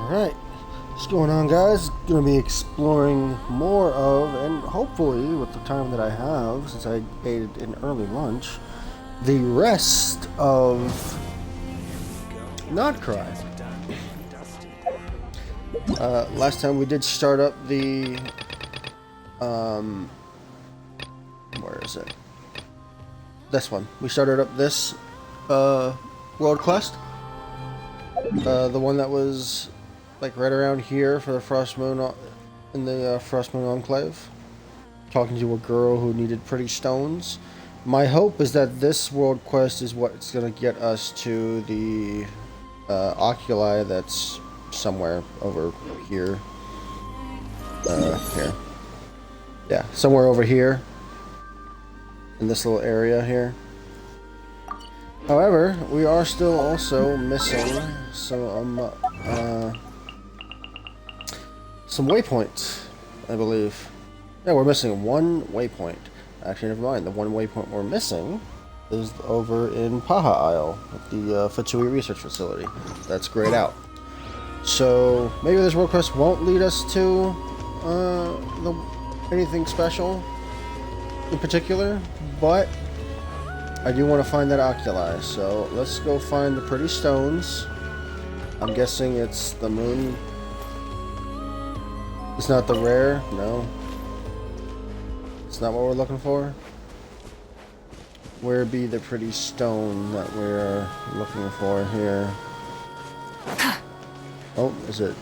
Alright, what's going on, guys? Gonna be exploring more of, and hopefully with the time that I have, since I ate an early lunch, the rest of Nod-Krai. Last time we did start up the, where is it? This one. We started up this, world quest. The one that was like right around here for the Frost Moon in the Frost Moon Enclave, talking to a girl who needed pretty stones. My hope is that this world quest is what's gonna get us to the oculi that's somewhere over here. Here. Yeah, somewhere over here in this little area here. However, we are still also missing some waypoints, I believe. Yeah, we're missing one waypoint. Actually, never mind. The one waypoint we're missing is over in Paha Isle at the Fitsui Research Facility. That's grayed out. So maybe this world quest won't lead us to anything special in particular, but I do want to find that oculi. So let's go find the pretty stones. I'm guessing it's the moon. It's not the rare? No. It's not what we're looking for? Where be the pretty stone that we're looking for here? Oh, is it?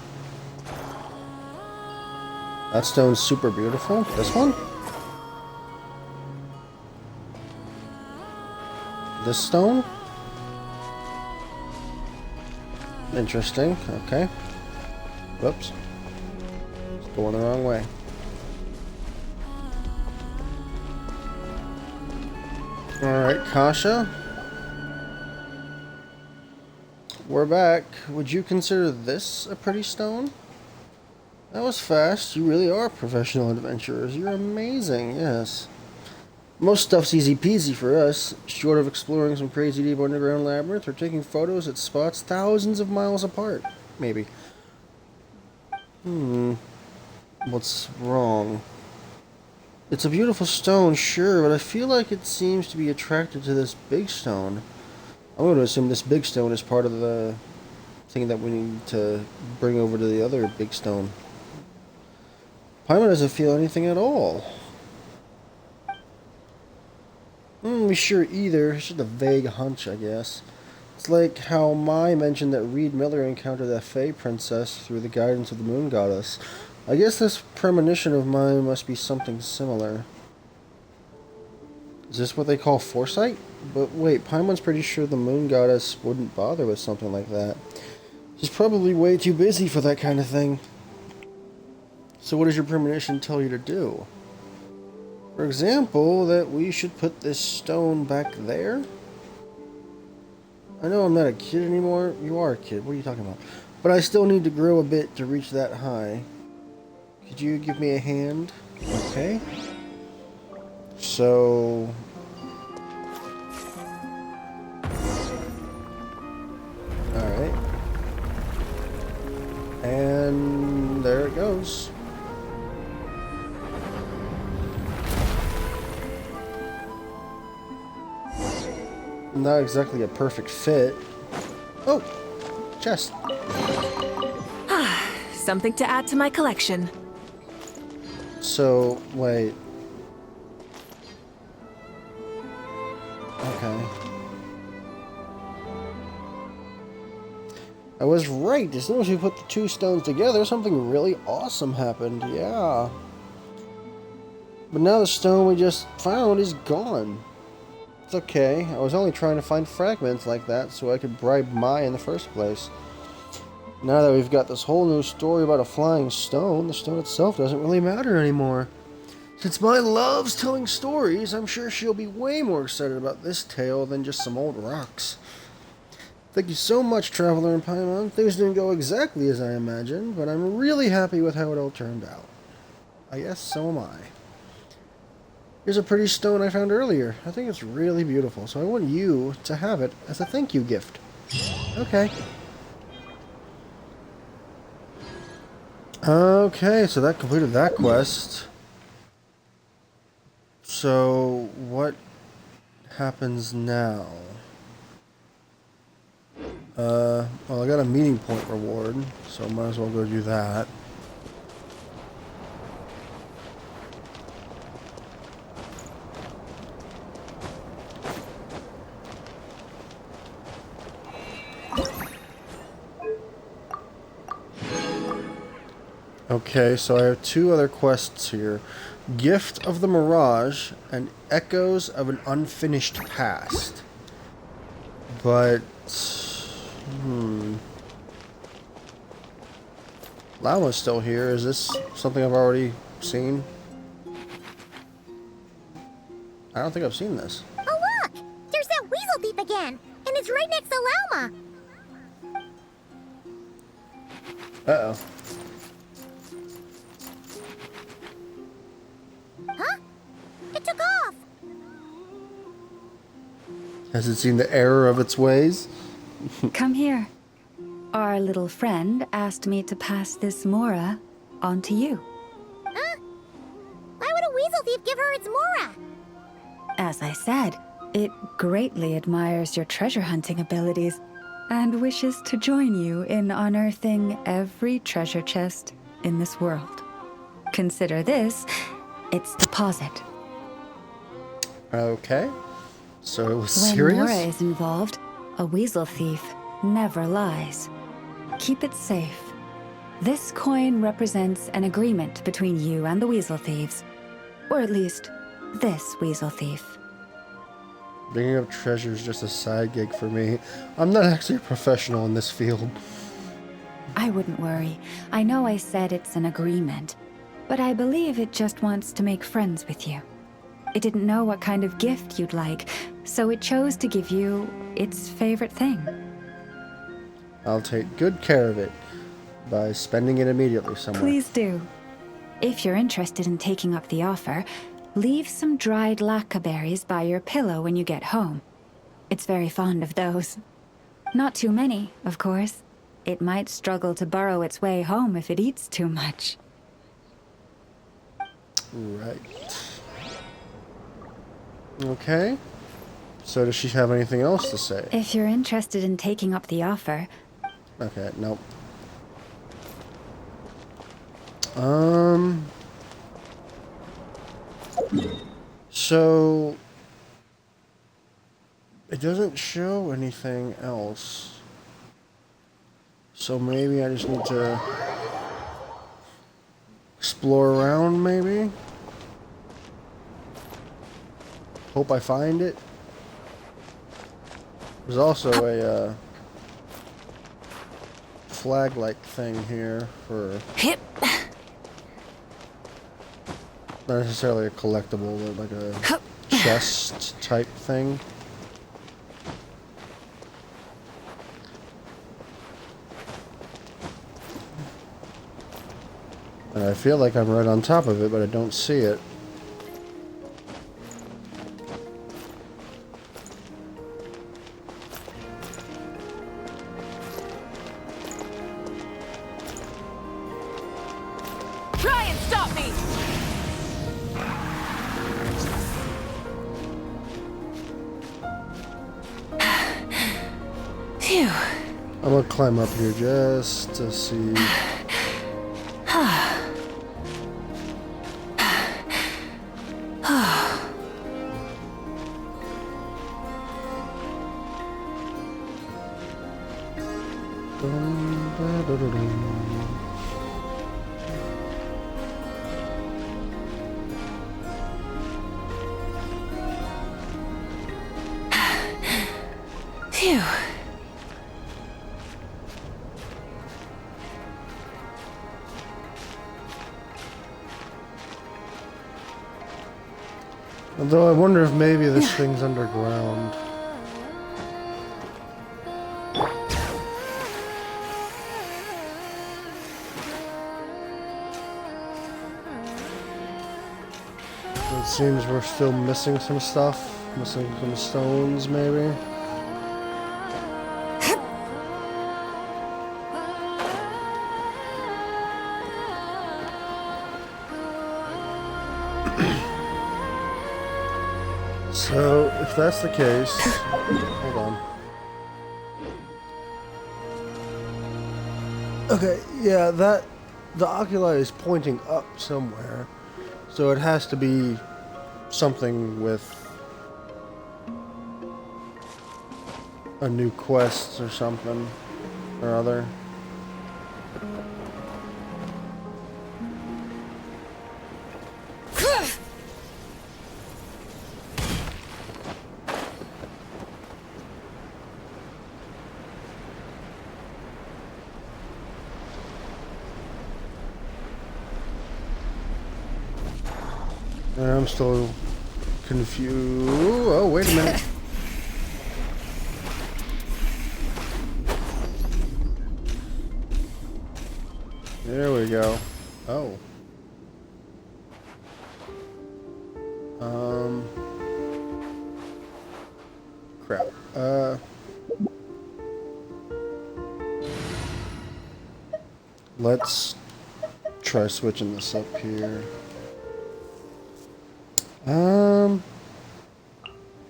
That stone's super beautiful. This one? This stone? Interesting. Okay. Whoops. Going the wrong way. Alright, Kasha. We're back. Would you consider this a pretty stone? That was fast. You really are professional adventurers. You're amazing, yes. Most stuff's easy peasy for us, short of exploring some crazy deep underground labyrinth or taking photos at spots thousands of miles apart. Maybe. What's wrong? It's a beautiful stone, sure, but I feel like it seems to be attracted to this big stone. I'm going to assume this big stone is part of the thing that we need to bring over to the other big stone. Paimon doesn't feel anything at all. I'm not sure either. It's just a vague hunch, I guess. It's like how Mai mentioned that Reed Miller encountered that Fey princess through the guidance of the moon goddess. I guess this premonition of mine must be something similar. Is this what they call foresight? But wait, Paimon's pretty sure the moon goddess wouldn't bother with something like that. She's probably way too busy for that kind of thing. So what does your premonition tell you to do? For example, that we should put this stone back there? I know I'm not a kid anymore. You are a kid. What are you talking about? But I still need to grow a bit to reach that high. Could you give me a hand? Okay. So... Alright. And there it goes. Not exactly a perfect fit. Oh! Chest. Something to add to my collection. So, wait. Okay. I was right. As soon as we put the two stones together, something really awesome happened. Yeah. But now the stone we just found is gone. It's okay. I was only trying to find fragments like that so I could bribe Mai in the first place. Now that we've got this whole new story about a flying stone, the stone itself doesn't really matter anymore. Since Mai loves telling stories, I'm sure she'll be way more excited about this tale than just some old rocks. Thank you so much, Traveler and Paimon. Things didn't go exactly as I imagined, but I'm really happy with how it all turned out. I guess so am I. Here's a pretty stone I found earlier. I think it's really beautiful, so I want you to have it as a thank you gift. Okay. Okay, so that completed that quest. So, what happens now? Well, I got a meeting point reward, so I might as well go do that. Okay, so I have two other quests here. Gift of the Mirage and Echoes of an Unfinished Past. But... Llama's still here. Is this something I've already seen? I don't think I've seen this. Oh look! There's that weasel thief again! And it's right next to Llama! Uh-oh. Huh? It took off! Has it seen the error of its ways? Come here. Our little friend asked me to pass this Mora on to you. Huh? Why would a weasel thief give her its Mora? As I said, it greatly admires your treasure hunting abilities and wishes to join you in unearthing every treasure chest in this world. Consider this its deposit. Okay. So it was When serious? Mora is involved, a weasel thief never lies. Keep it safe. This coin represents an agreement between you and the weasel thieves. Or at least, this weasel thief. Bringing up treasure is just a side gig for me. I'm not actually a professional in this field. I wouldn't worry. I know I said it's an agreement, but I believe it just wants to make friends with you. It didn't know what kind of gift you'd like, so it chose to give you its favorite thing. I'll take good care of it by spending it immediately somewhere. Please do. If you're interested in taking up the offer, leave some dried lacca berries by your pillow when you get home. It's very fond of those. Not too many, of course. It might struggle to burrow its way home if it eats too much. Right. Okay. So does she have anything else to say? If you're interested in taking up the offer... Okay, nope. So it doesn't show anything else. So maybe I just need to explore around, maybe? Hope I find it. There's also a flag-like thing here for Hip. not necessarily a collectible, but like a chest type thing. And I feel like I'm right on top of it, but I don't see it. Try and stop me! Phew. I'm gonna climb up here just to see. Phew. Although I wonder if maybe this thing's underground. It seems we're still missing some stuff. Missing some stones, maybe. So, if that's the case, hold on. Okay, yeah, the oculi is pointing up somewhere, so it has to be something with a new quest or something or other. I'm still confused. Oh, wait a minute. There we go. Oh. Crap. Let's try switching this up here.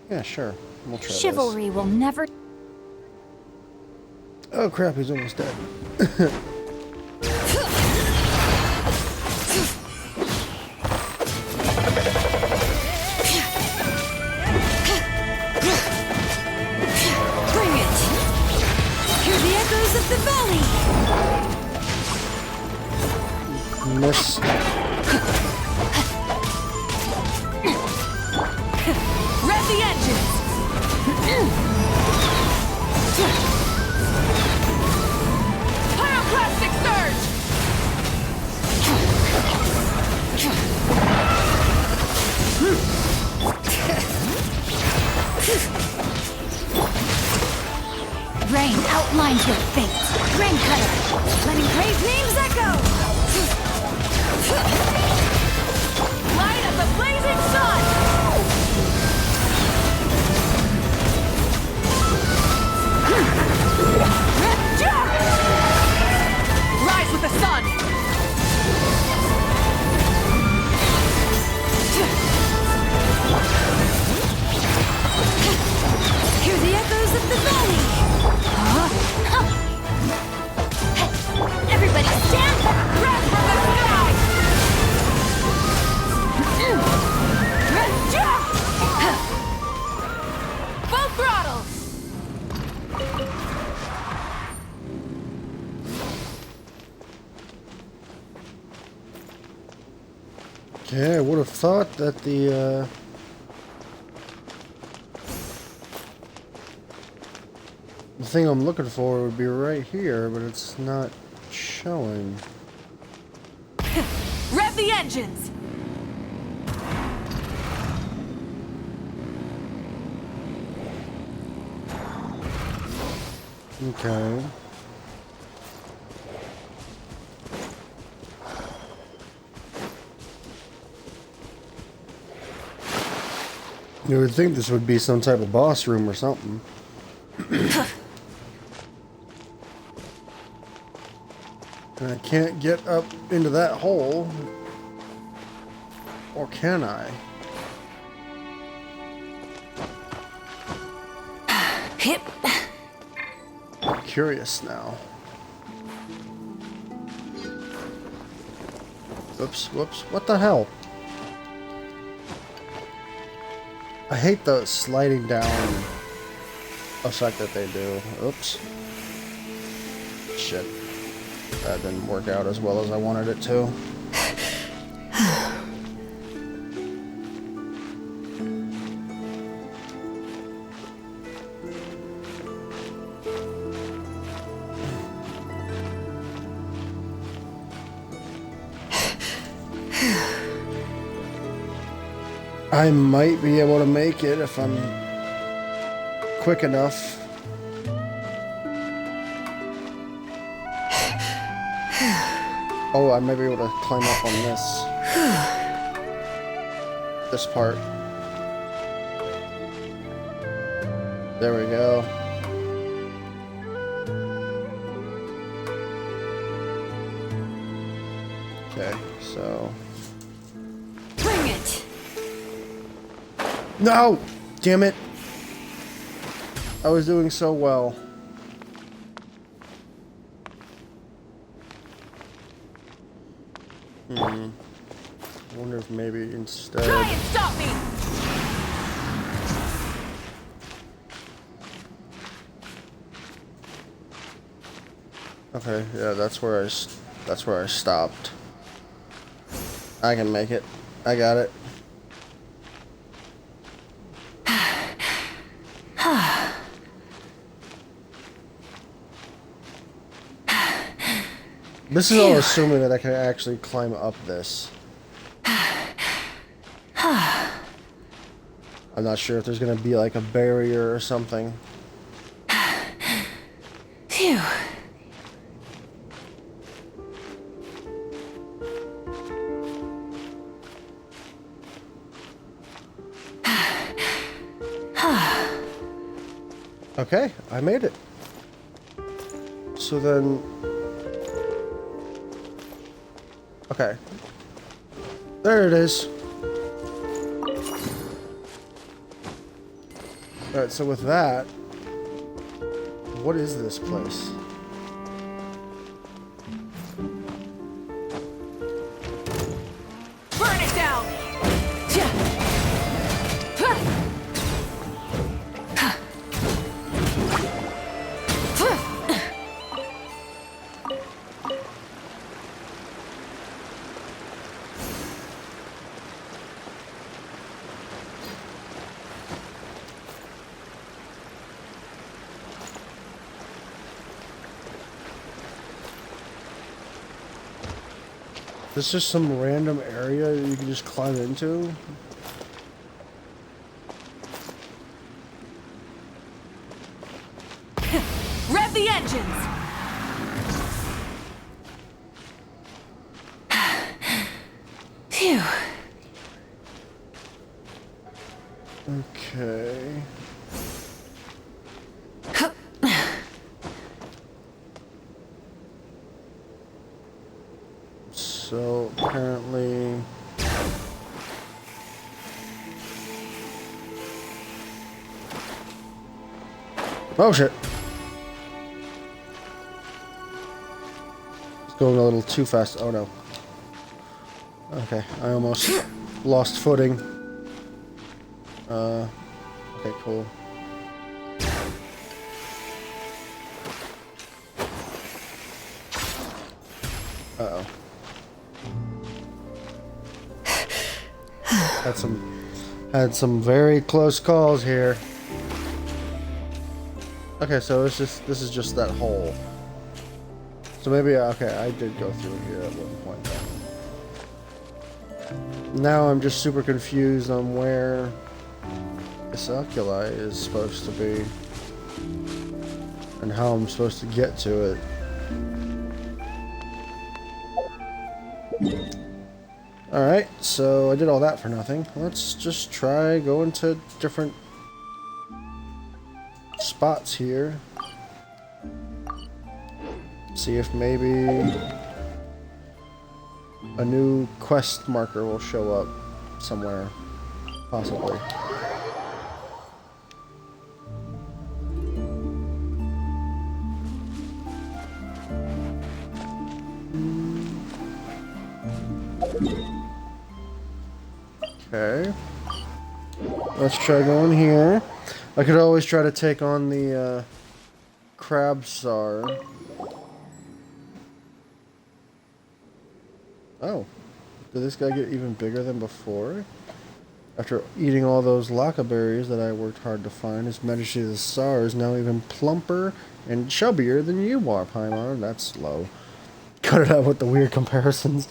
Yeah, sure. We'll try Chivalry will never. Oh crap, he's almost dead. Bring it! Hear the echoes of the valley! Miss. Rev the engines! Pyroclastic surge! Rain outlines your fate. Rain cutter. Letting praise names echo! Light of the blazing sun! Rise with the sun! Hear the echoes of the valley! Everybody stand back. Breath from the sky! Full throttle! Okay, I would have thought that the thing I'm looking for would be right here, but it's not showing. Rev the engines! Okay. You would think this would be some type of boss room or something. And I can't get up into that hole. Or can I? Hip. I'm curious now. Oops, whoops. What the hell? I hate the sliding down effect that they do. Oops. Shit. That didn't work out as well as I wanted it to. I might be able to make it if I'm quick enough. Oh, I might be able to climb up on this part. There we go. Okay, so... Bring it! No! damn it. I was doing so well. I wonder if maybe instead... Try and stop me! Okay, yeah, that's where I stopped. I can make it. I got it. This is all assuming that I can actually climb up this. I'm not sure if there's gonna be like a barrier or something. Phew. Okay, I made it. So then... Okay. There it is. Alright, so with that... What is this place? Burn it down! This is just some random area that you can just climb into? Rev the engines! Phew. Okay. So apparently... Oh shit! It's going a little too fast. Oh no. Okay, I almost lost footing. Okay, cool. Uh-oh. Had some very close calls here. Okay, so this is just that hole. So maybe okay, I did go through here at one point then. Now I'm just super confused on where this oculi is supposed to be and how I'm supposed to get to it. Alright, so I did all that for nothing. Let's just try going to different spots here. See if maybe a new quest marker will show up somewhere, possibly. Okay. Let's try going here. I could always try to take on the crab czar. Oh. Did this guy get even bigger than before? After eating all those laka berries that I worked hard to find, His Majesty the Tsar is now even plumper and chubbier than you are, Paimon. That's low. Cut it out with the weird comparisons.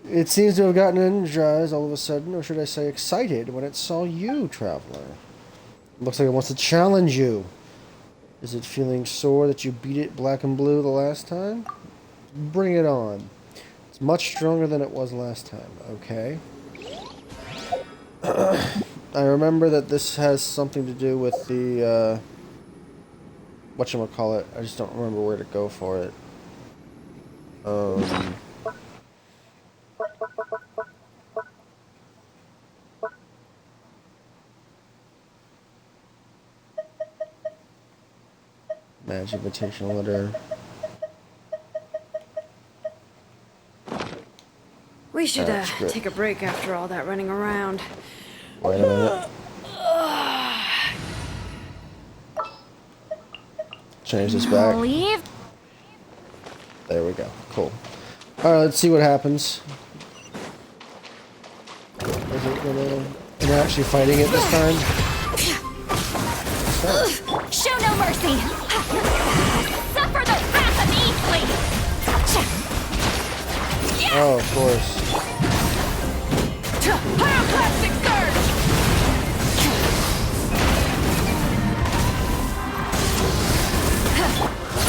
It seems to have gotten energized all of a sudden, or should I say excited, when it saw you, traveler. Looks like it wants to challenge you. Is it feeling sore that you beat it black and blue the last time? Bring it on. It's much stronger than it was last time, okay? I remember that this has something to do with the, whatchamacallit. I just don't remember where to go for it. badge, invitation letter. We should That's good. take a break after all that running around. Wait a minute. Change this back. Leave. There we go. Cool. Alright, let's see what happens. Is it gonna... Am I actually fighting it this time? Show no mercy. Suffer the wrath of Eastly. Oh, of course. Pyroclastic surge!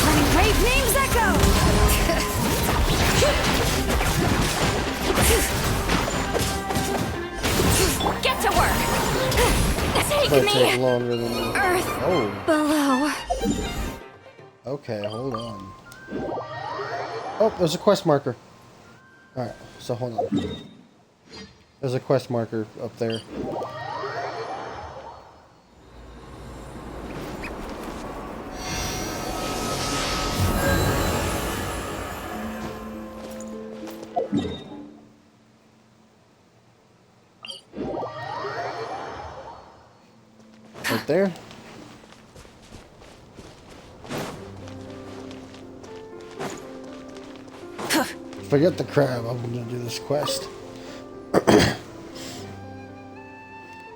Letting brave names echo! Get to work. Take Might me. take longer than... Earth Oh, below. okay, hold on. Oh, there's a quest marker. Alright, so hold on. There's a quest marker up there. Right there. Forget the crab, I'm gonna do this quest.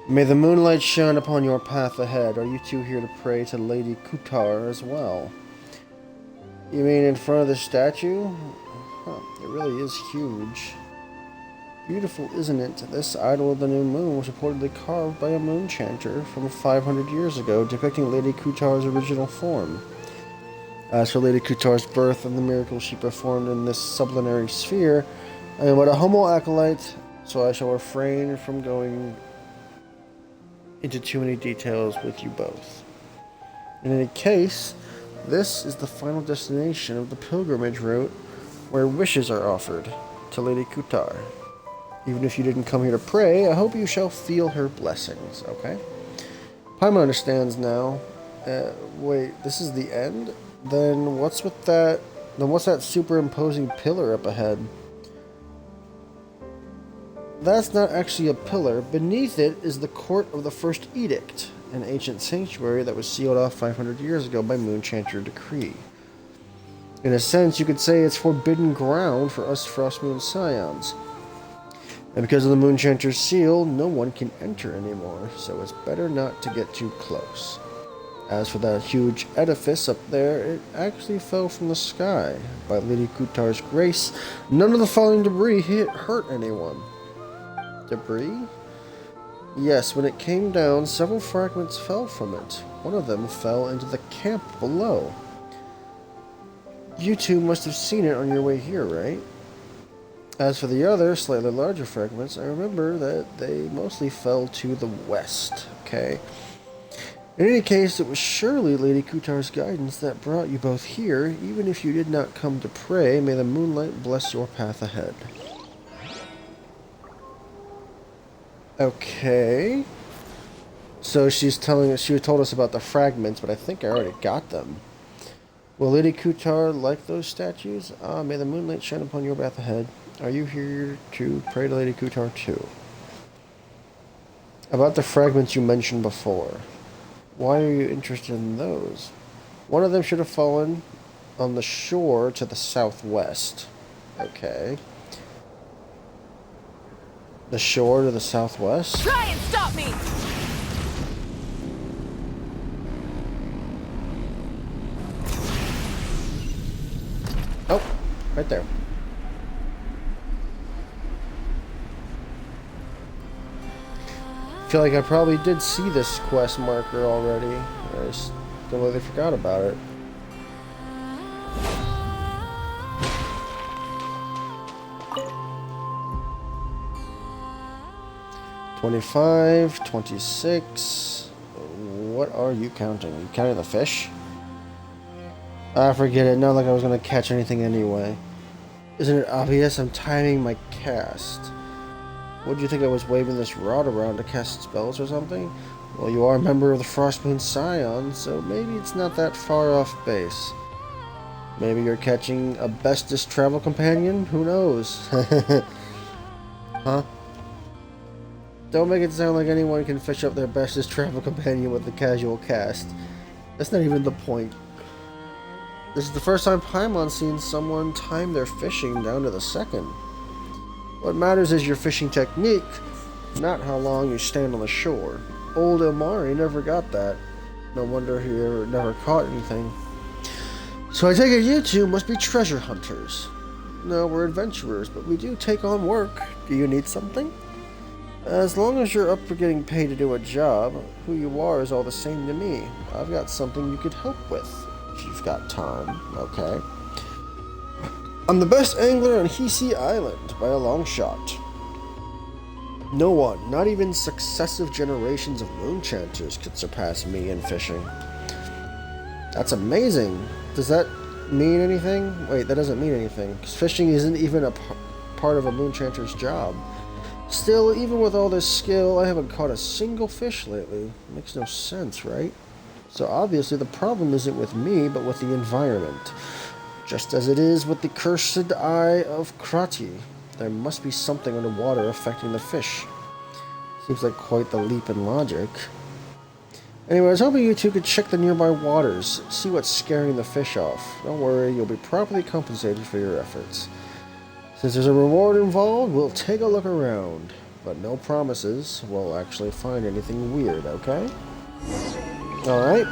May the moonlight shine upon your path ahead. Are you two here to pray to Lady Kutar as well? You mean in front of the statue? Huh, it really is huge. Beautiful, isn't it? This idol of the new moon was reportedly carved by a moon chanter from 500 years ago, depicting Lady Kutar's original form. As for Lady Kutar's birth and the miracles she performed in this sublunary sphere, I am but a humble acolyte, so I shall refrain from going into too many details with you both. In any case, this is the final destination of the pilgrimage route, where wishes are offered to Lady Kutar. Even if you didn't come here to pray, I hope you shall feel her blessings, okay? Paimon understands now. Wait, this is the end? Then what's with that? Then what's that superimposing pillar up ahead? That's not actually a pillar. Beneath it is the Court of the First Edict, an ancient sanctuary that was sealed off 500 years ago by Moonchanter decree. In a sense, you could say it's forbidden ground for us Frostmoon Scions. And because of the Moonchanter's seal, no one can enter anymore, so it's better not to get too close. As for that huge edifice up there, it actually fell from the sky. By Lady Kutar's grace, none of the falling debris hurt anyone. Debris? Yes, when it came down, several fragments fell from it. One of them fell into the camp below. You two must have seen it on your way here, right? As for the other, slightly larger fragments, I remember that they mostly fell to the west, okay? In any case, it was surely Lady Kutar's guidance that brought you both here. Even if you did not come to pray, may the moonlight bless your path ahead. Okay. So she's telling us, she told us about the fragments, but I think I already got them. Will Lady Kutar like those statues? Ah, may the moonlight shine upon your path ahead. Are you here to pray to Lady Kutar too? About the fragments you mentioned before. Why are you interested in those? One of them should have fallen on the shore to the southwest. Okay. The shore to the southwest? Try and stop me! Oh, right there. I feel like I probably did see this quest marker already. I just completely forgot about it. $25, $26. What are you counting? Are you counting the fish? Ah, forget it. Not like I was going to catch anything anyway. Isn't it obvious? I'm timing my cast. What do you think I was waving this rod around to cast spells or something? Well, you are a member of the Frostmoon Scion, so maybe it's not that far off base. Maybe you're catching a bestest travel companion? Who knows? Huh? Don't make it sound like anyone can fish up their bestest travel companion with a casual cast. That's not even the point. This is the first time Paimon's seen someone time their fishing down to the second. What matters is your fishing technique, not how long you stand on the shore. Old Ilmari never got that. No wonder he never caught anything. So I take it you two must be treasure hunters. No, we're adventurers, but we do take on work. Do you need something? As long as you're up for getting paid to do a job, who you are is all the same to me. I've got something you could help with, if you've got time, okay? I'm the best angler on Hisi Island, by a long shot. No one, not even successive generations of moonchanters, could surpass me in fishing. That's amazing. Does that mean anything? Wait, that doesn't mean anything, because fishing isn't even a part of a moonchanter's job. Still, even with all this skill, I haven't caught a single fish lately. Makes no sense, right? So obviously the problem isn't with me, but with the environment. Just as it is with the cursed eye of Krati. There must be something underwater affecting the fish. Seems like quite the leap in logic. Anyway, I was hoping you two could check the nearby waters, see what's scaring the fish off. Don't worry, you'll be properly compensated for your efforts. Since there's a reward involved, we'll take a look around. But no promises we'll actually find anything weird, okay? Alright.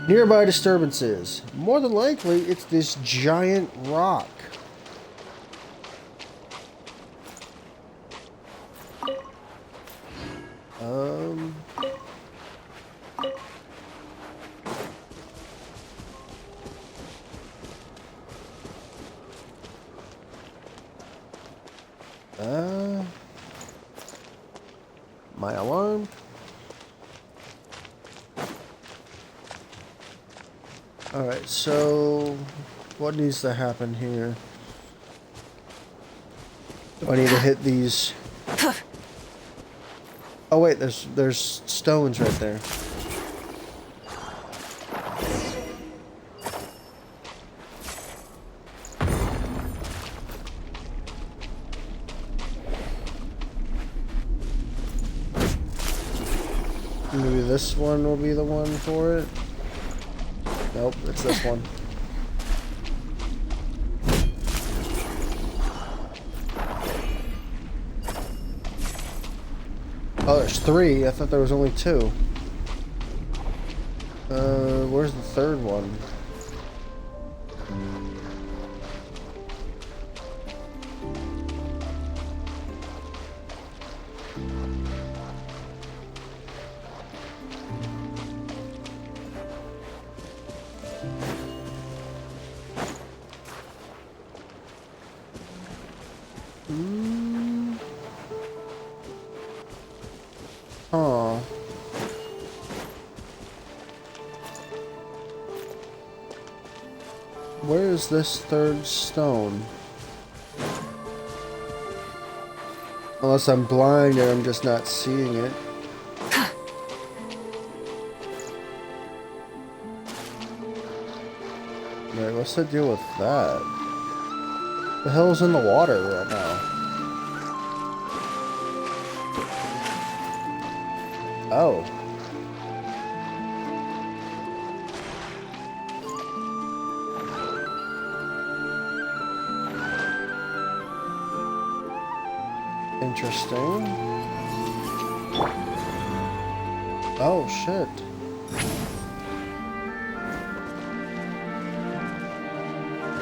Nearby disturbances. More than likely, it's this giant rock. My alarm. Alright, so what needs to happen here? Do I need to hit these? Oh wait, there's stones right there. Maybe this one will be the one for it. Nope, it's this one. Oh, there's 3. I thought there was only 2. Where's the third one? Oh. Where is this third stone? Unless I'm blind and I'm just not seeing it. Right, what's the deal with that? The hell's in the water right now? Oh. Interesting. Oh, shit.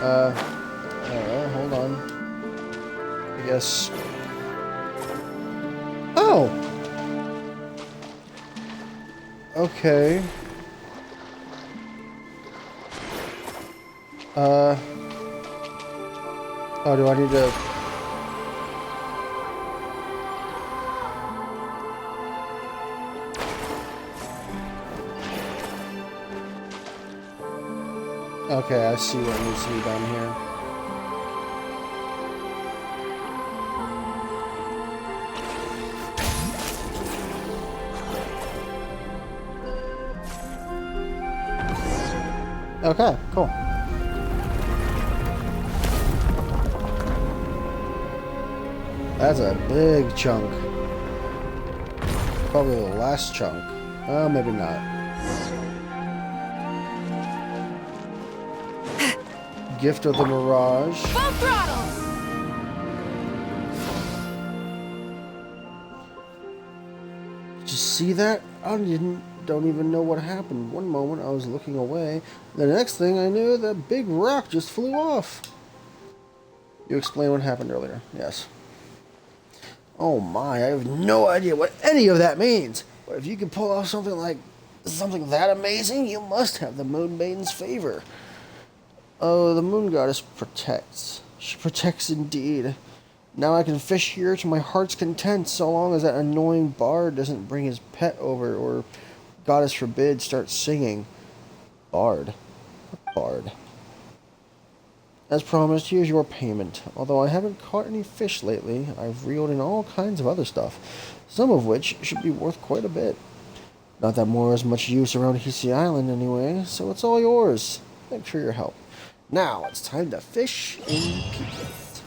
Alright, hold on. I guess... Oh! Okay. Oh, do I need to... Okay, I see what needs to be done here. Okay, cool. That's a big chunk. Probably the last chunk. Maybe not. Gift of the Mirage. Full throttle! Did you see that? Don't even know what happened. One moment I was looking away. The next thing I knew, that big rock just flew off. You explained what happened earlier. Yes. Oh my, I have no idea what any of that means. But if you can pull off something that amazing, you must have the Moon Maiden's favor. Oh, the Moon Goddess protects. She protects indeed. Now I can fish here to my heart's content, so long as that annoying bard doesn't bring his pet over, or, Goddess forbid, start singing. Bard. What bard? As promised, here's your payment. Although I haven't caught any fish lately, I've reeled in all kinds of other stuff, some of which should be worth quite a bit. Not that more is much use around Hisi Island anyway, so it's all yours. Thanks for your help. Now it's time to fish in peace.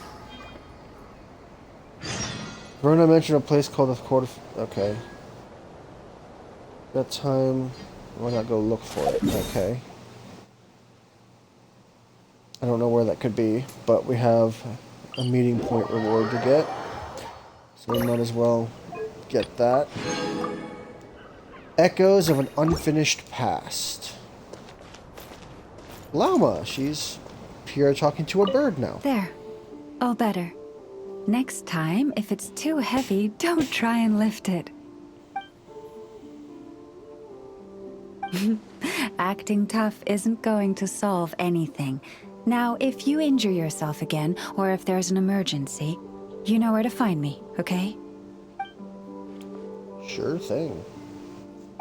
Verna mentioned a place called the Court of... Okay. That time... Why not go look for it? Okay. I don't know where that could be, but we have a meeting point reward to get. So we might as well get that. Echoes of an unfinished past. Llama! She's here talking to a bird now. There. All better. Next time, if it's too heavy, don't try and lift it. Acting tough isn't going to solve anything. Now, if you injure yourself again, or if there's an emergency, you know where to find me, okay? Sure thing.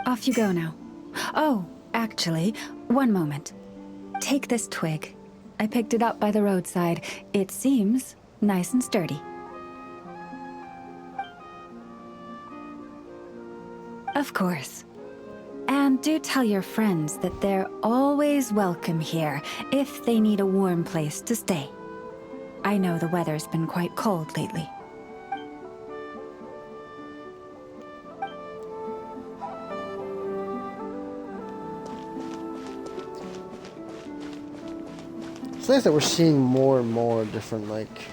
Off you go now. Oh, actually, one moment. Take this twig. I picked it up by the roadside. It seems nice and sturdy. Of course. And do tell your friends that they're always welcome here if they need a warm place to stay. I know the weather's been quite cold lately. It's nice that we're seeing more and more different, like,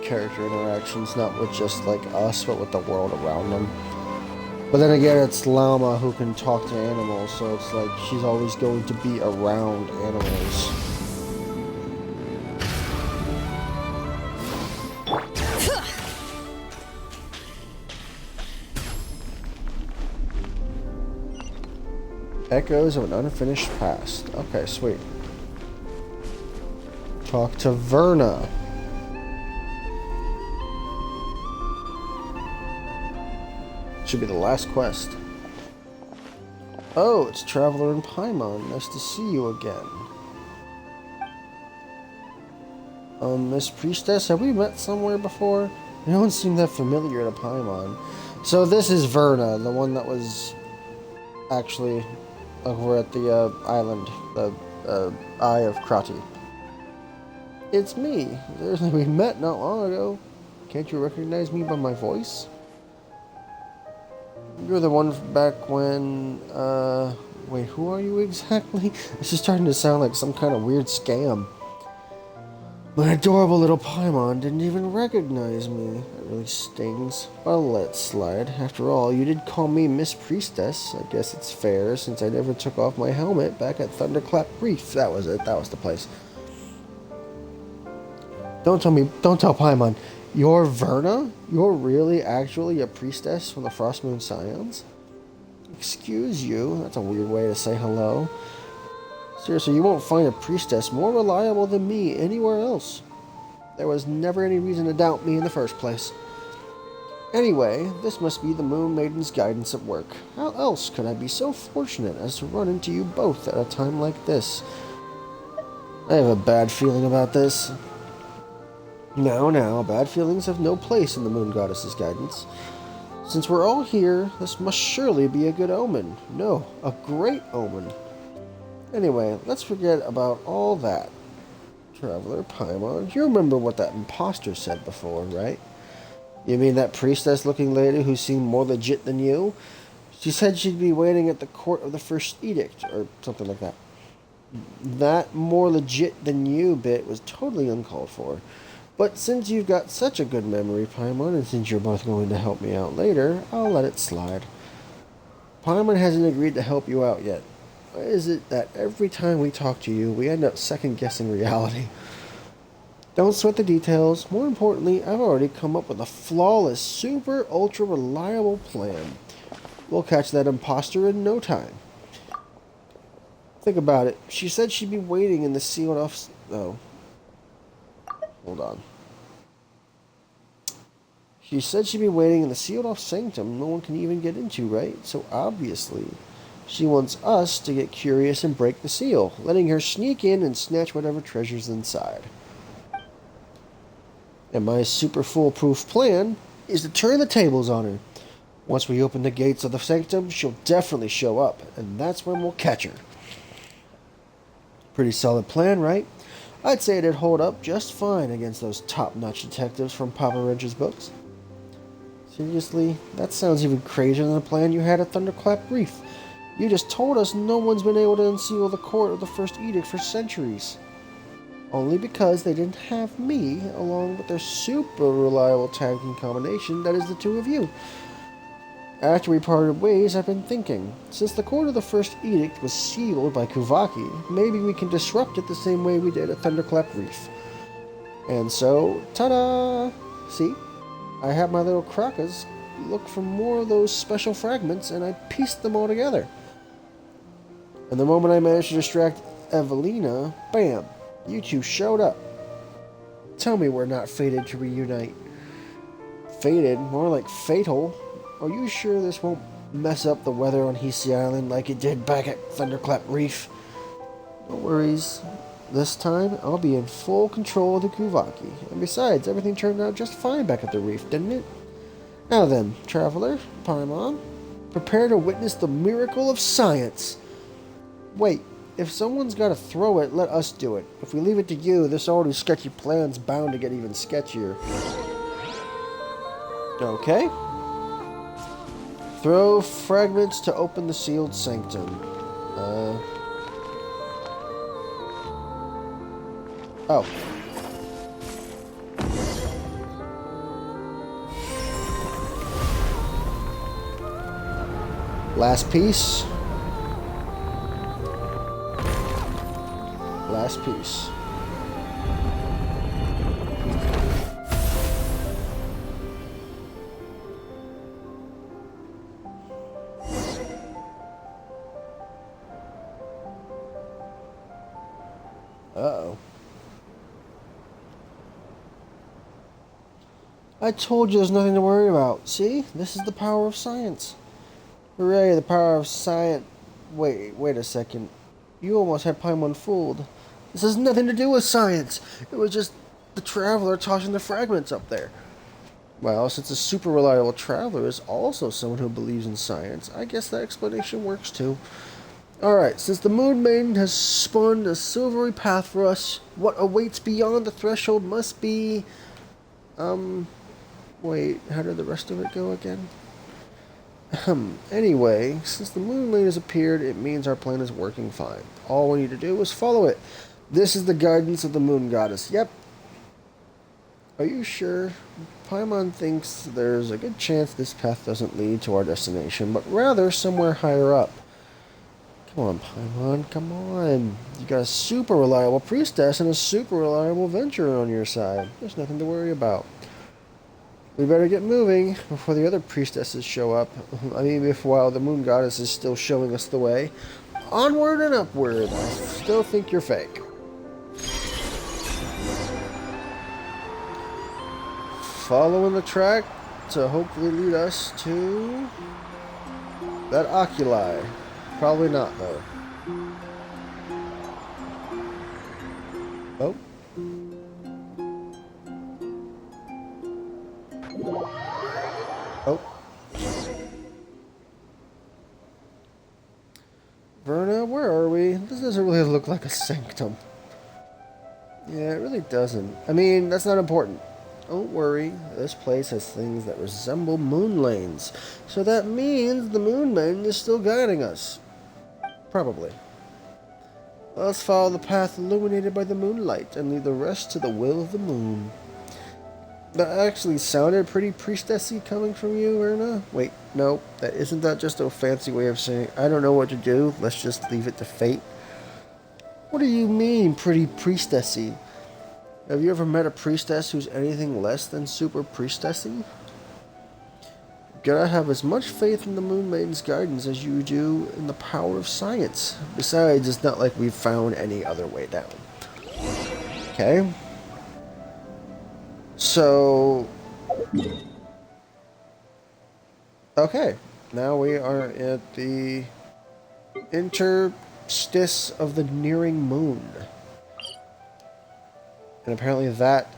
character interactions, not with just, like, us, but with the world around them. But then again, it's Llama who can talk to animals, so it's like she's always going to be around animals. Echoes of an unfinished past. Okay, sweet. Talk to Verna. Should be the last quest. Oh, it's Traveler in Paimon. Nice to see you again. Miss Priestess, have we met somewhere before? You don't seem that familiar to Paimon. So this is Verna, the one that was actually over at the island, the Eye of Krati. It's me. Seriously, we met not long ago. Can't you recognize me by my voice? You're the one back when, wait, who are you exactly? This is starting to sound like some kind of weird scam. My adorable little Paimon didn't even recognize me. That really stings. I'll let it slide. After all, you did call me Miss Priestess. I guess it's fair, since I never took off my helmet back at Thunderclap Reef. That was it. That was the place. Don't tell Paimon. You're Verna? You're really actually a priestess from the Frostmoon Scions? Excuse you, that's a weird way to say hello. Seriously, you won't find a priestess more reliable than me anywhere else. There was never any reason to doubt me in the first place. Anyway, this must be the Moon Maiden's guidance at work. How else could I be so fortunate as to run into you both at a time like this? I have a bad feeling about this. Now, bad feelings have no place in the Moon Goddess's guidance. Since we're all here, this must surely be a good omen. No, a great omen. Anyway, let's forget about all that. Traveler Paimon, you remember what that imposter said before, right? You mean that priestess-looking lady who seemed more legit than you? She said she'd be waiting at the court of the first edict, or something like that. That more legit than you bit was totally uncalled for. But since you've got such a good memory, Paimon, and since you're both going to help me out later, I'll let it slide. Paimon hasn't agreed to help you out yet. Why is it that every time we talk to you, we end up second-guessing reality? Don't sweat the details. More importantly, I've already come up with a flawless, super, ultra-reliable plan. We'll catch that imposter in no time. Think about it. She said she'd be waiting in the sealed off... Oh. Hold on. She said she'd be waiting in the sealed off sanctum no one can even get into, right? So obviously, she wants us to get curious and break the seal, letting her sneak in and snatch whatever treasure's inside. And my super foolproof plan is to turn the tables on her. Once we open the gates of the sanctum, she'll definitely show up, and that's when we'll catch her. Pretty solid plan, right? I'd say it'd hold up just fine against those top-notch detectives from Papa Wrench's books. Seriously, that sounds even crazier than the plan you had at Thunderclap Reef. You just told us no one's been able to unseal the court of the first edict for centuries. Only because they didn't have me, along with their super reliable tag team combination that is the two of you. After we parted ways, I've been thinking, since the court of the first edict was sealed by Kuvaki, maybe we can disrupt it the same way we did at Thunderclap Reef. And so, ta-da! See? I had my little crocas look for more of those special fragments, and I pieced them all together. And the moment I managed to distract Evelina, bam! You two showed up. Tell me we're not fated to reunite. Fated? More like fatal. Are you sure this won't mess up the weather on Hisi Island like it did back at Thunderclap Reef? No worries. This time, I'll be in full control of the Kuvaki. And besides, everything turned out just fine back at the reef, didn't it? Now then, Traveler, Paimon, prepare to witness the miracle of science. Wait, if someone's got to throw it, let us do it. If we leave it to you, this already sketchy plan's bound to get even sketchier. Okay. Throw fragments to open the sealed sanctum. Oh. Last piece. Last piece. Uh-oh. I told you there's nothing to worry about. See? This is the power of science. Hooray, the power of science. Wait a second. You almost had Paimon fooled. This has nothing to do with science. It was just the Traveler tossing the fragments up there. Well, since a super reliable Traveler is also someone who believes in science, I guess that explanation works too. Alright, since the Moon Maiden has spun a silvery path for us, what awaits beyond the threshold must be... Wait, how did the rest of it go again? Anyway, since the Moon Lane has appeared, it means our plan is working fine. All we need to do is follow it. This is the guidance of the Moon Goddess. Yep. Are you sure? Paimon thinks there's a good chance this path doesn't lead to our destination, but rather somewhere higher up. Come on, Paimon, come on. You got a super reliable priestess and a super reliable venturer on your side. There's nothing to worry about. We better get moving before the other priestesses show up. I mean, while the Moon Goddess is still showing us the way. Onward and upward. I still think you're fake. Following the track to hopefully lead us to that oculi. Probably not, though. Oh. Oh. Verna, where are we? This doesn't look like a sanctum. Yeah, it really doesn't. I mean, that's not important. Don't worry, this place has things that resemble moon lanes. So that means the moon maiden is still guiding us. Probably. Let's follow the path illuminated by the moonlight and leave the rest to the will of the moon. That actually sounded pretty priestessy coming from you, Erna. Wait, no, isn't that just a fancy way of saying, I don't know what to do, let's just leave it to fate? What do you mean, pretty priestessy? Have you ever met a priestess who's anything less than super priestessy? You gotta have as much faith in the Moon Maiden's guidance as you do in the power of science. Besides, it's not like we've found any other way down. Okay. So... okay. Now we are at the interstice of the nearing moon. And apparently that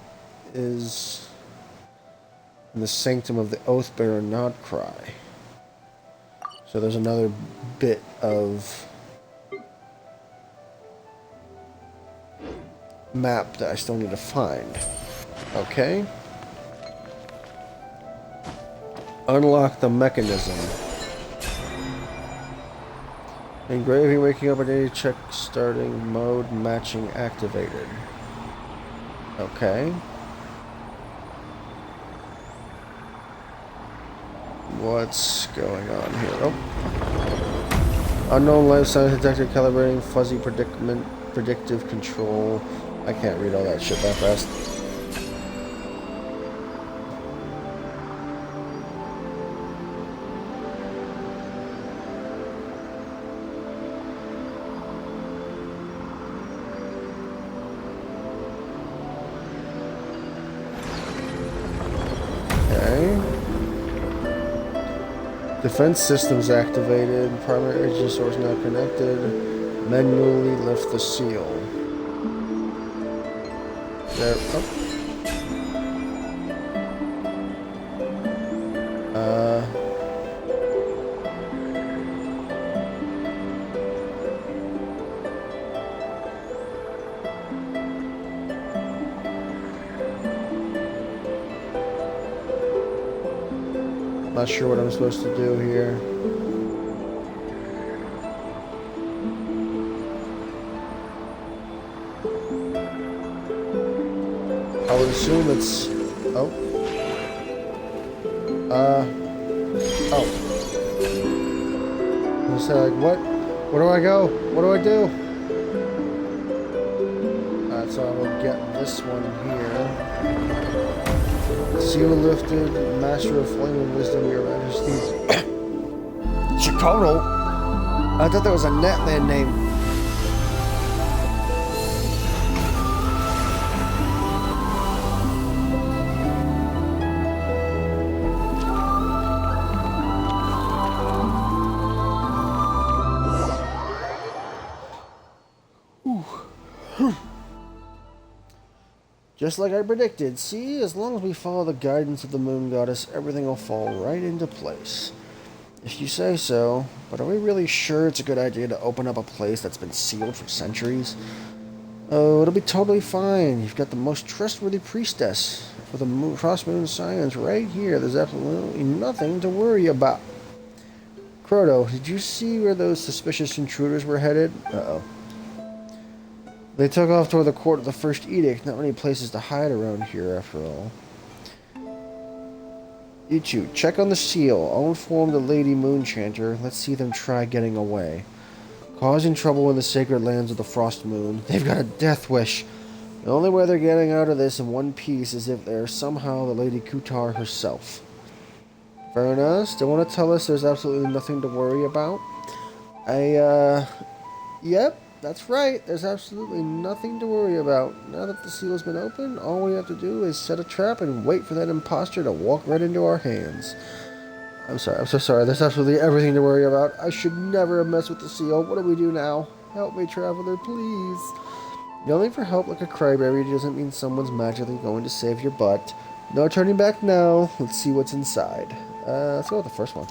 is in the sanctum of the Oathbearer Nod-Krai. So there's another bit of map that I still need to find. Okay. Unlock the mechanism. Engraving, waking up identity check, starting mode, matching activated. Okay. What's going on here? Oh. Unknown life signs detected, calibrating, fuzzy predictive control. I can't read all that shit that fast. Defense systems activated. Primary energy source not connected. Manually lift the seal. There. Oh. Not sure what I'm supposed to do here. I would assume it's... oh. Oh. I was like, what? Where do I go? What do I do? Alright, so I will get this one here. Seal lifted, Master of Flame and Wisdom, Your Majesty. Chikoro? I thought that was a Netland name. Just like I predicted, see, as long as we follow the guidance of the moon goddess, everything will fall right into place. If you say so, but are we really sure it's a good idea to open up a place that's been sealed for centuries? Oh, it'll be totally fine. You've got the most trustworthy priestess for the cross-moon science right here. There's absolutely nothing to worry about. Croto, did you see where those suspicious intruders were headed? Uh-oh. They took off toward the court of the First Edict. Not many places to hide around here, after all. You two, check on the seal. I'll inform the Lady Moonchanter. Let's see them try getting away. Causing trouble in the sacred lands of the Frost Moon. They've got a death wish. The only way they're getting out of this in one piece is if they're somehow the Lady Kutar herself. Fair enough. Still want to tell us there's absolutely nothing to worry about? Yep. That's right, there's absolutely nothing to worry about. Now that the seal has been opened, all we have to do is set a trap and wait for that imposter to walk right into our hands. I'm so sorry, there's absolutely everything to worry about. I should never have messed with the seal. What do we do now? Help me, traveler, please. Yelling for help like a crybaby doesn't mean someone's magically going to save your butt. No turning back now. Let's see what's inside. Let's go with the first one.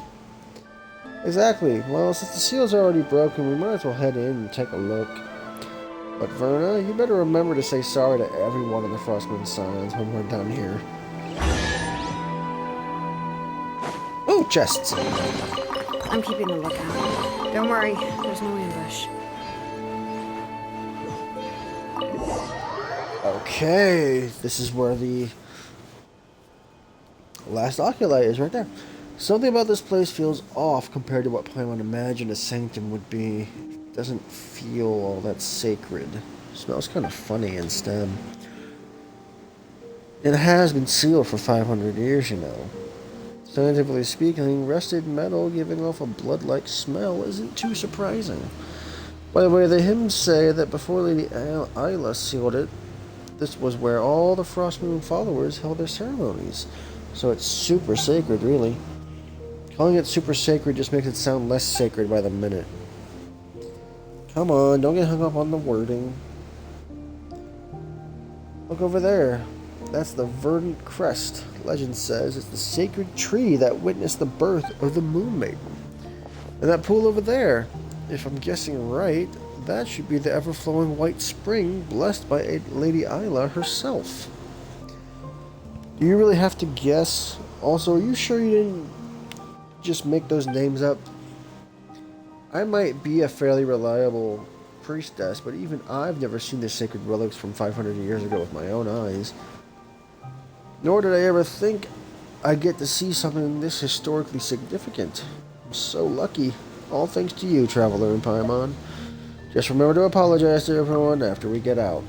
Exactly. Well, since the seal's already broken, we might as well head in and take a look. But Verna, you better remember to say sorry to everyone in the Frostmoon Scions when we're done here. Oh, chests! I'm keeping a lookout. Don't worry, there's no ambush. Okay, this is where the last oculi is, right there. Something about this place feels off compared to what Paimon imagined a sanctum would be. It doesn't feel all that sacred. It smells kind of funny instead. It has been sealed for 500 years, you know. Scientifically speaking, rusted metal giving off a blood-like smell isn't too surprising. By the way, the hymns say that before Lady Isla sealed it, this was where all the Frostmoon followers held their ceremonies. So it's super sacred, really. Calling it super sacred just makes it sound less sacred by the minute. Come on, don't get hung up on the wording. Look over there. That's the verdant crest. Legend says it's the sacred tree that witnessed the birth of the Moon Maiden. And that pool over there, if I'm guessing right, that should be the ever-flowing white spring blessed by Lady Isla herself. Do you really have to guess? Also, are you sure you didn't just make those names up? I might be a fairly reliable priestess, but even I've never seen the sacred relics from 500 years ago with my own eyes. Nor did I ever think I'd get to see something this historically significant. I'm so lucky. All thanks to you, Traveler in Paimon. Just remember to apologize to everyone after we get out.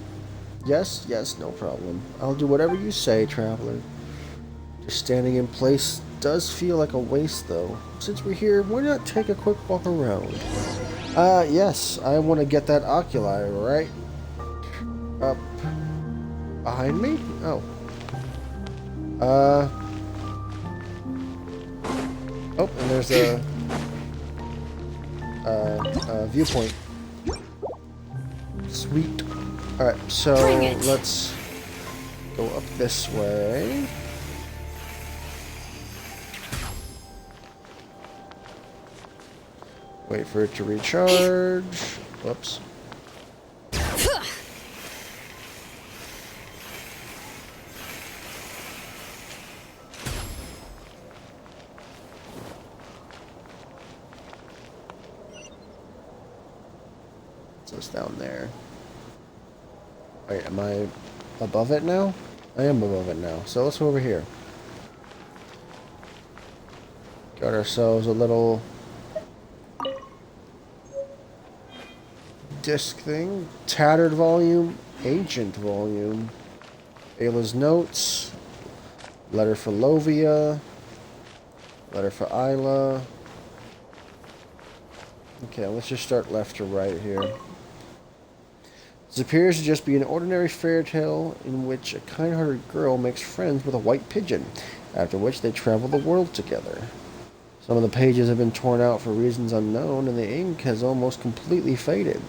Yes, no problem. I'll do whatever you say, Traveler. Just standing in place does feel like a waste, though. Since we're here, why not take a quick walk around? Yes, I want to get that oculi, right? Up behind me? Oh. Oh, and there's a viewpoint. Sweet. Alright, so let's go up this way. Wait for it to recharge. Whoops. So it's down there. Wait, am I above it now? I am above it now. So let's go over here. Got ourselves a little disc thing. Tattered volume, ancient volume. Ayla's notes. Letter for Lovia. Letter for Isla. Okay, let's just start left to right here. This appears to just be an ordinary fairy tale in which a kind-hearted girl makes friends with a white pigeon, after which they travel the world together. Some of the pages have been torn out for reasons unknown, and the ink has almost completely faded.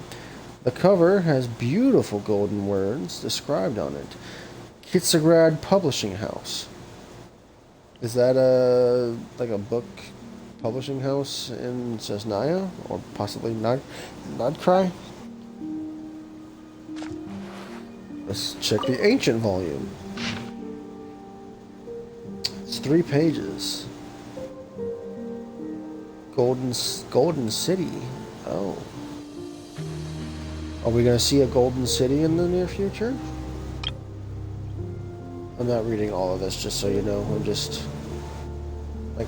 The cover has beautiful golden words described on it. Kitsagrad Publishing House. Is that like a book publishing house in Cesnaya? Or possibly Nod-Krai? Let's check the ancient volume. It's 3 pages. Golden City. Oh. Are we going to see a Golden City in the near future? I'm not reading all of this, just so you know. I'm just... like...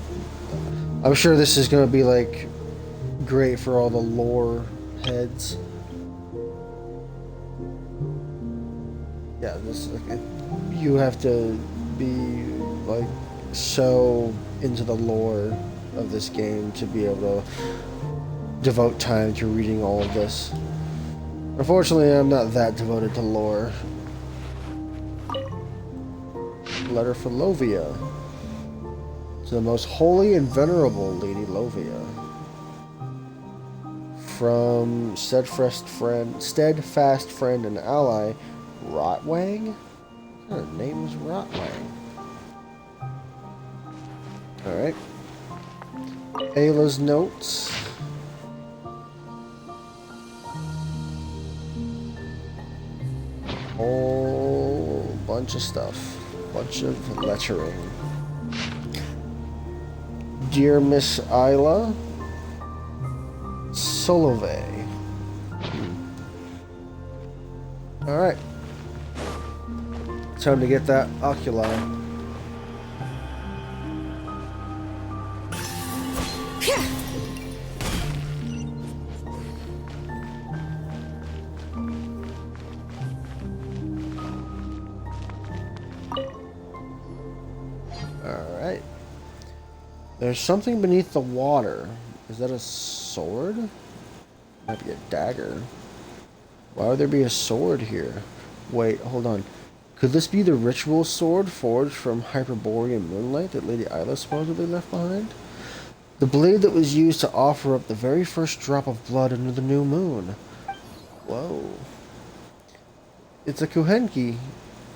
I'm sure this is going to be, like, great for all the lore heads. Yeah, this... you have to be, like, so into the lore of this game to be able to devote time to reading all of this. Unfortunately, I'm not that devoted to lore. Letter for Lovia. To the most holy and venerable Lady Lovia. From steadfast friend and ally, Rotwang? What kind of name is Rotwang? Alright. Ayla's notes. bunch of stuff. Bunch of lettering. Dear Miss Isla, Solove. Alright. Time to get that oculi. Alright. There's something beneath the water. Is that a sword? Might be a dagger. Why would there be a sword here? Wait, hold on. Could this be the ritual sword forged from Hyperborean moonlight that Lady Isla supposedly left behind? The blade that was used to offer up the very first drop of blood under the new moon. Whoa. It's a Kuhenki.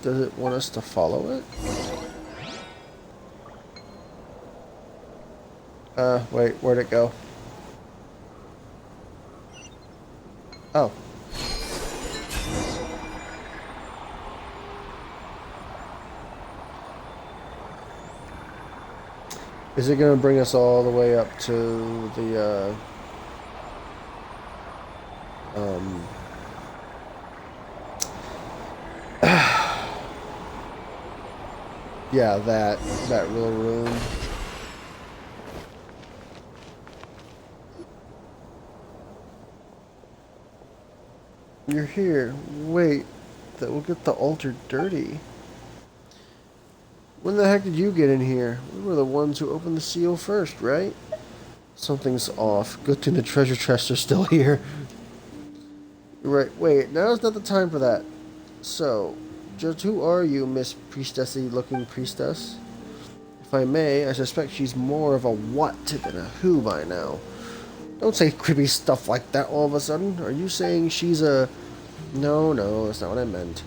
Does it want us to follow it? Wait, where'd it go? Oh. Is it going to bring us all the way up to the, yeah, that little room. You're here. Wait, that will get the altar dirty. When the heck did you get in here? We were the ones who opened the seal first, right? Something's off. Good thing the treasure chests are still here. You're right. Wait, now's not the time for that. So, just who are you, Miss Priestessy-looking priestess? If I may, I suspect she's more of a what than a who by now. Don't say creepy stuff like that all of a sudden. Are you saying she's a... No, that's not what I meant.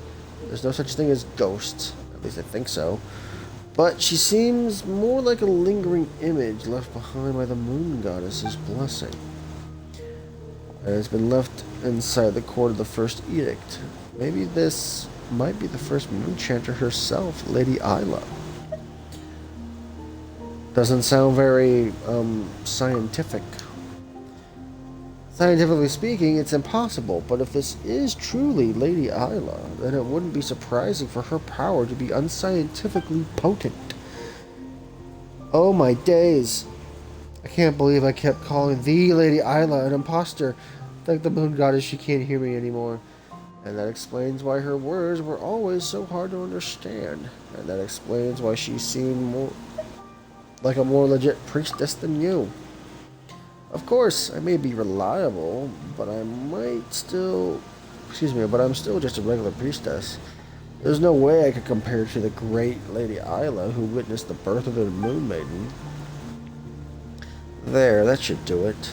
There's no such thing as ghosts. At least I think so. But she seems more like a lingering image left behind by the moon goddess's blessing. It has been left inside the court of the first edict. Maybe this might be the first moon chanter herself, Lady Isla. Doesn't sound very, scientific. Scientifically speaking, it's impossible, but if this is truly Lady Isla, then it wouldn't be surprising for her power to be unscientifically potent. Oh my days! I can't believe I kept calling the Lady Isla an imposter. Thank the moon goddess she can't hear me anymore. And that explains why her words were always so hard to understand. And that explains why she seemed more like a more legit priestess than you. Of course, I may be reliable, but I'm still just a regular priestess. There's no way I could compare to the great Lady Isla who witnessed the birth of the Moon Maiden. There, that should do it.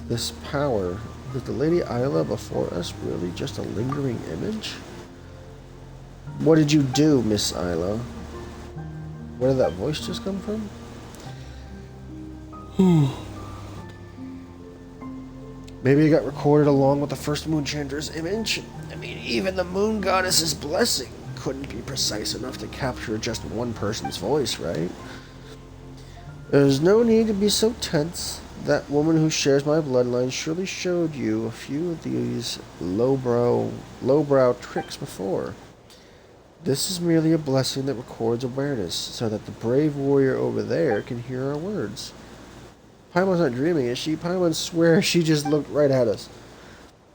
This power, is the Lady Isla before us really just a lingering image? What did you do, Miss Isla? Where did that voice just come from? Maybe it got recorded along with the first moon chanter's image. I mean, even the moon goddess's blessing couldn't be precise enough to capture just one person's voice, right? There's no need to be so tense. That woman who shares my bloodline surely showed you a few of these lowbrow tricks before. This is merely a blessing that records awareness, so that the brave warrior over there can hear our words. Paimon's not dreaming, is she? Paimon swears she just looked right at us.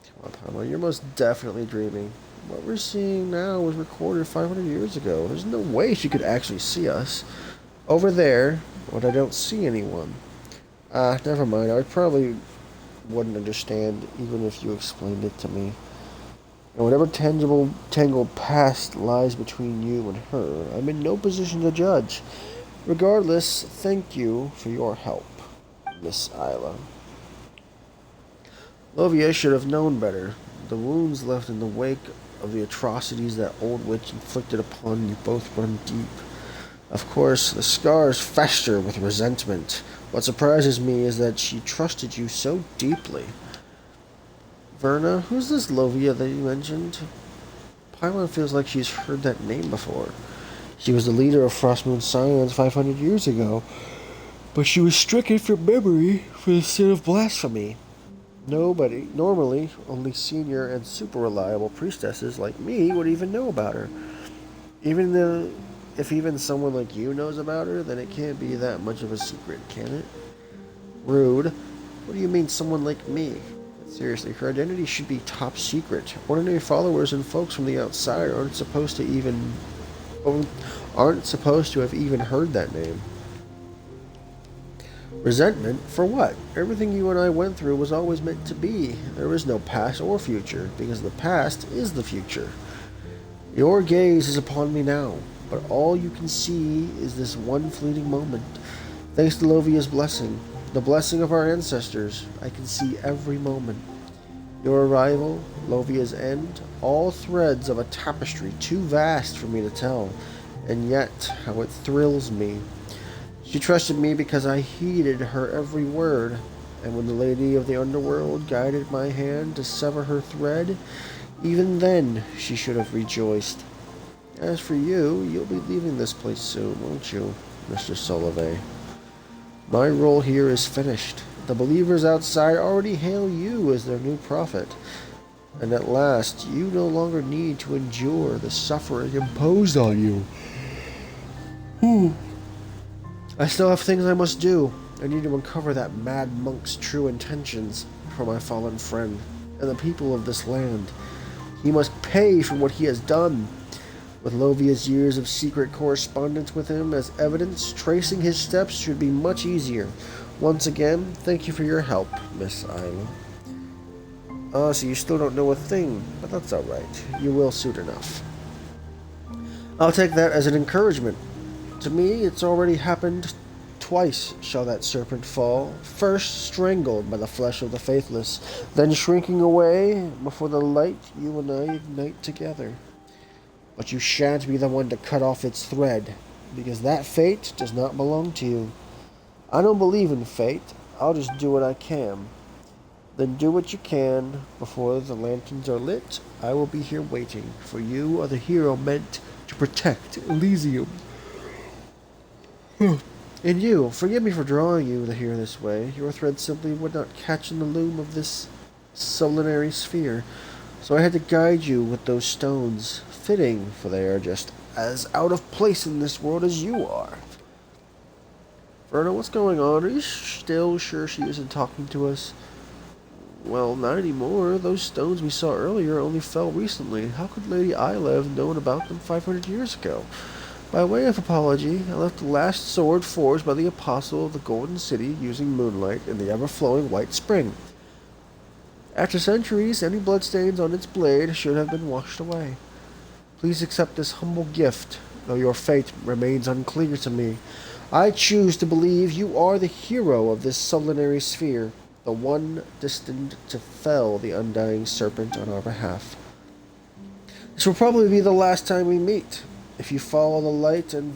Come on, Paimon, you're most definitely dreaming. What we're seeing now was recorded 500 years ago. There's no way she could actually see us. Over there, but I don't see anyone. Never mind. I probably wouldn't understand even if you explained it to me. And whatever tangled past lies between you and her, I'm in no position to judge. Regardless, thank you for your help, Miss Isla. Lovia should have known better. The wounds left in the wake of the atrocities that old witch inflicted upon you both run deep. Of course, the scars fester with resentment. What surprises me is that she trusted you so deeply. Verna, who's this Lovia that you mentioned? Paimon feels like she's heard that name before. She was the leader of Frostmoon Scions 500 years ago, but she was stricken from memory for the sin of blasphemy. Normally, only senior and super reliable priestesses like me would even know about her. If even someone like you knows about her, then it can't be that much of a secret, can it? Rude. What do you mean, someone like me? Seriously, her identity should be top secret. Ordinary followers and folks from the outside aren't supposed to have even heard that name. Resentment? For what? Everything you and I went through was always meant to be. There is no past or future, because the past is the future. Your gaze is upon me now, but all you can see is this one fleeting moment. Thanks to Lovia's blessing, the blessing of our ancestors, I can see every moment. Your arrival, Lovia's end, all threads of a tapestry too vast for me to tell, and yet how it thrills me. She trusted me because I heeded her every word, and when the lady of the underworld guided my hand to sever her thread, even then she should have rejoiced. As for you, you'll be leaving this place soon, won't you, Mr. Solovey? My role here is finished. The believers outside already hail you as their new prophet, and at last you no longer need to endure the suffering imposed on you. I still have things I must do. I need to uncover that mad monk's true intentions for my fallen friend and the people of this land. He must pay for what he has done. With Lovia's years of secret correspondence with him as evidence, tracing his steps should be much easier. Once again, thank you for your help, Miss Isla. So you still don't know a thing, but that's alright. You will soon enough. I'll take that as an encouragement. To me, it's already happened. Twice shall that serpent fall, first strangled by the flesh of the faithless, then shrinking away before the light you and I ignite together. But you shan't be the one to cut off its thread, because that fate does not belong to you. I don't believe in fate. I'll just do what I can. Then do what you can before the lanterns are lit. I will be here waiting, for you are the hero meant to protect Elysium. And you, forgive me for drawing you here this way. Your thread simply would not catch in the loom of this solidifying sphere, so I had to guide you with those stones. Fitting, for they are just as out of place in this world as you are. Verna, what's going on? Are you still sure she isn't talking to us? Well, not anymore. Those stones we saw earlier only fell recently. How could Lady Isla have known about them 500 years ago? By way of apology, I left the last sword forged by the Apostle of the Golden City using moonlight in the ever-flowing White Spring. After centuries, any bloodstains on its blade should have been washed away. Please accept this humble gift, though your fate remains unclear to me. I choose to believe you are the hero of this solidifying sphere, the one destined to fell the undying serpent on our behalf. This will probably be the last time we meet. If you follow the light and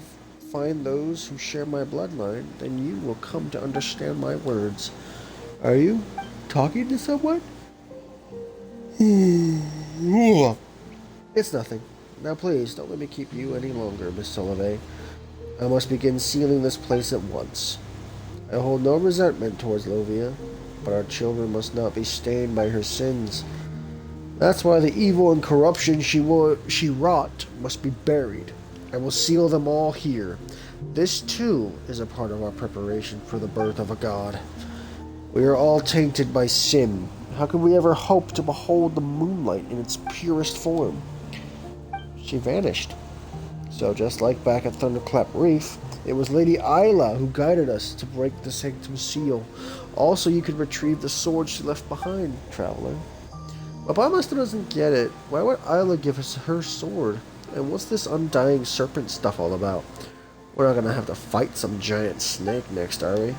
find those who share my bloodline, then you will come to understand my words. Are you talking to someone? It's nothing. Now please, don't let me keep you any longer, Miss Solovey. I must begin sealing this place at once. I hold no resentment towards Lovia, but our children must not be stained by her sins. That's why the evil and corruption she wrought must be buried. I will seal them all here. This, too, is a part of our preparation for the birth of a god. We are all tainted by sin. How can we ever hope to behold the moonlight in its purest form? She vanished. So just like back at Thunderclap Reef, it was Lady Isla who guided us to break the Sanctum Seal. Also, you could retrieve the sword she left behind, Traveler. But Bamaster doesn't get it. Why would Isla give us her sword? And what's this undying serpent stuff all about? We're not gonna have to fight some giant snake next, are we?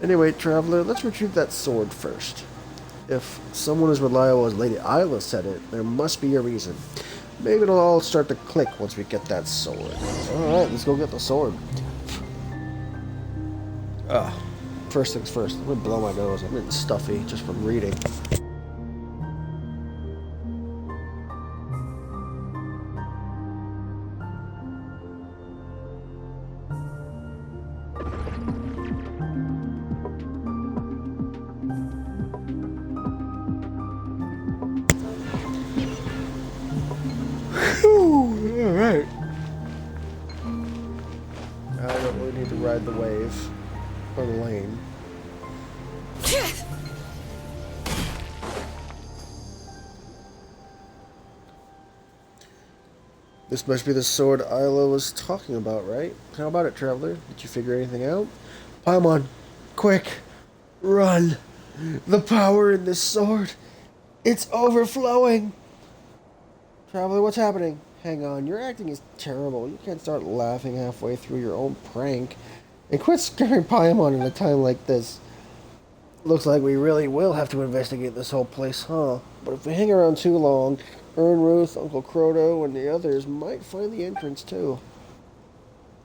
Anyway, Traveler, let's retrieve that sword first. If someone as reliable as Lady Isla said it, there must be a reason. Maybe it'll all start to click once we get that sword. Alright, let's go get the sword. First things first, I'm gonna blow my nose. I'm getting stuffy just from reading. We need to ride the wave. Or the lane. This must be the sword Isla was talking about, right? How about it, Traveler? Did you figure anything out? Paimon, quick! Run! The power in this sword! It's overflowing! Traveler, what's happening? Hang on, your acting is terrible. You can't start laughing halfway through your own prank. And quit scaring Paimon at a time like this. Looks like we really will have to investigate this whole place, huh? But if we hang around too long, Ruth, Uncle Croto, and the others might find the entrance too.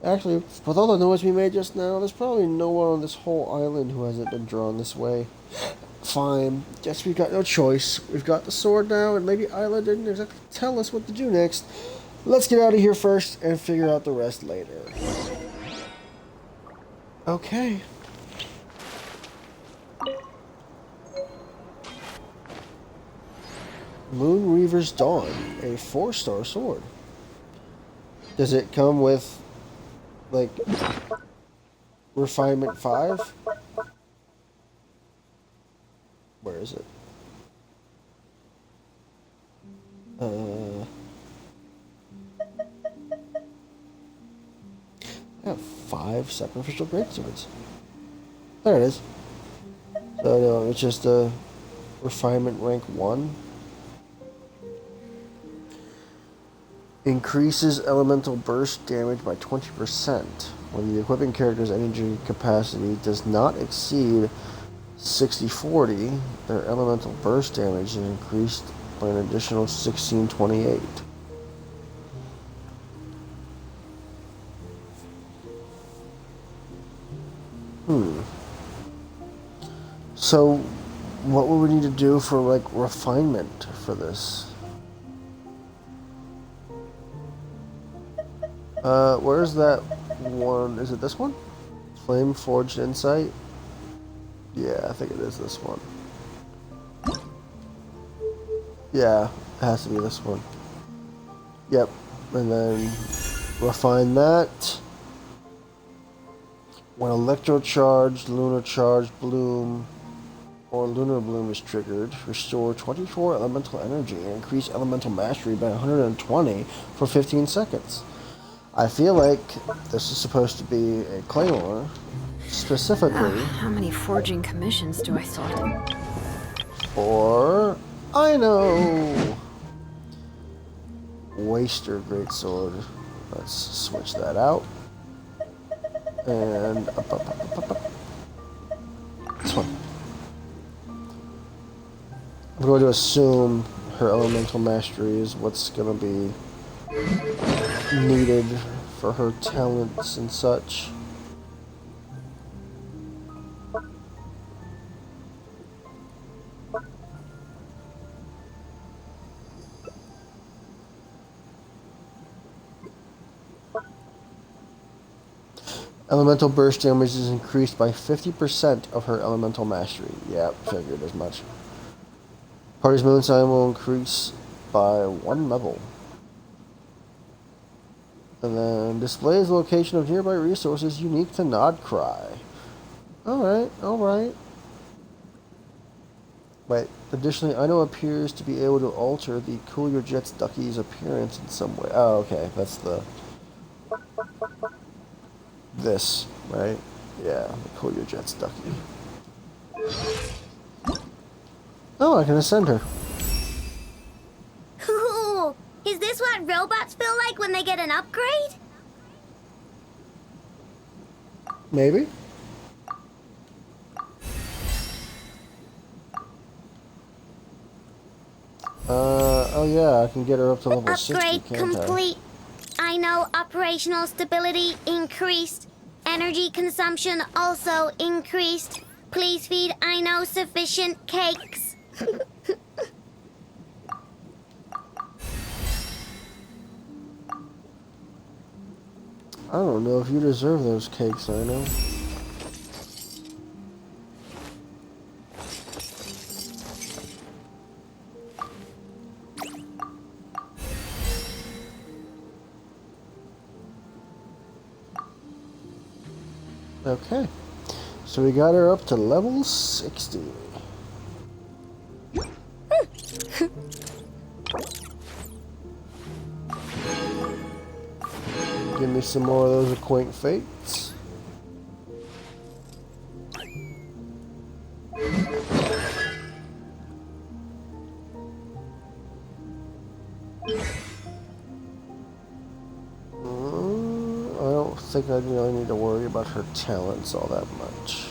Actually, with all the noise we made just now, there's probably no one on this whole island who hasn't been drawn this way. Fine. Guess we've got no choice. We've got the sword now, and Lady Isla didn't exactly tell us what to do next. Let's get out of here first and figure out the rest later. Okay. Moonreaver's Dawn, a 4-star sword. Does it come with, like, Refinement 5? Where is it? I have 5 sacrificial greatswords. There it is. So, no, it's just a Refinement rank 1. Increases elemental burst damage by 20% when the equipping character's energy capacity does not exceed 6040. Their elemental burst damage is increased by an additional 1628. So, what would we need to do for, like, refinement for this? Where's that one? Is it this one? Flame Forged Insight? Yeah, I think it is this one. Yeah, it has to be this one. Yep, and then refine that. When Electrocharged, Lunar Charged Bloom, or Lunar Bloom is triggered, restore 24 elemental energy and increase elemental mastery by 120 for 15 seconds. I feel like this is supposed to be a claymore, specifically. How many forging commissions do I sort? Or I know, Waster Greatsword. Let's switch that out. And up. This one. I'm going to assume her elemental mastery is what's going to be needed for her talents and such. Elemental burst damage is increased by 50% of her elemental mastery. Yep, figured as much. Party's moon sign will increase by 1 level. And then displays the location of nearby resources unique to Nod-Krai. Alright. Wait, additionally, Ino appears to be able to alter the Courier Jet's Ducky's appearance in some way. Oh, okay, that's the... This, right? Yeah, the Courier Jet's Ducky. Oh, I can ascend her. Ooh, is this what robots feel like when they get an upgrade? Maybe. Oh yeah, I can get her up to level 60, Upgrade can't complete. I know operational stability increased. Energy consumption also increased. Please feed I know sufficient cakes. I don't know if you deserve those cakes, I know. Okay. So we got her up to level 60. Give me some more of those acquaint fates. I don't think I really need to worry about her talents all that much.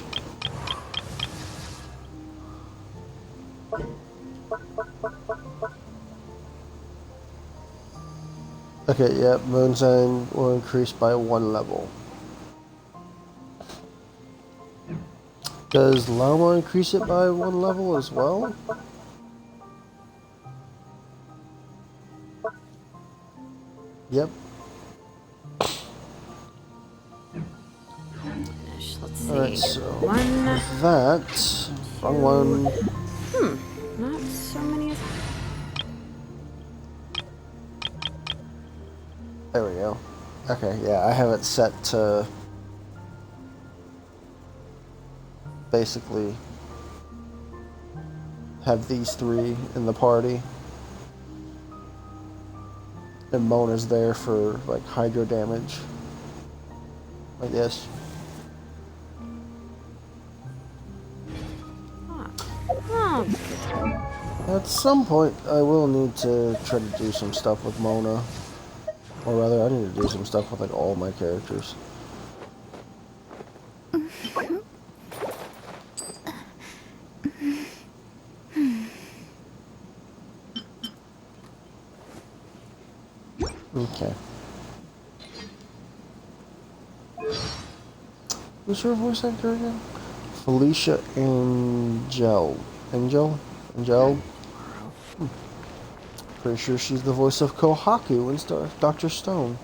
Okay, yep, Moonshine will increase by 1 level. Does Llama increase it by 1 level as well? Yep. Let's see. Alright, so One. with that, wrong one. Not so many as. There we go. Okay, yeah, I have it set to basically have these 3 in the party. And Mona's there for like hydro damage. I guess. Oh, At some point, I will need to try to do some stuff with Mona. Or rather, I need to do some stuff with like all my characters. Okay. Who's her voice actor again? Felicia Angel. Angel? Pretty sure she's the voice of Kohaku in Dr. Stone.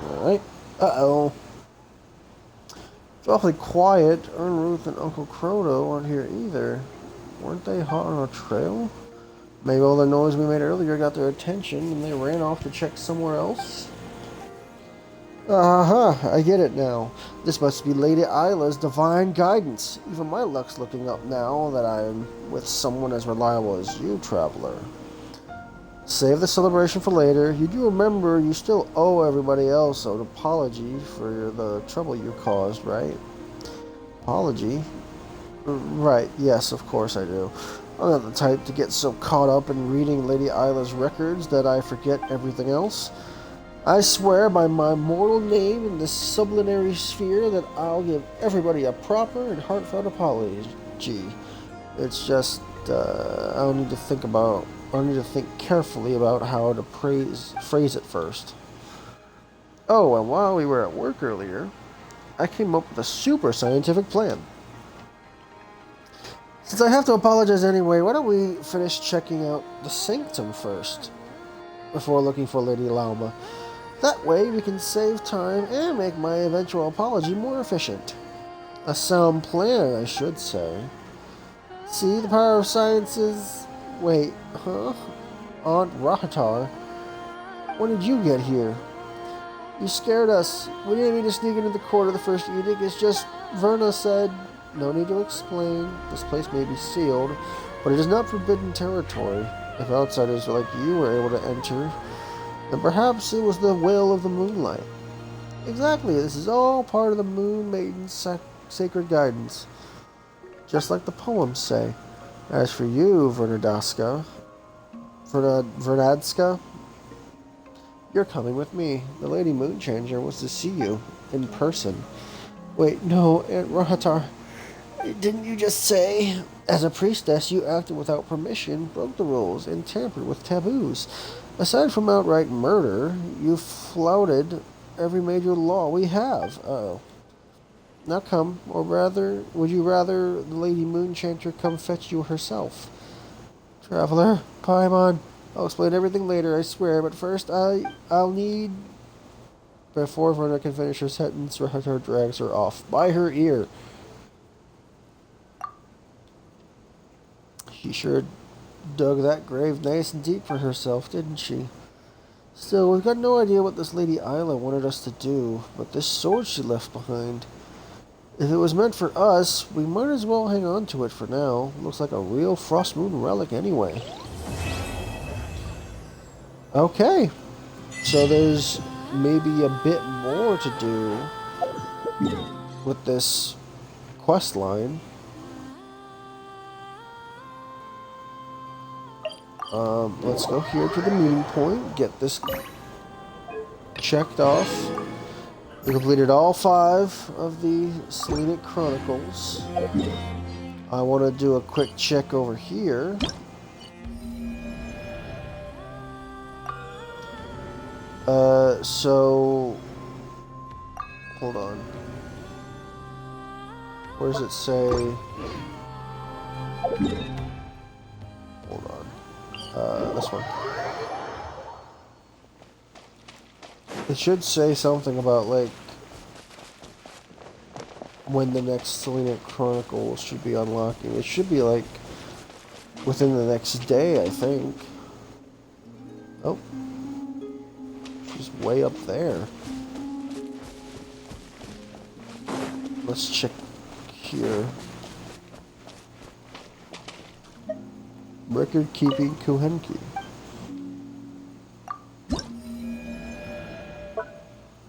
Alright. Uh-oh. It's awfully quiet. Ruth and Uncle Croto aren't here either. Weren't they hot on a trail? Maybe all the noise we made earlier got their attention and they ran off to check somewhere else? Uh-huh, I get it now. This must be Lady Isla's divine guidance. Even my luck's looking up now that I'm with someone as reliable as you, traveler. Save the celebration for later. You do remember you still owe everybody else an apology for the trouble you caused, right? Apology? Right, yes, of course I do. I'm not the type to get so caught up in reading Lady Isla's records that I forget everything else. I swear by my mortal name in this sublunary sphere that I'll give everybody a proper and heartfelt apology. It's just, I'll need to think carefully about how to phrase it first. Oh, and while we were at work earlier, I came up with a super scientific plan. Since I have to apologize anyway, why don't we finish checking out the sanctum first before looking for Lady Lauma? That way we can save time and make my eventual apology more efficient. A sound plan, I should say. See, the power of science is... Wait, huh? Aunt Rahatar, when did you get here? You scared us. We didn't mean to sneak into the court of the first edict. It's just Verna said... No need to explain. This place may be sealed, but it is not forbidden territory. If outsiders like you were able to enter, then perhaps it was the will of the moonlight. Exactly, this is all part of the Moon Maiden's sacred guidance. Just like the poems say. As for you, Vernadska, you're coming with me. The Lady Moonchanger wants to see you in person. Wait, no, Aunt Rahatar. Didn't you just say, as a priestess, you acted without permission, broke the rules, and tampered with taboos? Aside from outright murder, you flouted every major law we have. Uh-oh. Now come, or rather, would you rather the Lady Moonchanter come fetch you herself? Traveler, Paimon, I'll explain everything later, I swear, but first I'll need... Before Verna can finish her sentence, Rahatar drags her off by her ear. She sure dug that grave nice and deep for herself, didn't she? Still, we've got no idea what this Lady Isla wanted us to do, but this sword she left behind. If it was meant for us, we might as well hang on to it for now. Looks like a real Frost Moon relic anyway. Okay. So there's maybe a bit more to do with this quest line. Let's go here to the meeting point, get this checked off. We completed all 5 of the Selenic Chronicles. I want to do a quick check over here. So hold on. Where does it say? Hold on. This one. It should say something about, like, when the next Selenic Chronicle should be unlocking. It should be, like, within the next day, I think. Oh. She's way up there. Let's check here. Record keeping Kuhenki.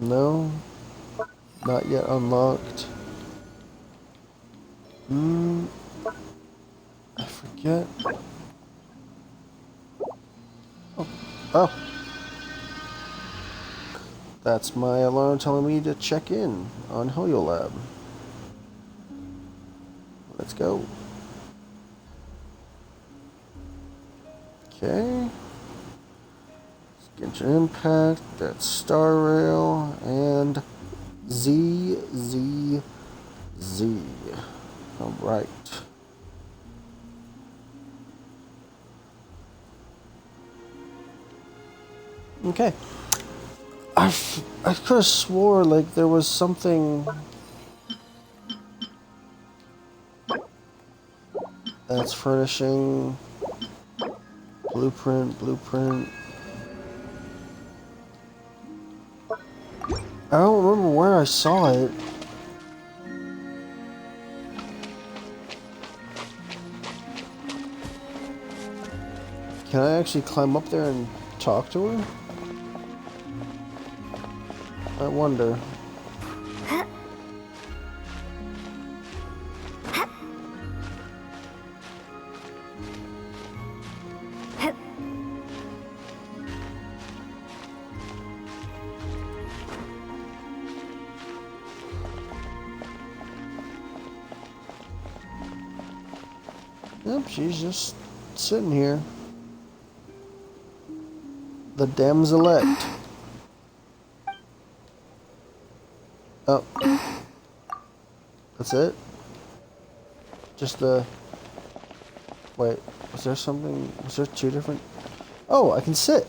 No, not yet unlocked. I forget. Oh. That's my alarm telling me to check in on Hoyolab. Let's go. Okay. Genshin Impact, that's Star Rail, and Z. Alright. Okay. I could have swore like there was something that's furnishing blueprint. I don't remember where I saw it. Can I actually climb up there and talk to her? I wonder. Yep, she's just sitting here. The damselette. Oh. That's it? Just the... Wait, was there something... Was there 2 different... Oh, I can sit!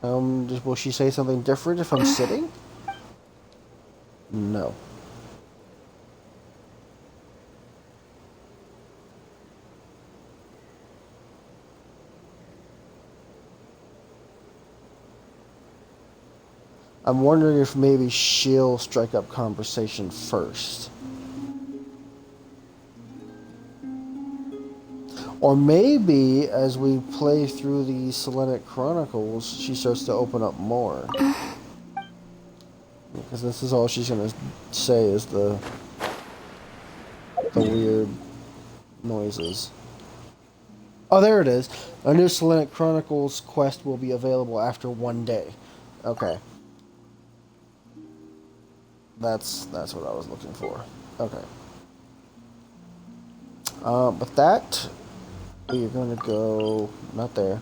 Will she say something different if I'm sitting? No. I'm wondering if maybe she'll strike up conversation first. Or maybe, as we play through the Selenic Chronicles, she starts to open up more. Because this is all she's going to say is the weird noises. Oh, there it is. A new Selenic Chronicles quest will be available after 1 day. Okay. That's what I was looking for. Okay. With that, we're going to go... Not there.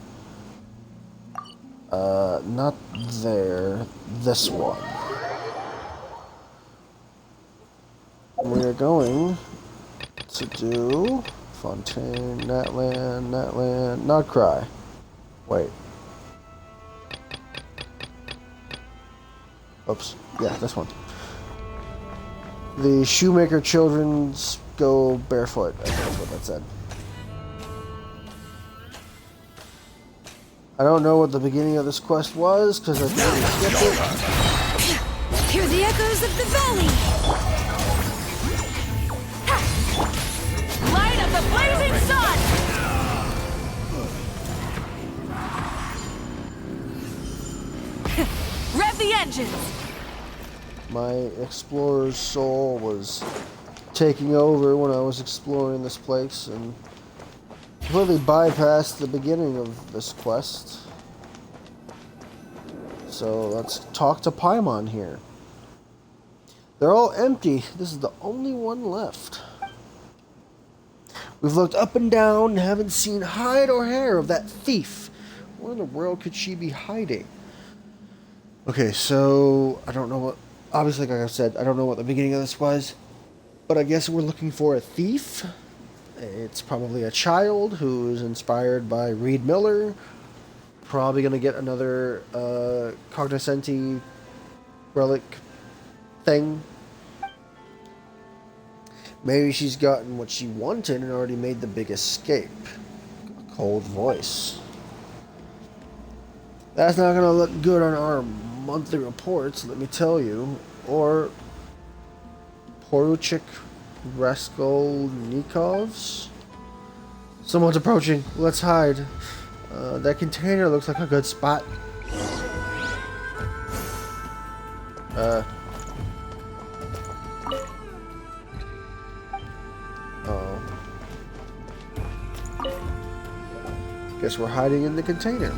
Not there. This one. We're going to do... Fontaine, Natland, Nod-Krai. Wait. Oops. Yeah, this one. The Shoemaker Children's go barefoot. I think that's what that said. I don't know what the beginning of this quest was, because I totally skipped it. Hear the echoes of the valley! Light of the blazing sun! Rev the engines! My explorer's soul was taking over when I was exploring this place and completely bypassed the beginning of this quest. So let's talk to Paimon here. They're all empty. This is the only one left. We've looked up and down and haven't seen hide or hair of that thief. Where in the world could she be hiding? Okay, so I don't know what... Obviously, like I said, I don't know what the beginning of this was. But I guess we're looking for a thief. It's probably a child who is inspired by Reed Miller. Probably going to get another cognoscenti relic thing. Maybe she's gotten what she wanted and already made the big escape. A cold voice. That's not going to look good on our monthly reports, let me tell you. Or Poruchik Raskolnikov's? Someone's approaching. Let's hide. That container looks like a good spot. Oh. Guess we're hiding in the container.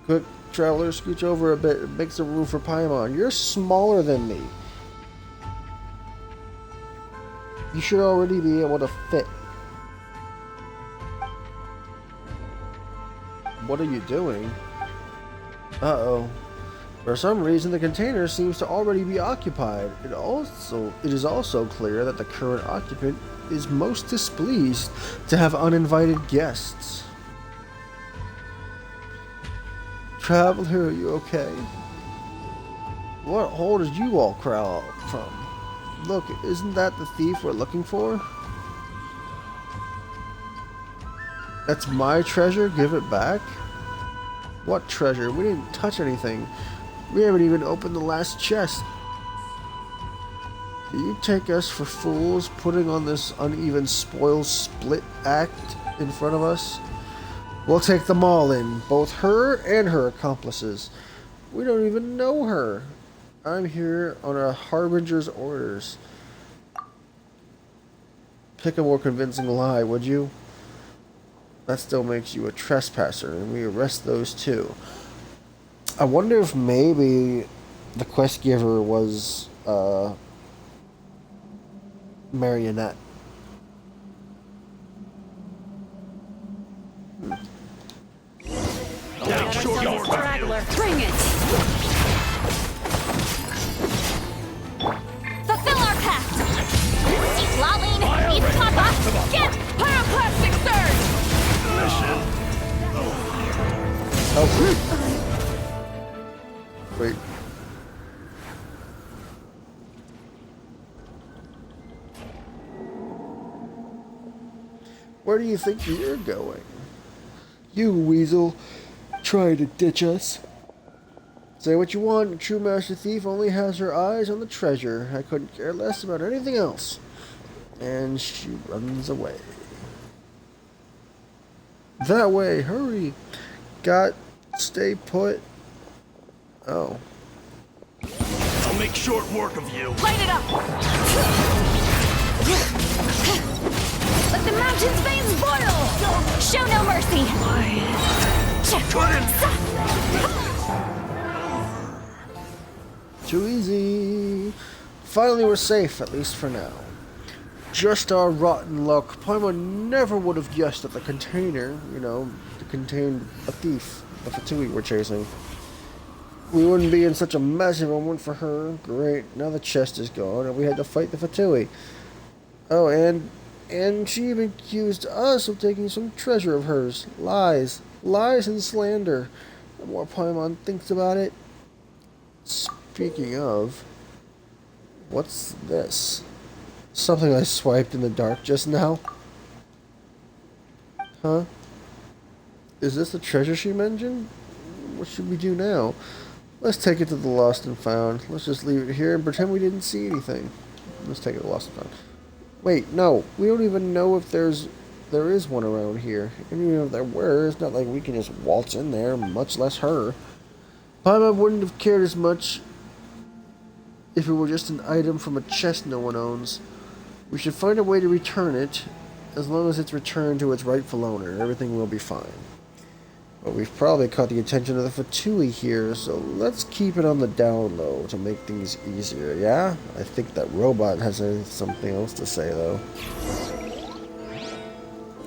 Quick, traveler, scooch over a bit and make some room for Paimon. You're smaller than me. You should already be able to fit. What are you doing? Uh-oh. For some reason, the container seems to already be occupied. It is also clear that the current occupant is most displeased to have uninvited guests. Traveler, are you okay? What hole did you all crawl out from? Look, isn't that the thief we're looking for? That's my treasure? Give it back? What treasure? We didn't touch anything. We haven't even opened the last chest. Do you take us for fools putting on this uneven spoil split act in front of us? We'll take them all in, both her and her accomplices. We don't even know her. I'm here on a harbinger's orders. Pick a more convincing lie, would you? That still makes you a trespasser, and we arrest those too. I wonder if maybe the quest giver was Marionette. Bring it! Fulfill our pact! Lolling, Eat Papa! Get Pyroclastic Surge! Oh, wait. Where do you think you're going? You weasel, trying to ditch us. Say what you want, a true master thief only has her eyes on the treasure. I couldn't care less about anything else. And she runs away. That way, hurry. Stay put. Oh. I'll make short work of you. Light it up! Let the mountain's veins boil! Show no mercy! Too easy. Finally, we're safe, at least for now. Just our rotten luck. Paimon never would have guessed that the container, contained a thief, the Fatui we're chasing. We wouldn't be in such a mess if it weren't for her. Great, now the chest is gone, and we had to fight the Fatui. Oh, and she even accused us of taking some treasure of hers. Lies and slander. The more Paimon thinks about it, Speaking of, what's this? Something I swiped in the dark just now? Huh? Is this the treasure she mentioned? What should we do now? Let's take it to the lost and found. Let's just leave it here and pretend we didn't see anything. Let's take it to the lost and found. Wait, no. We don't even know if there is one around here. And even if there were, it's not like we can just waltz in there, much less her. Paimon wouldn't have cared as much if it were just an item from a chest no one owns. We should find a way to return it. As long as it's returned to its rightful owner, everything will be fine. But we've probably caught the attention of the Fatui here, so let's keep it on the down low to make things easier, yeah? I think that robot has something else to say, though.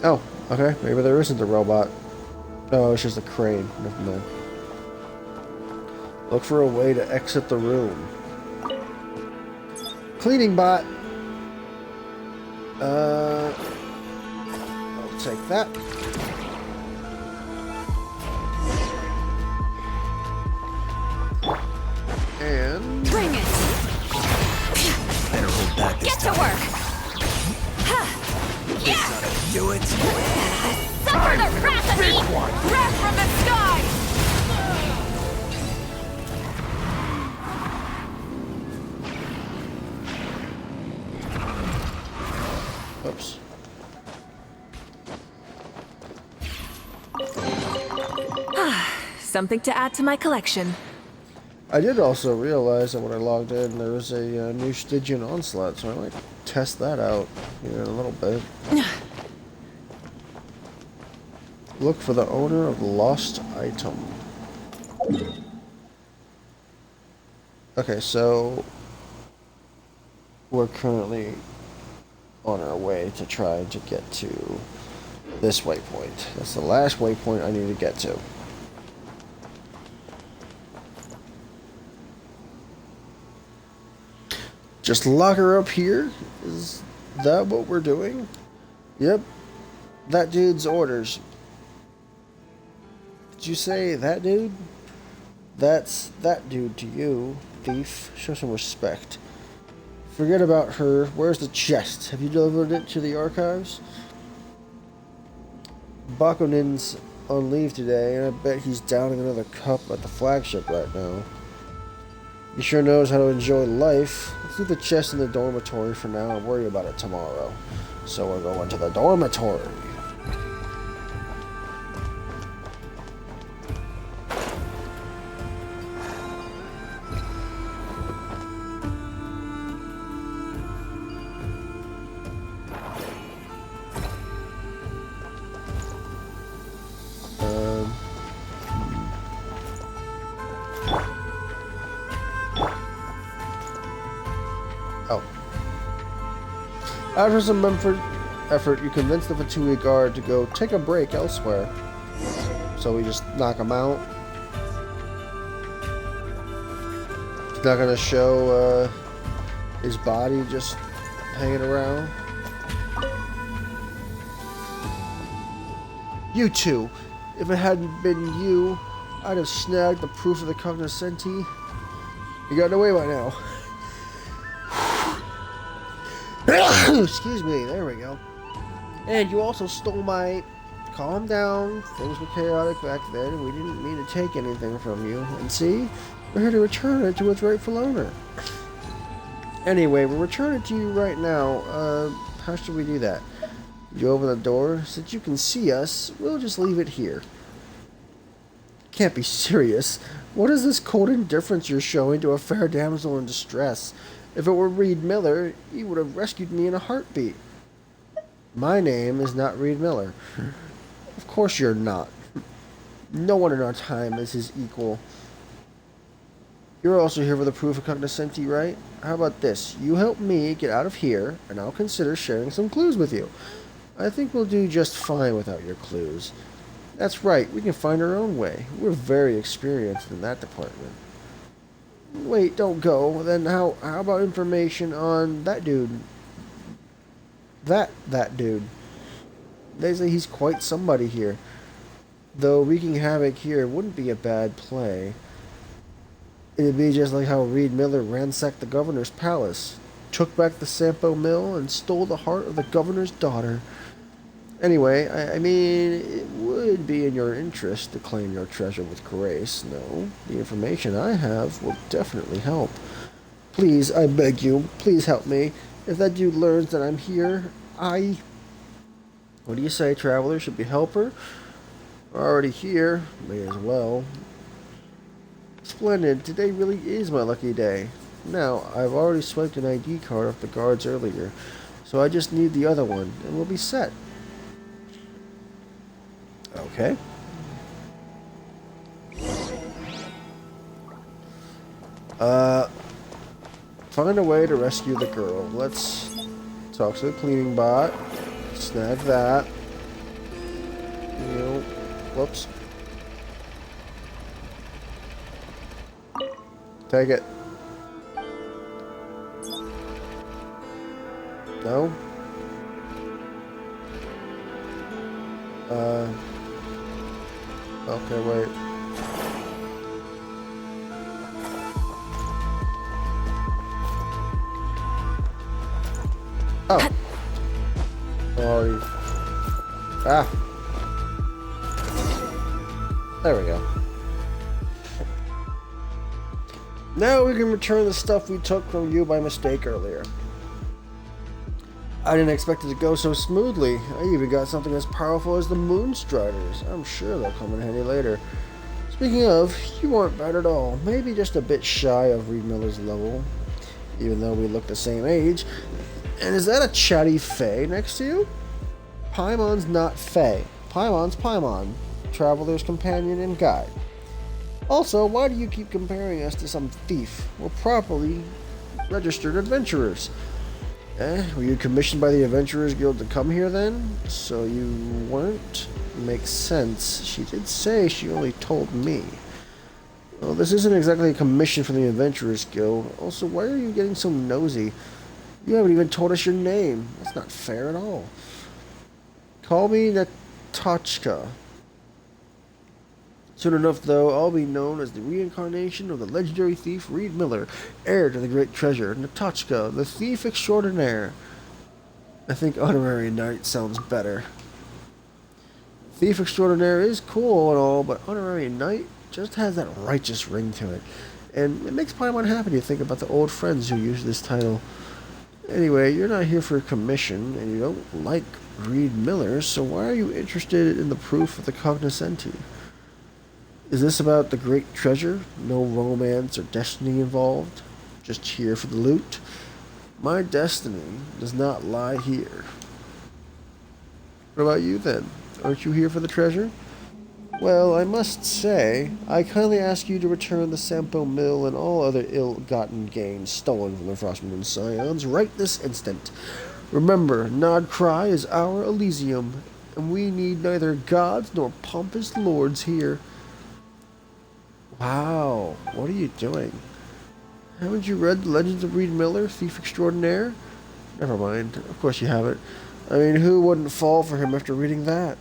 Oh, okay, maybe there isn't a robot. Oh, it's just a crane. Never mind. Look for a way to exit the room. Cleaning bot! I'll take that. And Bring it! Better hold back this Get to time. work! Do it. Suffer the wrath of me! Wrath from the sky! oops. Something to add to my collection. I did also realize that when I logged in, there was a new Stygian Onslaught, so I might test that out here in a little bit. Look for the owner of the lost item. Okay, so we're currently on our way to try to get to this waypoint. That's the last waypoint I need to get to. Just lock her up here? Is that what we're doing? Yep. That dude's orders. Did you say that dude? That's that dude to you, thief. Show some respect. Forget about her. Where's the chest? Have you delivered it to the archives? Bakunin's on leave today, and I bet he's downing another cup at the flagship right now. He sure knows how to enjoy life. Let's leave the chest in the dormitory for now and worry about it tomorrow. So we're going to the dormitory. After some effort, you convince the Fatui guard to go take a break elsewhere. So we just knock him out. He's not gonna show his body just hanging around. You two, if it hadn't been you, I'd have snagged the proof of the cognoscenti. You got away by now. Excuse me, there we go. And you also stole my... Calm down, things were chaotic back then, and we didn't mean to take anything from you. And see, we're here to return it to its rightful owner. Anyway, we'll return it to you right now. How should we do that? You open the door, since you can see us, we'll just leave it here. Can't be serious. What is this cold indifference you're showing to a fair damsel in distress? If it were Reed Miller, he would have rescued me in a heartbeat. My name is not Reed Miller. Of course you're not. No one in our time is his equal. You're also here for the proof of cognoscenti, right? How about this? You help me get out of here, and I'll consider sharing some clues with you. I think we'll do just fine without your clues. That's right, we can find our own way. We're very experienced in that department. Wait, don't go. Then how about information on that dude? That dude. They say he's quite somebody here. Though wreaking havoc here wouldn't be a bad play. It'd be just like how Reed Miller ransacked the governor's palace, took back the Sampo mill, and stole the heart of the governor's daughter. Anyway, I mean, it would be in your interest to claim your treasure with grace. No, the information I have will definitely help. Please, I beg you, please help me. If that dude learns that I'm here, What do you say, traveler? Should we help her? We're already here. May as well. Splendid. Today really is my lucky day. Now, I've already swiped an ID card off the guards earlier, so I just need the other one, and we'll be set. Okay. Find a way to rescue the girl. Let's talk to the cleaning bot. Snag that. Whoops. Take it. No? Okay, wait. Oh. Sorry. Ah. There we go. Now we can return the stuff we took from you by mistake earlier. I didn't expect it to go so smoothly. I even got something as powerful as the Moonstriders. I'm sure they'll come in handy later. Speaking of, you aren't bad at all. Maybe just a bit shy of Reed Miller's level, even though we look the same age. And is that a chatty Fae next to you? Paimon's not Fae. Paimon's Paimon, traveler's companion and guide. Also, why do you keep comparing us to some thief? We're properly registered adventurers. Were you commissioned by the Adventurers Guild to come here then? So you weren't? Makes sense. She did say she only told me. Well, this isn't exactly a commission from the Adventurers Guild. Also, why are you getting so nosy? You haven't even told us your name. That's not fair at all. Call me Natochka. Soon enough, though, I'll be known as the reincarnation of the legendary thief Reed Miller, heir to the great treasure, Natochka, the thief extraordinaire. I think honorary knight sounds better. Thief extraordinaire is cool and all, but honorary knight just has that righteous ring to it. And it makes Paimon happy to think about the old friends who used this title. Anyway, you're not here for a commission, and you don't like Reed Miller, so why are you interested in the proof of the cognoscenti? Is this about the great treasure? No romance or destiny involved? Just here for the loot? My destiny does not lie here. What about you then? Aren't you here for the treasure? Well, I must say, I kindly ask you to return the Sampo Mill and all other ill-gotten gains stolen from the Frostmoon Scions right this instant. Remember, Nod-Krai is our Elysium, and we need neither gods nor pompous lords here. Wow, what are you doing? Haven't you read The Legends of Reed Miller, Thief Extraordinaire? Never mind, of course you haven't. I mean, who wouldn't fall for him after reading that?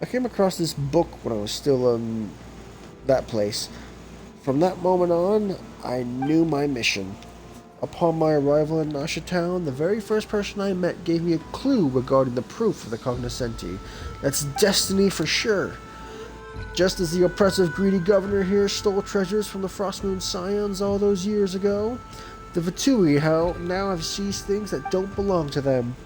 I came across this book when I was still in that place. From that moment on, I knew my mission. Upon my arrival in Nasha Town, the very first person I met gave me a clue regarding the proof of the cognoscenti. That's destiny for sure. Just as the oppressive, greedy governor here stole treasures from the Frostmoon Scions all those years ago, the Vitui now have seized things that don't belong to them.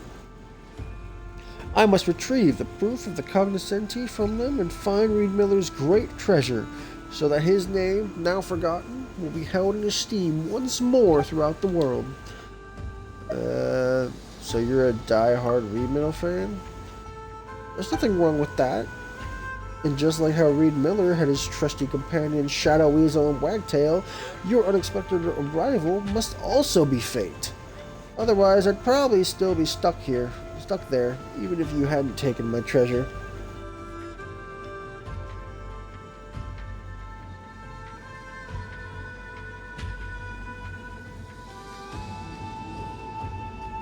I must retrieve the proof of the cognoscenti from them and find Reed Miller's great treasure, so that his name, now forgotten, will be held in esteem once more throughout the world. So you're a die-hard Reed Miller fan? There's nothing wrong with that. And just like how Reed Miller had his trusty companion Shadow Weasel and Wagtail, your unexpected arrival must also be fate. Otherwise, I'd probably still be stuck there, even if you hadn't taken my treasure.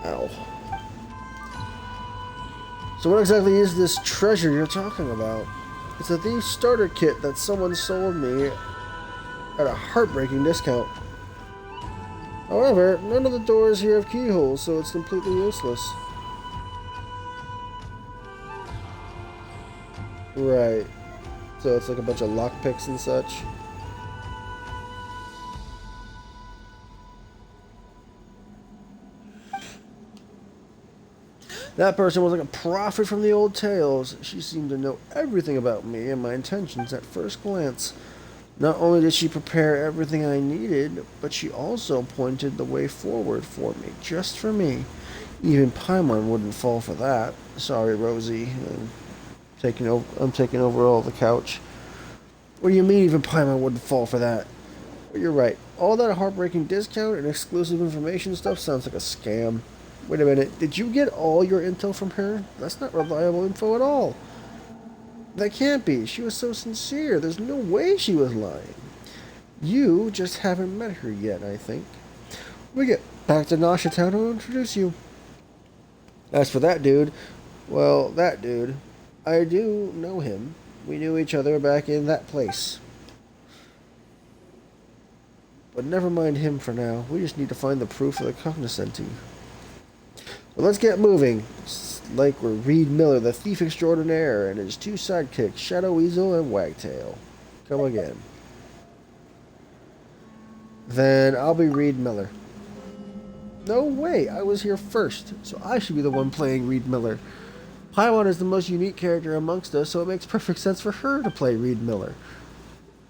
Ow. So what exactly is this treasure you're talking about? It's a thief's starter kit that someone sold me at a heartbreaking discount. However, none of the doors here have keyholes, so it's completely useless. Right. So it's like a bunch of lockpicks and such. That person was like a prophet from the old tales. She seemed to know everything about me and my intentions at first glance. Not only did she prepare everything I needed, but she also pointed the way forward for me, just for me. Even Paimon wouldn't fall for that. Sorry, Rosie. I'm taking over all the couch. What do you mean even Paimon wouldn't fall for that? Well, you're right. All that heartbreaking discount and exclusive information stuff sounds like a scam. Wait a minute, did you get all your intel from her? That's not reliable info at all. That can't be. She was so sincere. There's no way she was lying. You just haven't met her yet, I think. We get back to Nasha Town, I'll introduce you. As for that dude, well, that dude, I do know him. We knew each other back in that place. But never mind him for now. We just need to find the proof of the cognoscenti. Well, let's get moving. It's like we're Reed Miller, the thief extraordinaire, and his two sidekicks, Shadow Weasel and Wagtail. Come again. Then I'll be Reed Miller. No way, I was here first, so I should be the one playing Reed Miller. Paimon is the most unique character amongst us, so it makes perfect sense for her to play Reed Miller.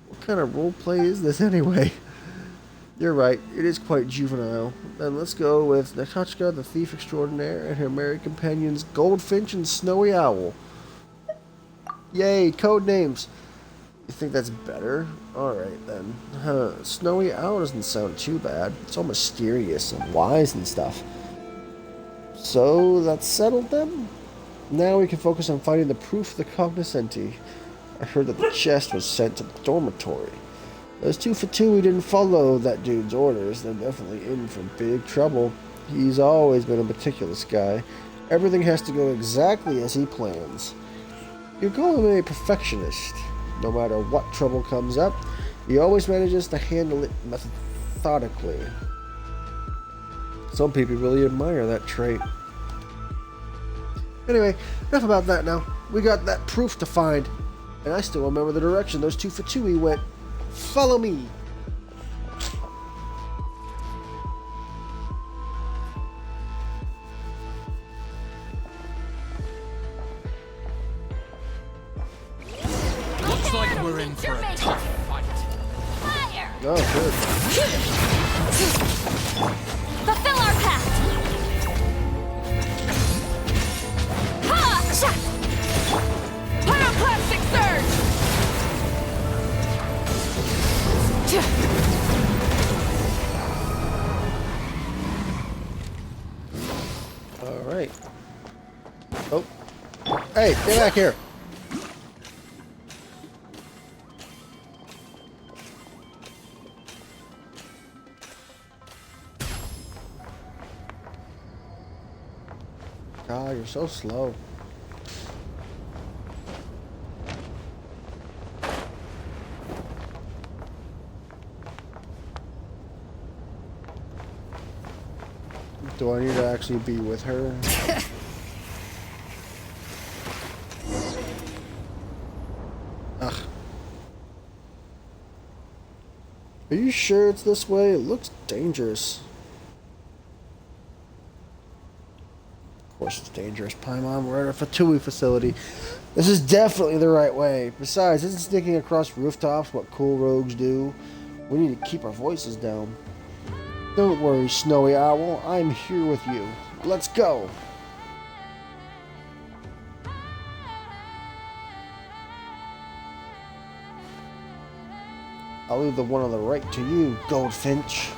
What kind of roleplay is this anyway? You're right, it is quite juvenile. Then let's go with Natachka, the thief extraordinaire, and her merry companions Goldfinch and Snowy Owl. Yay, code names. You think that's better? Alright then. Snowy Owl doesn't sound too bad. It's all mysterious and wise and stuff. So, that's settled then? Now we can focus on finding the proof of the cognoscenti. I heard that the chest was sent to the dormitory. Those two Fatui didn't follow that dude's orders. They're definitely in for big trouble. He's always been a meticulous guy. Everything has to go exactly as he plans. You call him a perfectionist. No matter what trouble comes up, he always manages to handle it methodically. Some people really admire that trait. Anyway, enough about that now. We got that proof to find. And I still remember the direction those two Fatui went. Follow me. Looks like we're in for a tough fight. Fire! Oh, good. Fulfill our pact! Ha! Sha! Pyroclastic surge! Alright. Oh. Hey, get back here. God, you're so slow. Do I need to actually be with her? Ugh. Are you sure it's this way? It looks dangerous. Of course it's dangerous, Paimon. We're at a Fatui facility. This is definitely the right way. Besides, isn't sneaking across rooftops what cool rogues do? We need to keep our voices down. Don't worry, Snowy Owl. I'm here with you. Let's go! I'll leave the one on the right to you, Goldfinch.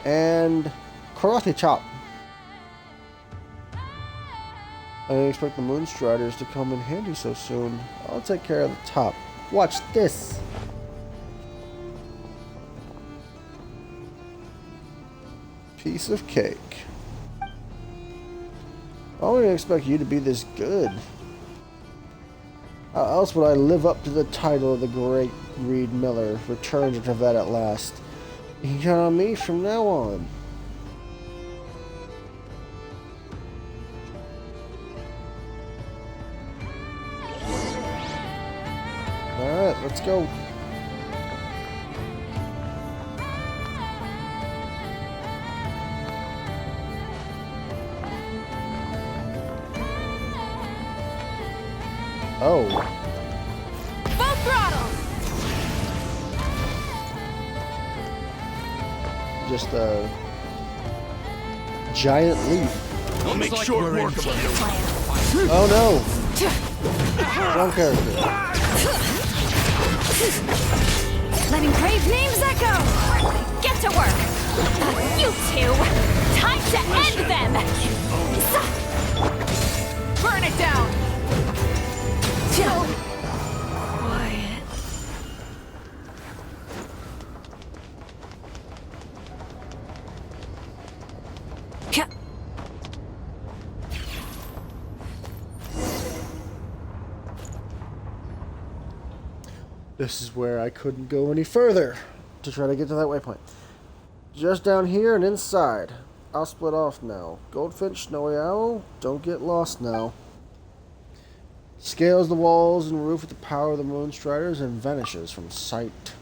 And Karate Chop. I didn't expect the Moonstriders to come in handy so soon. I'll take care of the top. Watch this! Piece of cake. I wouldn't expect you to be this good. How else would I live up to the title of the great Reed Miller, return to vet at last? You can count on me from now on. Alright, let's go. Oh. Full throttle! Just a giant leap. I'll make like short we're in work of for a you. tough Oh no! Wrong character. Letting brave names echo! Get to work! You two! Time to end them! Burn it down! Quiet. This is where I couldn't go any further to try to get to that waypoint. Just down here and inside. I'll split off now. Goldfinch, Snowy Owl, don't get lost now. Scales the walls and roof with the power of the Moonstriders and vanishes from sight.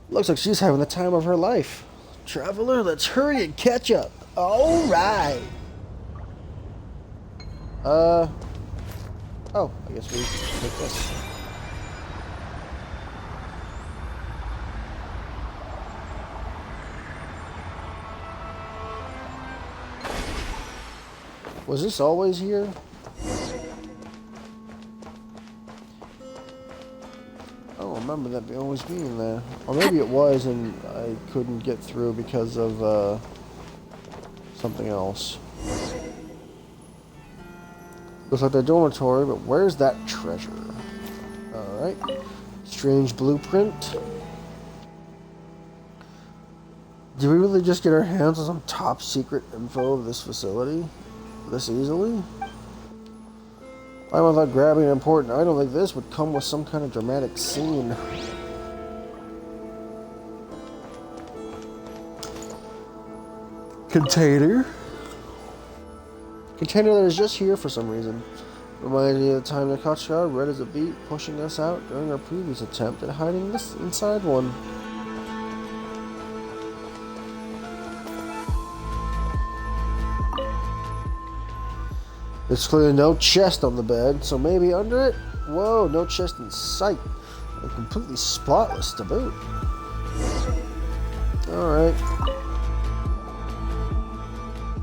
Looks like she's having the time of her life. Traveler, let's hurry and catch up. Alright. Oh, I guess we take this. Was this always here? I don't remember that always being there. Or maybe it was and I couldn't get through because of something else. Looks like the dormitory, but where's that treasure? Alright. Strange blueprint. Did we really just get our hands on some top secret info of this facility? This easily? I thought grabbing an important item like this would come with some kind of dramatic scene. Container. Container that is just here for some reason. Reminds me of the time the Kachka, red as a beet, pushing us out during our previous attempt at hiding this inside one. There's clearly no chest on the bed, so maybe under it? Whoa, no chest in sight. And completely spotless to boot. Alright.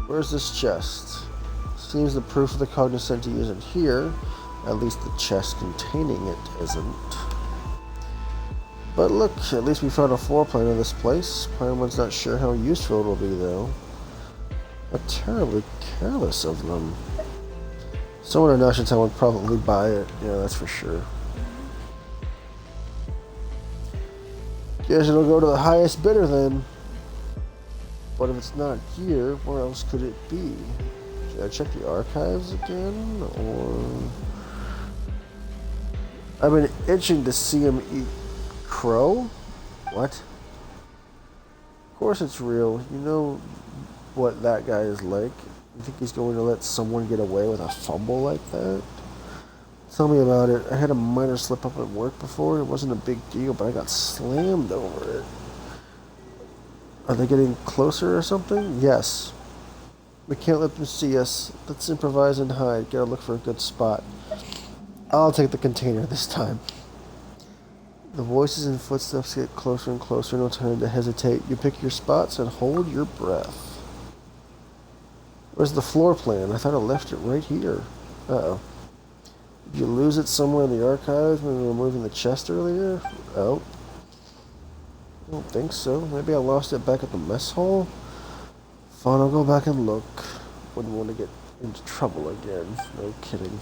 Where's this chest? Seems the proof of the cognoscenti isn't here. At least the chest containing it isn't. But look, at least we found a floor plan of this place. Paimon's not sure how useful it will be, though. But terribly careless of them. Someone in Nashitan would probably buy it. Yeah, that's for sure. Guess it'll go to the highest bidder then. But if it's not here, where else could it be? Should I check the archives again? Or... I've been itching to see him eat crow? What? Of course it's real. You know what that guy is like. You think he's going to let someone get away with a fumble like that? Tell me about it. I had a minor slip up at work before. It wasn't a big deal, but I got slammed over it. Are they getting closer or something? Yes. We can't let them see us. Let's improvise and hide. Gotta look for a good spot. I'll take the container this time. The voices and footsteps get closer and closer. No time to hesitate. You pick your spots and hold your breath. Where's the floor plan? I thought I left it right here. Uh-oh. Did you lose it somewhere in the archives when we were moving the chest earlier? Oh. I don't think so. Maybe I lost it back at the mess hall? Fine, I'll go back and look. Wouldn't want to get into trouble again. No kidding.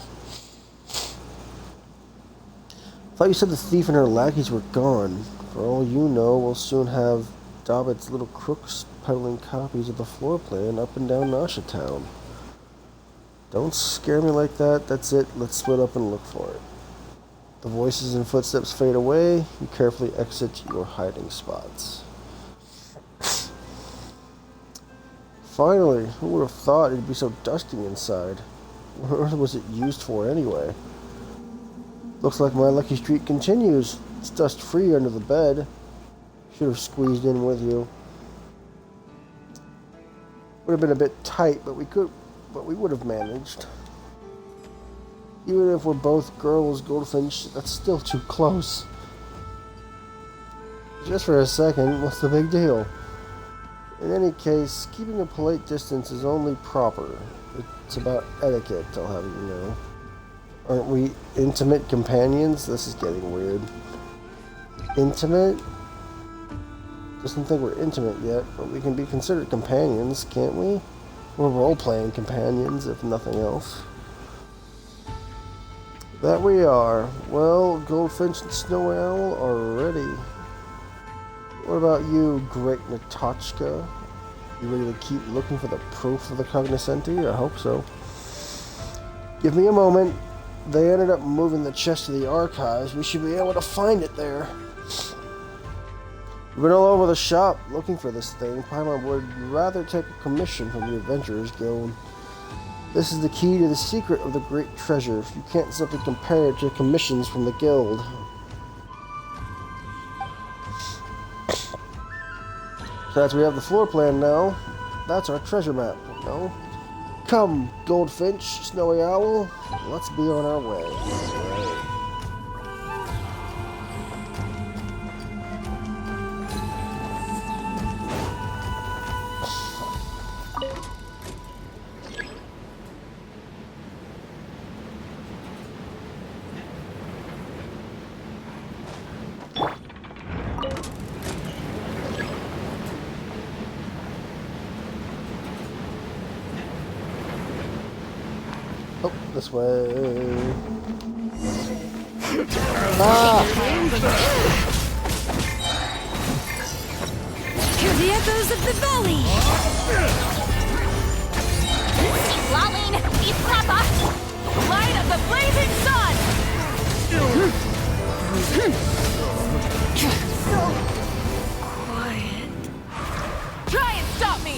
Thought you said the thief and her lackeys were gone. For all you know, we'll soon have Dobbit's little crooks peddling copies of the floor plan up and down Nasha Town. Don't scare me like that. That's it. Let's split up and look for it. The voices and footsteps fade away. You carefully exit your hiding spots. Finally, who would have thought it'd be so dusty inside? What was it used for anyway? Looks like my lucky streak continues. It's dust-free under the bed. Should have squeezed in with you. Would have been a bit tight, but we would have managed. Even if we're both girls, Goldfinch, that's still too close. Just for a second, what's the big deal? In any case, keeping a polite distance is only proper. It's about etiquette, I'll have you know. Aren't we intimate companions? This is getting weird. Intimate? Doesn't think we're intimate yet, but we can be considered companions, can't we? We're role-playing companions, if nothing else. That we are. Well, Goldfinch and Snow Owl are ready. What about you, Great Natotchka? You ready to keep looking for the proof of the cognoscenti? I hope so. Give me a moment. They ended up moving the chest to the archives. We should be able to find it there. We've been all over the shop looking for this thing. Paimon would rather take a commission from the Adventurers Guild. This is the key to the secret of the great treasure. You can't simply compare it to commissions from the guild. So as we have the floor plan now, that's our treasure map, no? Come, Goldfinch, Snowy Owl, let's be on our way. Oh, this way. Ah! Hear the echoes of the valley! Lolling, Iskapa! Light of the blazing sun! So quiet. Try and stop me!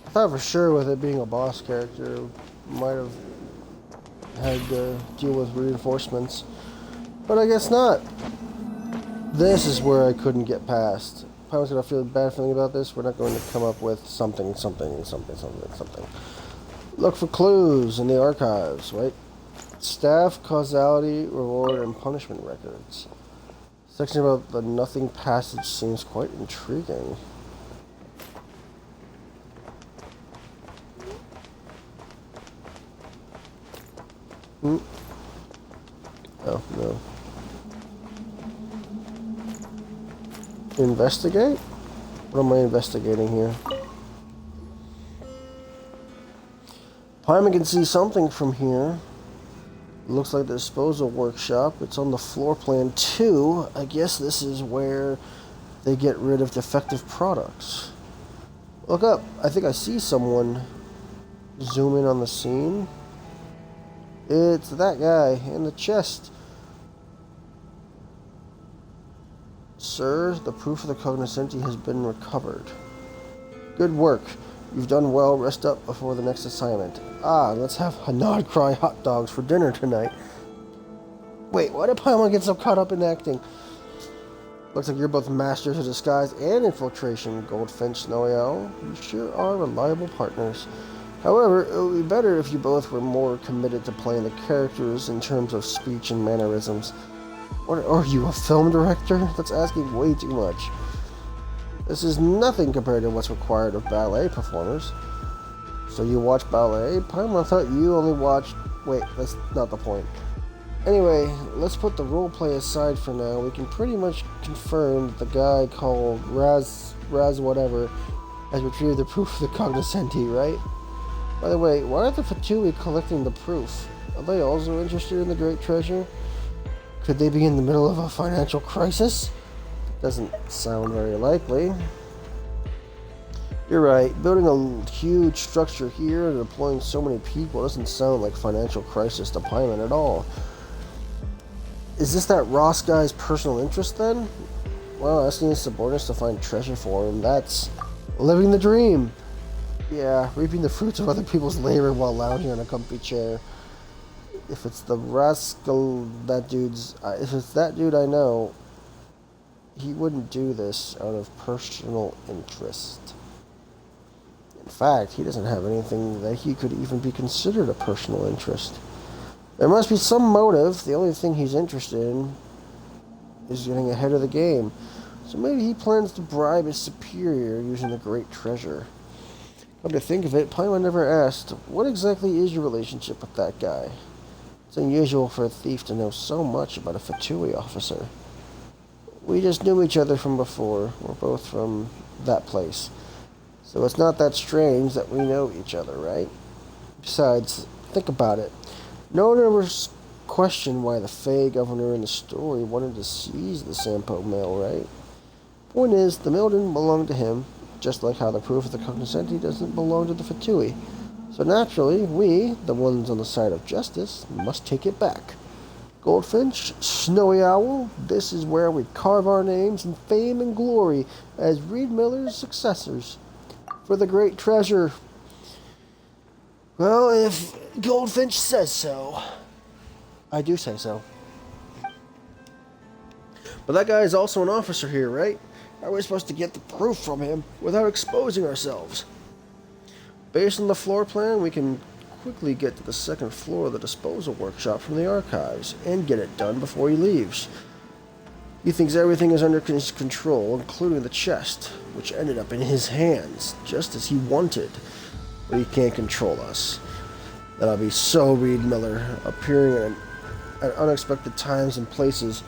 I thought for sure with it being a boss character, might have had to deal with reinforcements, but I guess not. This is where I couldn't get past. If I was going to feel a bad feeling about this, we're not going to come up with something. Look for clues in the archives, right? Staff, causality, reward, and punishment records. Section about the nothing passage seems quite intriguing. Oh, no. Investigate? What am I investigating here? Paimon can see something from here. Looks like the disposal workshop. It's on the floor plan too. I guess this is where they get rid of defective products. Look up. I think I see someone. Zoom in on the scene. It's that guy in the chest. Sir, the proof of the cognoscenti has been recovered. Good work. You've done well. Rest up before the next assignment. Ah, let's have Nod-Krai hot dogs for dinner tonight. Wait, why did Paimon get so caught up in acting? Looks like you're both masters of disguise and infiltration, Goldfinch, Snowy Owl. You sure are reliable partners. However, it would be better if you both were more committed to playing the characters in terms of speech and mannerisms. Or are you a film director? That's asking way too much. This is nothing compared to what's required of ballet performers. So you watch ballet? Paimon thought you only watched... Wait, that's not the point. Anyway, let's put the roleplay aside for now. We can pretty much confirm that the guy called Raz whatever has retrieved the proof of the cognoscenti, right? By the way, why are the Fatui collecting the proof? Are they also interested in the great treasure? Could they be in the middle of a financial crisis? Doesn't sound very likely. You're right. Building a huge structure here and employing so many people doesn't sound like financial crisis to Paimon at all. Is this that Ross guy's personal interest then? Well, asking his subordinates to find treasure for him, that's living the dream. Yeah, reaping the fruits of other people's labor while lounging on a comfy chair. If it's the rascal if it's that dude I know, he wouldn't do this out of personal interest. In fact, he doesn't have anything that he could even be considered a personal interest. There must be some motive. The only thing he's interested in is getting ahead of the game. So maybe he plans to bribe his superior using the great treasure. Come to think of it, Paimon never asked, what exactly is your relationship with that guy? It's unusual for a thief to know so much about a Fatui officer. We just knew each other from before. We're both from that place. So it's not that strange that we know each other, right? Besides, think about it. No one ever questioned why the Fey governor in the story wanted to seize the Sampo mill, right? Point is, the mill didn't belong to him, just like how the proof of the cognoscenti doesn't belong to the Fatui. So naturally, we, the ones on the side of justice, must take it back. Goldfinch, Snowy Owl, this is where we carve our names in fame and glory as Reed Miller's successors. For the great treasure. Well, if Goldfinch says so. I do say so. But that guy is also an officer here, right? How are we supposed to get the proof from him without exposing ourselves? Based on the floor plan, we can quickly get to the second floor of the disposal workshop from the archives and get it done before he leaves. He thinks everything is under his control, including the chest, which ended up in his hands, just as he wanted. But he can't control us. That'll be so Reed Miller, appearing at unexpected times and places,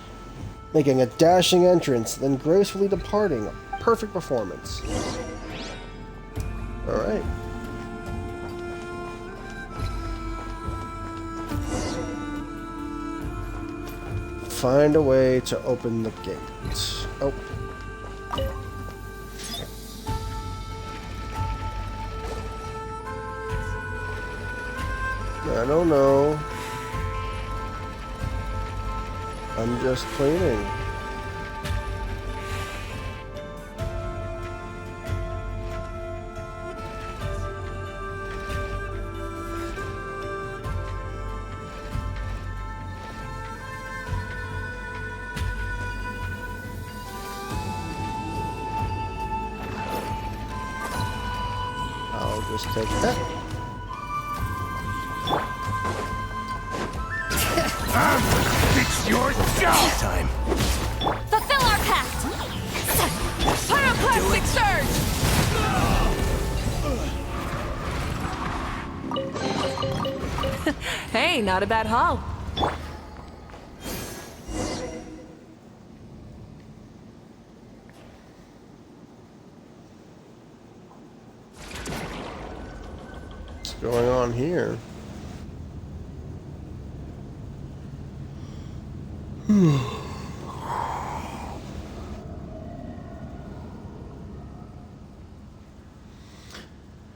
making a dashing entrance, then gracefully departing. A perfect performance. Alright. Find a way to open the gate. Oh. I don't know. I'm just cleaning. I'll just take that. It's your job time. Fulfill our pact! Pyroclastic surge! Hey, not a bad haul. What's going on here?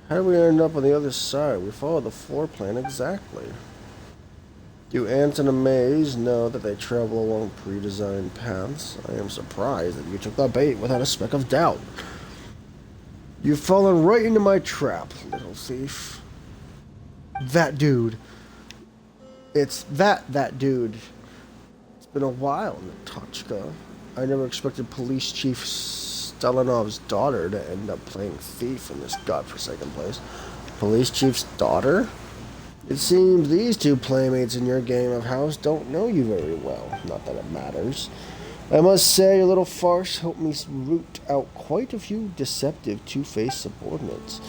How do we end up on the other side? We follow the floor plan exactly. Do ants in a maze know that they travel along pre-designed paths? I am surprised that you took the bait without a speck of doubt. You've fallen right into my trap, little thief. That dude. It's that dude. It's been a while, Nod-Krai. I never expected Police Chief Stelanov's daughter to end up playing thief in this godforsaken place. Police Chief's daughter? It seems these two playmates in your game of house don't know you very well. Not that it matters. I must say, your little farce helped me root out quite a few deceptive two-faced subordinates.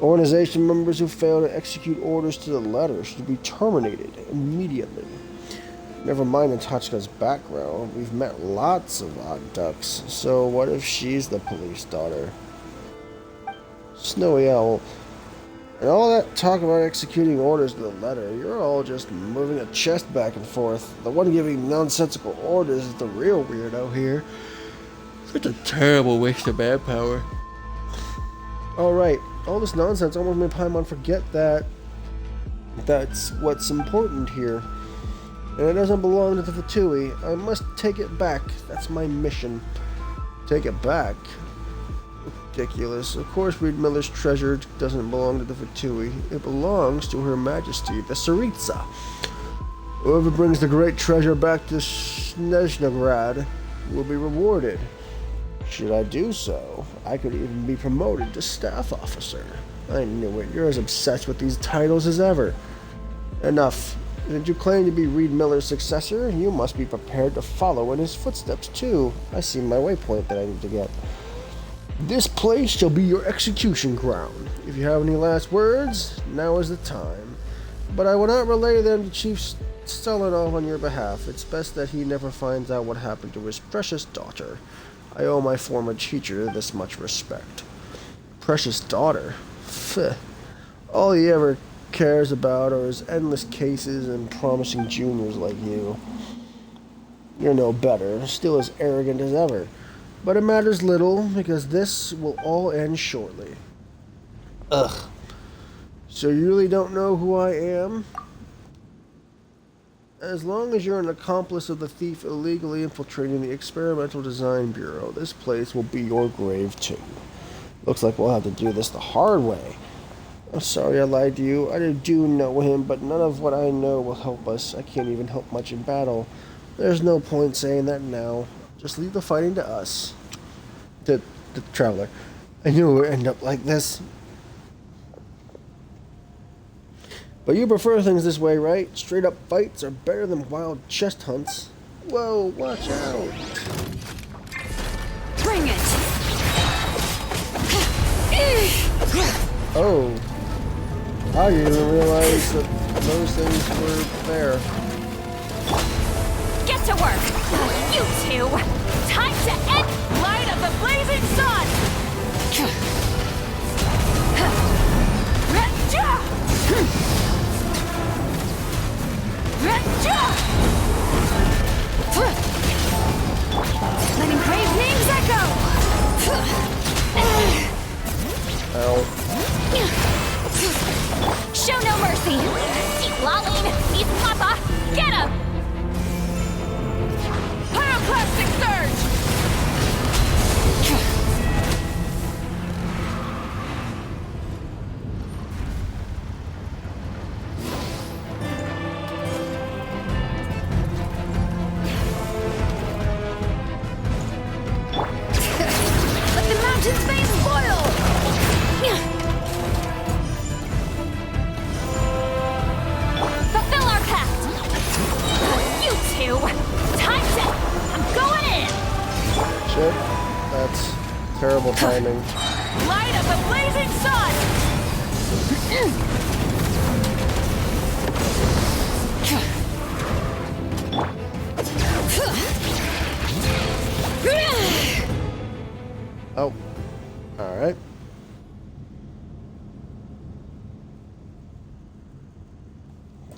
Organization members who fail to execute orders to the letter should be terminated immediately. Never mind Nod-Krai's background, we've met lots of odd ducks, so what if she's the police daughter? Snowy Owl, and all that talk about executing orders to the letter, you're all just moving a chest back and forth. The one giving nonsensical orders is the real weirdo here. Such a terrible waste of manpower. Alright, all this nonsense almost made Paimon forget that that's what's important here. And it doesn't belong to the Fatui. I must take it back. That's my mission. Take it back? Ridiculous. Of course Reed Miller's treasure doesn't belong to the Fatui. It belongs to Her Majesty, the Tsaritsa. Whoever brings the great treasure back to Snezhnograd will be rewarded. Should I do so, I could even be promoted to staff officer. I knew it. You're as obsessed with these titles as ever. Enough. Did you claim to be Reed Miller's successor? You must be prepared to follow in his footsteps, too. I see my waypoint that I need to get. This place shall be your execution ground. If you have any last words, now is the time. But I will not relay them to Chief Stolenov on your behalf. It's best that he never finds out what happened to his precious daughter. I owe my former teacher this much respect. Precious daughter? Pfft. All he ever cares about are his endless cases and promising juniors like you. You're no better, still as arrogant as ever. But it matters little, because this will all end shortly. Ugh. So you really don't know who I am? As long as you're an accomplice of the thief illegally infiltrating the Experimental Design Bureau, this place will be your grave too. Looks like we'll have to do this the hard way. I'm sorry I lied to you. I do know him, but none of what I know will help us. I can't even help much in battle. There's no point saying that now. Just leave the fighting to us. To the Traveler. I knew it would end up like this. But you prefer things this way, right? Straight up fights are better than wild chest hunts. Whoa, watch out. Bring it! Oh. I didn't even realize that those things were there. Get to work! You two! Time to end Light of the Blazing Sun! Letting Crave names echo! Ow. Show no mercy! Laline, he's Papa! Get him! Pyroclastic Surge! Let the mountain's veins boil! Fulfill our pact! You two! Time to... I'm going in! Shit. That's terrible timing. Light of the blazing sun! Oh. Alright.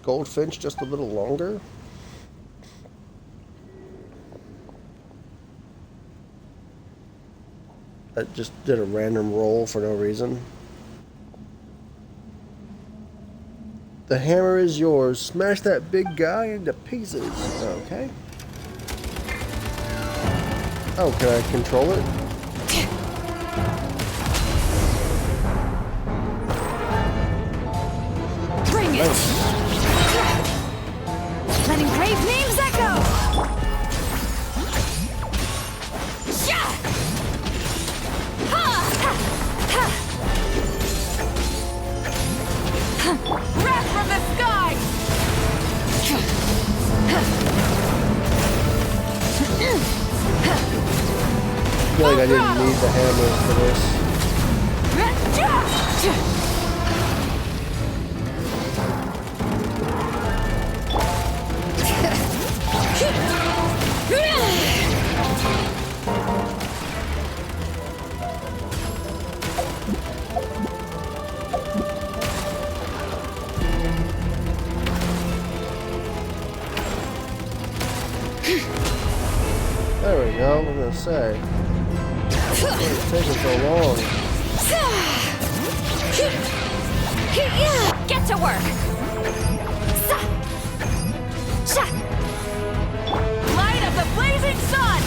Goldfinch just a little longer. I just did a random roll for no reason. The hammer is yours. Smash that big guy into pieces. Okay. Oh, can I control it? Bring it! Letting grave names echo! Sha! Ha! Ha! Ha! Wrath from the sky! I feel like I didn't need the hammer for this. There we go, I'm gonna say. Why is it taking so long? Get to work! Light of the blazing sun!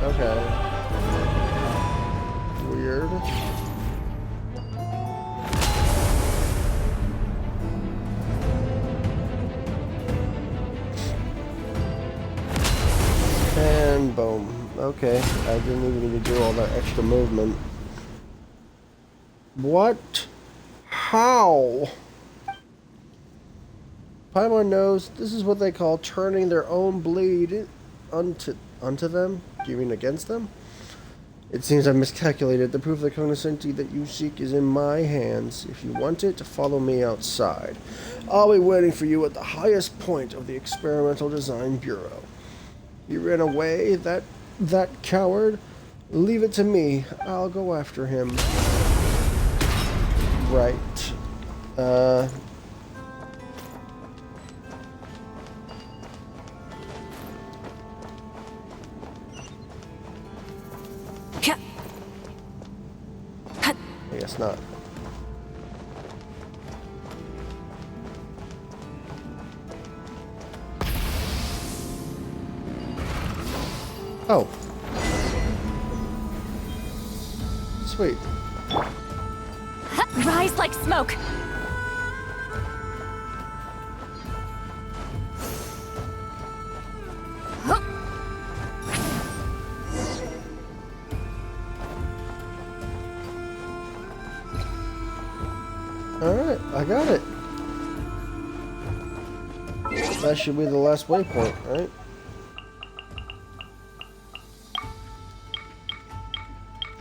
Okay. Weird. And boom. Okay, I didn't even need to do all that extra movement. What? How? Paimon knows this is what they call turning their own bleed unto them? Do you mean against them? It seems I miscalculated. The proof of the cognoscenti that you seek is in my hands. If you want it, follow me outside. I'll be waiting for you at the highest point of the Experimental Design Bureau. You ran away, that coward? Leave it to me. I'll go after him. Right. I guess not. Oh. Sweet. Rise like smoke! Alright, I got it. That should be the last waypoint, right?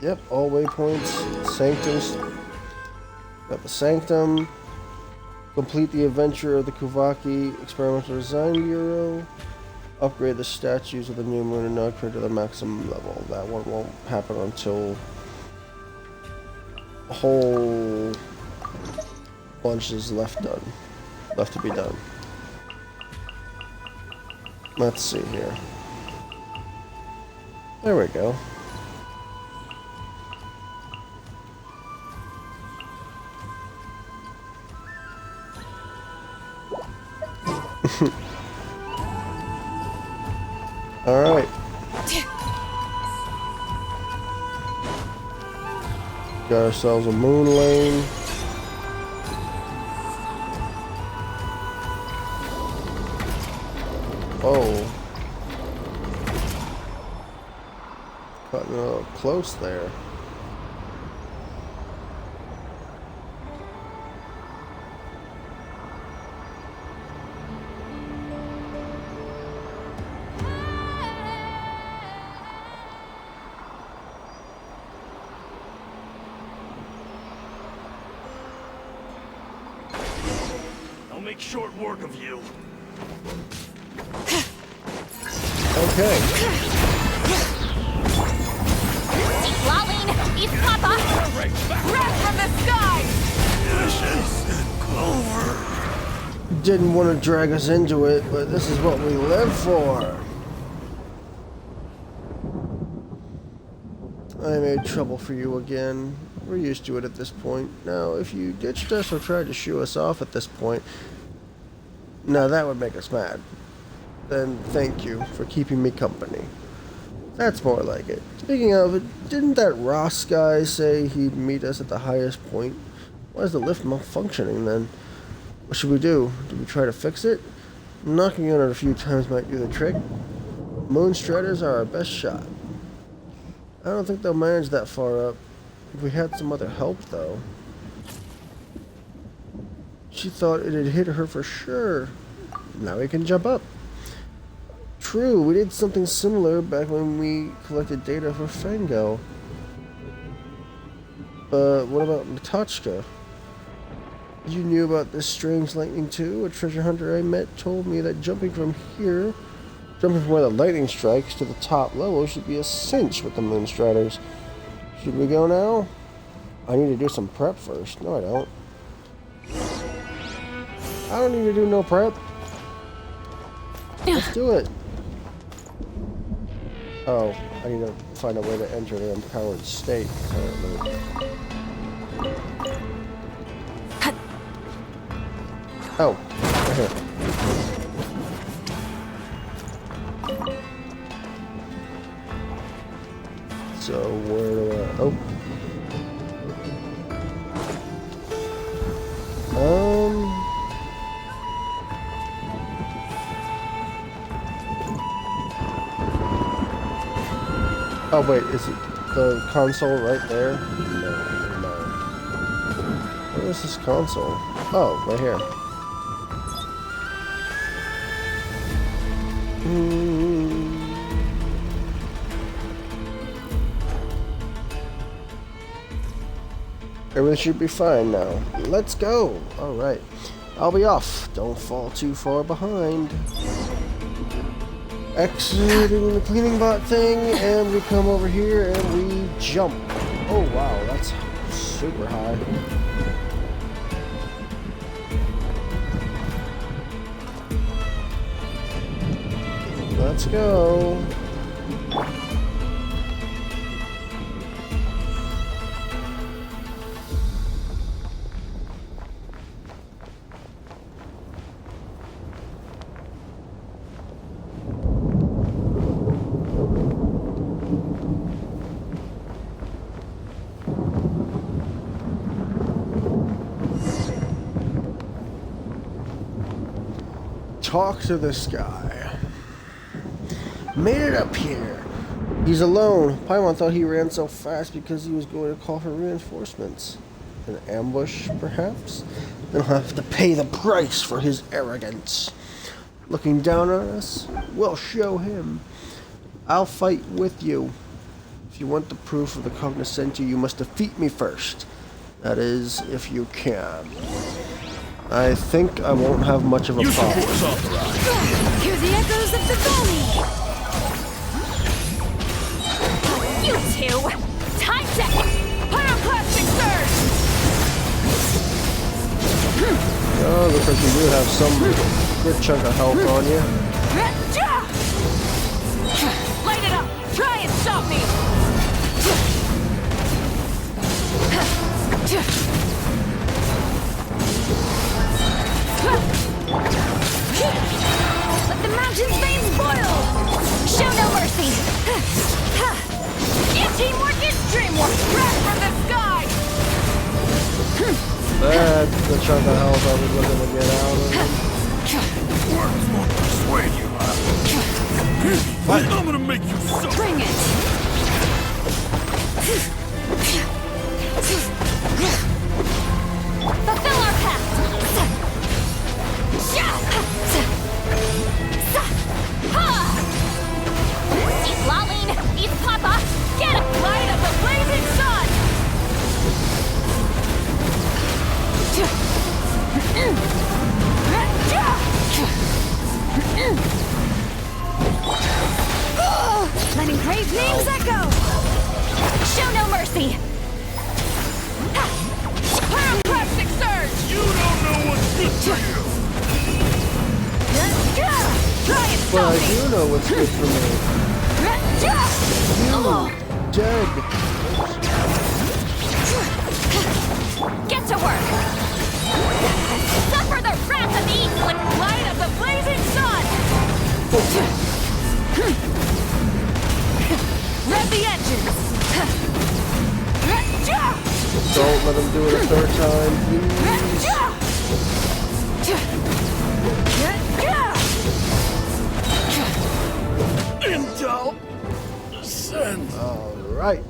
Yep, all waypoints, sanctums. Got the sanctum. Complete the adventure of the Kuvaki Experimental Design Bureau. Upgrade the statues of the new moon and Nod-Krai to the maximum level. That one won't happen until a whole bunch is left to be done. Let's see here. There we go. All right. Got ourselves a moon lane. Oh. Cutting a little close there. I'll make short work of you. Okay. Lolling! Eat Papa! Wrath from the sky! Ashes and clover. Didn't want to drag us into it, but this is what we live for. I made trouble for you again. We're used to it at this point. Now, if you ditched us or tried to shoo us off at this point, now that would make us mad. Then thank you for keeping me company. That's more like it. Speaking of it, didn't that Ross guy say he'd meet us at the highest point? Why is the lift malfunctioning then? What should we do? Do we try to fix it? Knocking on it a few times might do the trick. Moonstriders are our best shot. I don't think they'll manage that far up. If we had some other help, though. She thought it had hit her for sure. Now we can jump up. True, we did something similar back when we collected data for Fango. But what about Natochka? You knew about this strange lightning too? A treasure hunter I met told me that jumping from where the lightning strikes to the top level should be a cinch with the Moonstriders. Should we go now? I need to do some prep first. No, I don't. I don't need to do no prep. Let's do it. Oh, I need to find a way to enter the empowered state, apparently. Oh, right here. So where do I... Oh. Oh wait, is it the console right there? No, no. Where is this console? Oh, right here. Everything should be fine now. Let's go! Alright. I'll be off. Don't fall too far behind. Exiting the cleaning bot thing, and we come over here and we jump. Oh wow, that's super high. Let's go. Talk to this guy. Made it up here. He's alone. Paimon thought he ran so fast because he was going to call for reinforcements. An ambush, perhaps? Then he'll have to pay the price for his arrogance. Looking down on us? We'll show him. I'll fight with you. If you want the proof of the cognoscenti, you must defeat me first. That is, if you can. I think I won't have much of a problem. Hear the echoes of the valley! You two! Time to pyroclastic surge! Oh, looks like you do have some good chunk of health on you. Light it up! Try and stop me! Let the mountain's veins boil! Show no mercy! If teamwork is dreamwork, drag from the sky! That's the chunk of health I was looking to get out of. Words won't persuade you, huh? I'm gonna make you suffer. Bring it! Fulfill our pact! He's lolling! He's Papa! Get him! Light of the blazing sun! Letting Cray's names echo! Show no mercy! Pyroclastic surge! You don't know what's good for you. Try and But stop I me! do know what's good for me. Dead. Get to work! Suffer the wrath of the eastland light of the blazing sun! Rev the engines! Don't let him do it a third time, please. Intel. Send. Alright.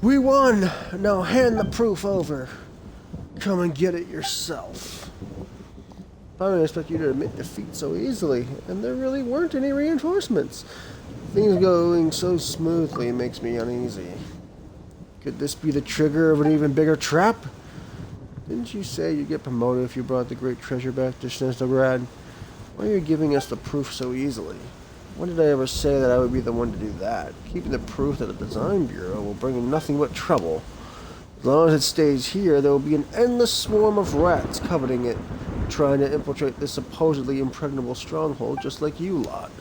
We won! Now hand the proof over. Come and get it yourself. I didn't expect you to admit defeat so easily, and there really weren't any reinforcements. Things going so smoothly makes me uneasy. Could this be the trigger of an even bigger trap? Didn't you say you'd get promoted if you brought the great treasure back to Stygian? Why are you giving us the proof so easily? When did I ever say that I would be the one to do that? Keeping the proof at the design bureau will bring in nothing but trouble. As long as it stays here, there will be an endless swarm of rats coveting it. trying to infiltrate this supposedly impregnable stronghold just like you lot.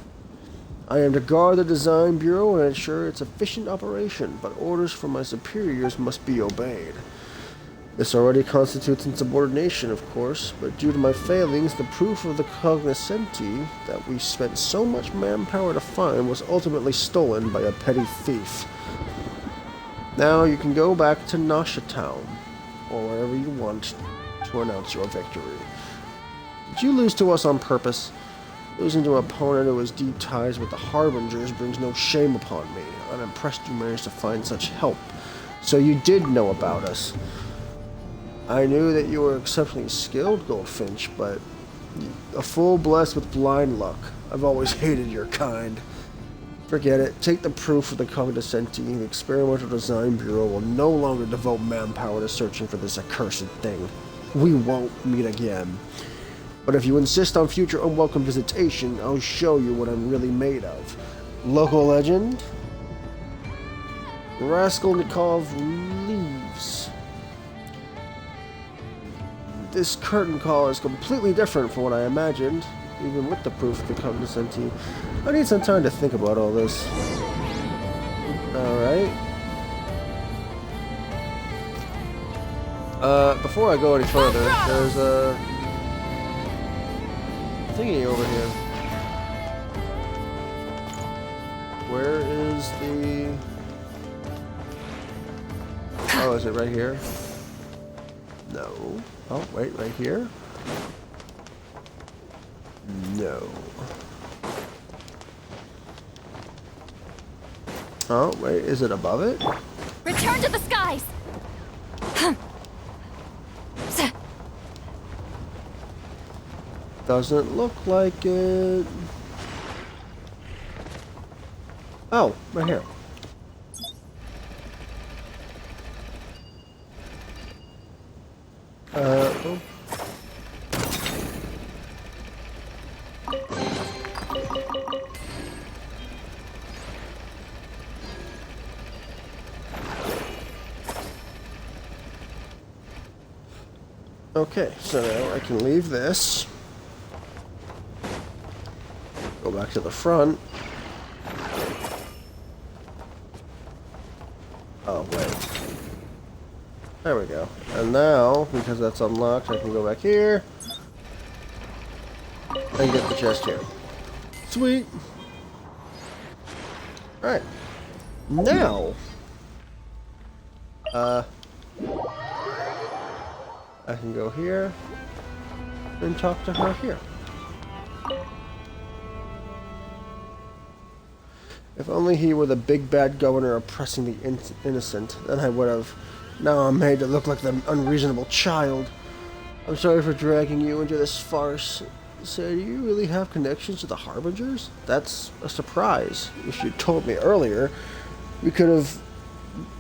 I am to guard the design bureau and ensure its efficient operation, but orders from my superiors must be obeyed. This already constitutes insubordination, of course, but due to my failings, the proof of the cognoscenti that we spent so much manpower to find was ultimately stolen by a petty thief. Now you can go back to Nasha Town, or wherever you want, to announce your victory. Did you lose to us on purpose? Losing to an opponent who has deep ties with the Harbingers brings no shame upon me. I'm impressed you managed to find such help. So you did know about us. I knew that you were exceptionally skilled, Goldfinch, but a fool blessed with blind luck. I've always hated your kind. Forget it. Take the proof of the cognoscenti. The Experimental Design Bureau will no longer devote manpower to searching for this accursed thing. We won't meet again. But if you insist on future unwelcome visitation, I'll show you what I'm really made of. Local legend? Raskolnikov leaves. This curtain call is completely different from what I imagined, even with the proof of the cognoscenti. I need some time to think about all this. Alright. Before I go any further, there's a thingy over here. Where is the... Oh, is it right here? No. Oh, wait, right here? No. Oh, wait, is it above it? Return to the skies! Doesn't look like it. Oh, right here. Oh. Okay, so now I can leave this. Go back to the front. Oh, wait. There we go. And now, because that's unlocked, I can go back here and get the chest here. Sweet. Alright. Now, I can go here and talk to her here. If only he were the big bad governor oppressing the innocent, then I would have. Now I'm made to look like the unreasonable child. I'm sorry for dragging you into this farce. So, do you really have connections to the Harbingers? That's a surprise. If you'd told me earlier, we could have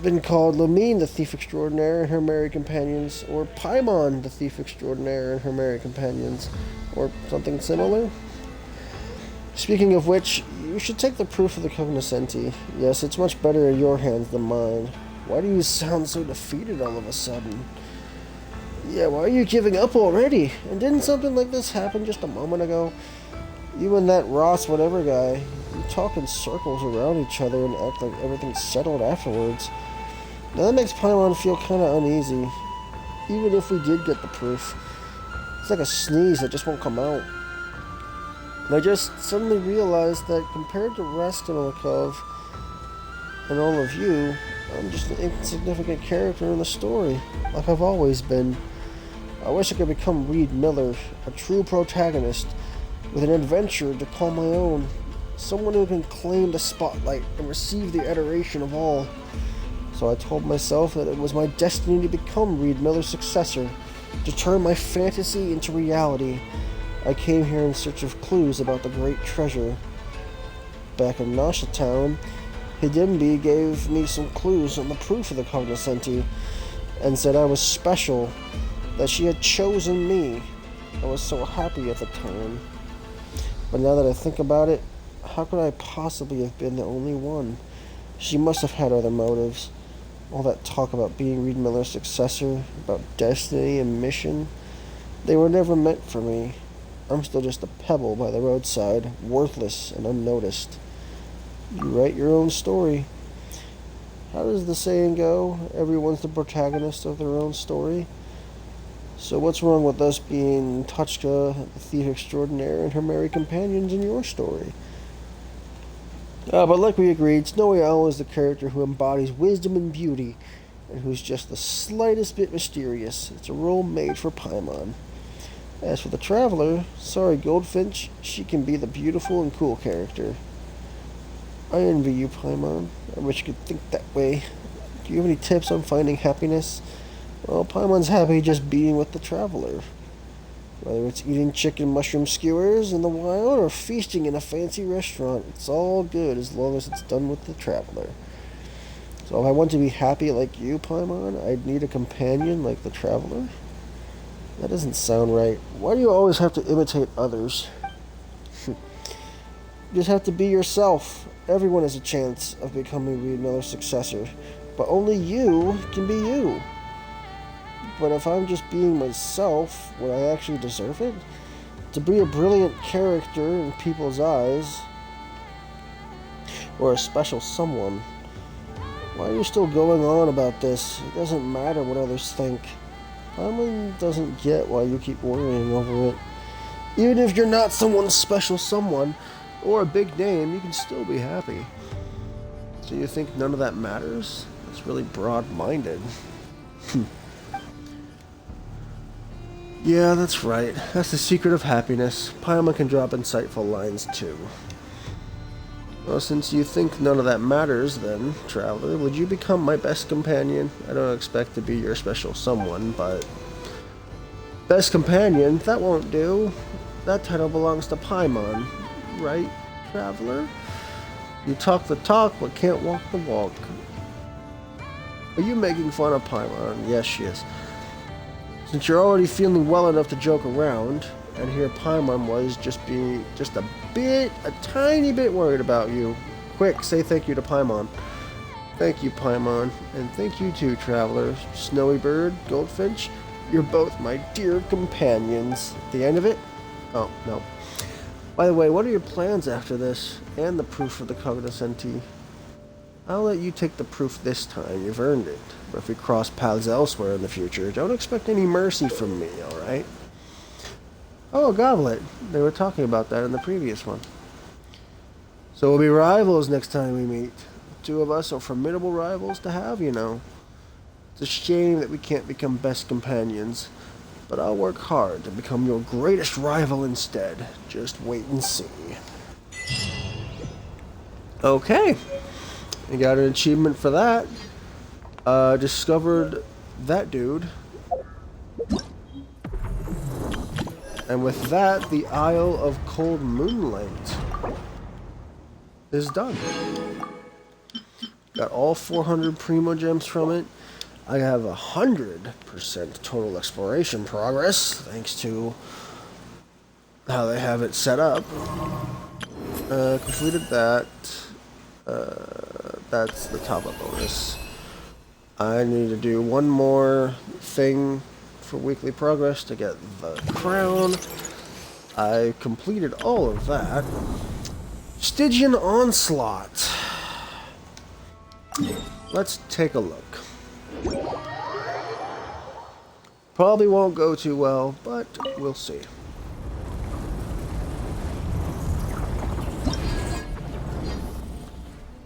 been called Lamine, the thief extraordinaire, and her merry companions, or Paimon, the thief extraordinaire, and her merry companions, or something similar. Speaking of which, you should take the proof of the cognoscenti. Yes, it's much better in your hands than mine. Why do you sound so defeated all of a sudden? Yeah, why are you giving up already? And didn't something like this happen just a moment ago? You and that Ross whatever guy, you talk in circles around each other and act like everything's settled afterwards. Now that makes Paimon feel kinda uneasy. Even if we did get the proof. It's like a sneeze that just won't come out. And I just suddenly realized that compared to Raskolnikov and all of you, I'm just an insignificant character in the story, like I've always been. I wish I could become Reed Miller, a true protagonist, with an adventure to call my own. Someone who can claim the spotlight and receive the adoration of all. So I told myself that it was my destiny to become Reed Miller's successor, to turn my fantasy into reality. I came here in search of clues about the great treasure. Back in Nasha Town, Hidimbi gave me some clues on the proof of the cognoscenti, and said I was special, that she had chosen me. I was so happy at the time. But now that I think about it, how could I possibly have been the only one? She must have had other motives. All that talk about being Reed Miller's successor, about destiny and mission. They were never meant for me. I'm still just a pebble by the roadside, worthless and unnoticed. You write your own story. How does the saying go? Everyone's the protagonist of their own story. So what's wrong with us being Tochka, the thief extraordinaire, and her merry companions in your story? But like we agreed, Snowy Owl is the character who embodies wisdom and beauty, and who's just the slightest bit mysterious. It's a role made for Paimon. As for the Traveler, sorry Goldfinch, she can be the beautiful and cool character. I envy you, Paimon. I wish you could think that way. Do you have any tips on finding happiness? Well, Paimon's happy just being with the Traveler. Whether it's eating chicken mushroom skewers in the wild or feasting in a fancy restaurant, it's all good as long as it's done with the Traveler. So if I want to be happy like you, Paimon, I'd need a companion like the Traveler? That doesn't sound right. Why do you always have to imitate others? You just have to be yourself. Everyone has a chance of becoming another successor, but only you can be you. But if I'm just being myself, would I actually deserve it? To be a brilliant character in people's eyes, or a special someone. Why are you still going on about this? It doesn't matter what others think. Paimon doesn't get why you keep worrying over it. Even if you're not someone's special someone, or a big name, you can still be happy. So you think none of that matters? It's really broad-minded. Yeah, that's right. That's the secret of happiness. Paimon can drop insightful lines too. Well, since you think none of that matters, then, Traveler, would you become my best companion? I don't expect to be your special someone, but... Best companion? That won't do. That title belongs to Paimon. Right, Traveler? You talk the talk, but can't walk the walk. Are you making fun of Paimon? Yes, she is. Since you're already feeling well enough to joke around, and here Paimon was just a tiny bit worried about you. Quick, say thank you to Paimon. Thank you, Paimon, and thank you too, Traveler. Snowy Bird, Goldfinch, you're both my dear companions. The end of it? Oh, no. By the way, what are your plans after this? And the proof of the cognoscenti? I'll let you take the proof this time. You've earned it. But if we cross paths elsewhere in the future, don't expect any mercy from me, alright? Oh, a goblet. They were talking about that in the previous one. So we'll be rivals next time we meet. The two of us are formidable rivals to have, you know. It's a shame that we can't become best companions. But I'll work hard to become your greatest rival instead. Just wait and see. Okay. We got an achievement for that. Discovered that dude. And with that, the Isle of Cold Moonlight is done. Got all 400 Primo Gems from it. I have 100% total exploration progress, thanks to how they have it set up. Completed that. That's the top-up bonus. I need to do one more thing for weekly progress to get the crown. I completed all of that. Stygian Onslaught. Let's take a look. Probably won't go too well, but we'll see.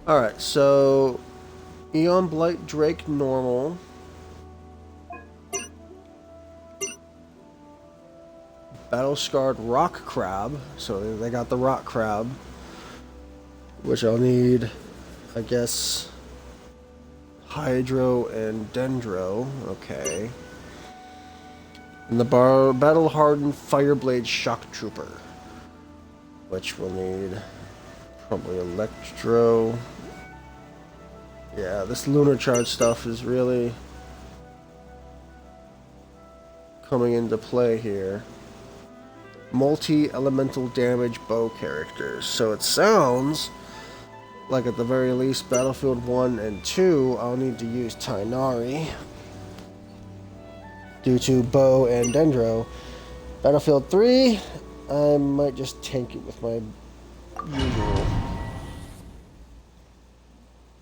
Alright, so Eon Blight Drake normal. Battle Scarred Rock Crab. So they got the Rock Crab, which I'll need, I guess, Hydro and Dendro. Okay. And the Battle Hardened Fireblade Shock Trooper, which we'll need probably Electro. Yeah, this Lunar Charge stuff is really coming into play here. Multi-elemental damage bow characters. So it sounds like at the very least Battlefield 1 and 2 I'll need to use Tighnari due to bow and Dendro. Battlefield 3, I might just tank it with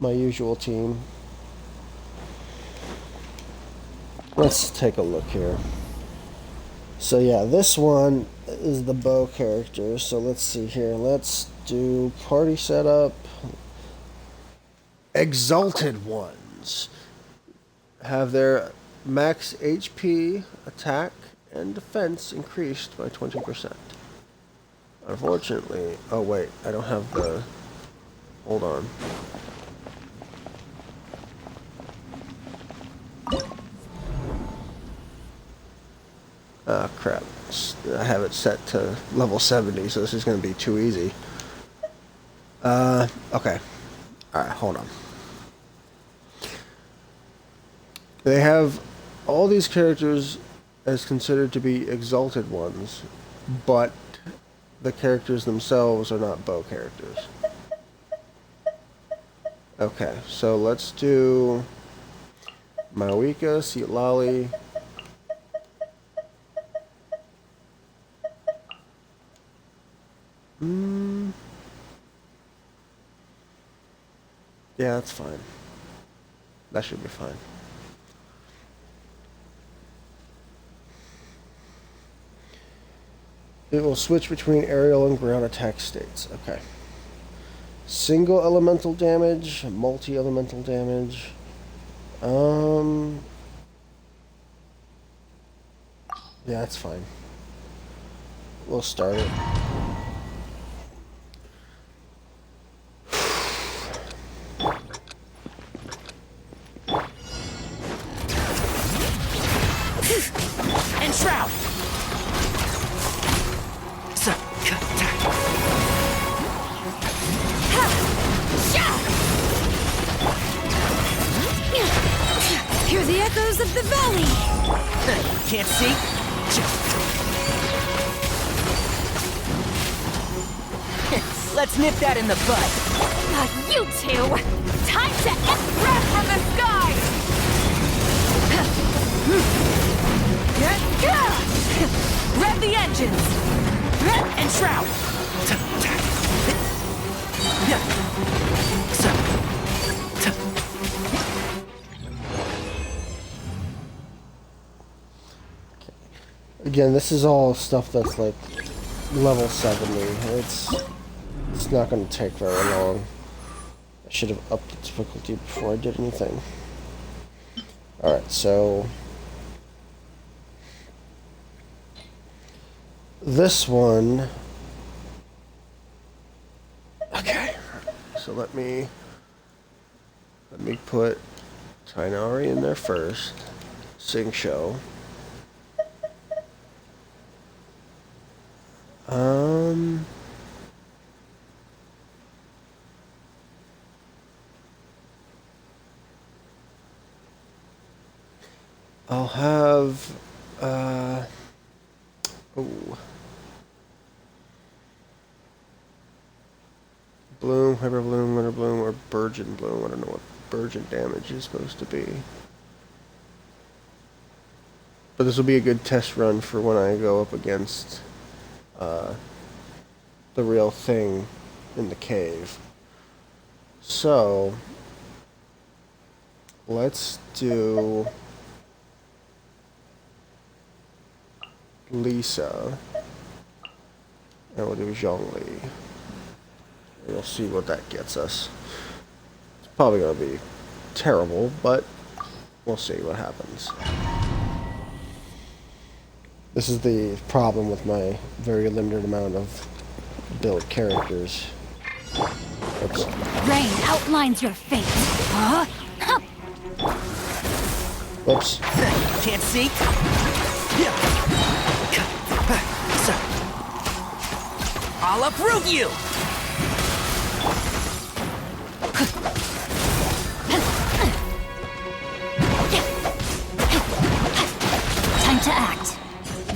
my usual team. Let's take a look here. So yeah, this one is the bow character. So let's see here. Let's do party setup. Exalted ones have their max HP, attack, and defense increased by 20%. Unfortunately, oh wait, I don't have the, hold on. Ah, crap. I have it set to level 70, so this is going to be too easy. Okay. Alright, hold on. They have all these characters as considered to be exalted ones, but the characters themselves are not bow characters. Okay, so let's do Mawika, Seatlali. Yeah, that's fine. That should be fine. It will switch between aerial and ground attack states. Okay. Single elemental damage, multi-elemental damage. Yeah, that's fine. We'll start it. And shroud. Hear the echoes of the valley! Can't see? Let's nip that in the bud. You two! Time to grab from the sky! Rev the engines! And shroud! Again, this is all stuff that's like level 70. It's not going to take very long. I should have upped the difficulty before I did anything. Alright, so this one. Okay, so let me put Tainari in there first. Sing show. I'll have, Bloom, Hyper Bloom, Winter Bloom, or Burgeon Bloom. I don't know what Burgeon damage is supposed to be. But this will be a good test run for when I go up against the real thing in the cave. So let's do Lisa, and we'll do Zhongli. We'll see what that gets us. It's probably going to be terrible, but we'll see what happens. This is the problem with my very limited amount of build characters. Oops. Rain outlines your fate. Huh? Oops. Can't see? I'll uproot you! Time to act.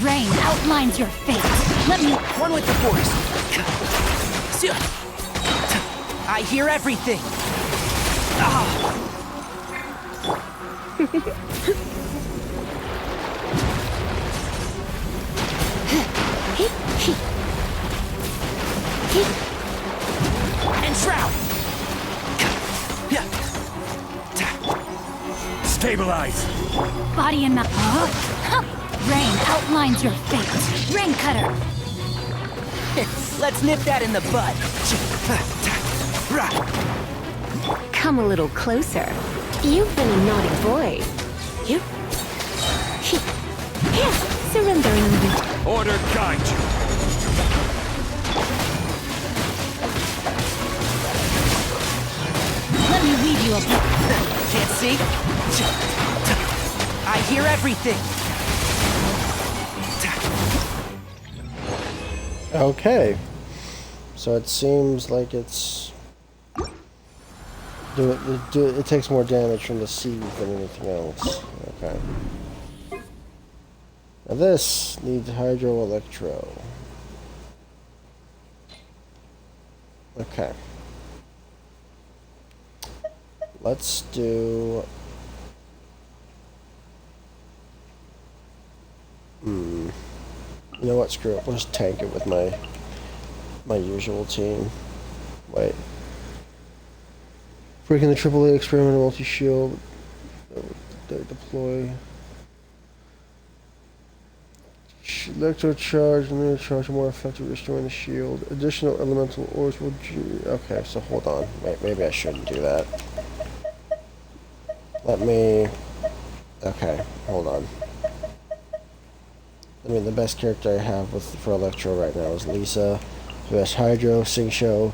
Rain outlines your fate. Let me... One with the force. I hear everything. And shroud! Stabilize! Body and mouth. Rain outlines your fate. Rain cutter. Let's nip that in the bud. Come a little closer. You've been a naughty boy. You... Here, surrender and Order guide you. Let me lead you a bit. Can't see? I hear everything. Okay. So it seems like it's... It takes more damage from the seed than anything else. Okay. Now this needs Hydro Electro. Okay. Let's do... You know what? Screw it. We'll just tank it with my usual team. Wait. Breaking the AAA experimental multi-shield. Deploy. Electro charge and then charge more effective restoring the shield. Additional elemental ores will... Okay, so hold on. Wait, maybe I shouldn't do that. Let me... Okay, hold on. I mean, the best character I have for Electro right now is Lisa, who has Hydro, Sing Show.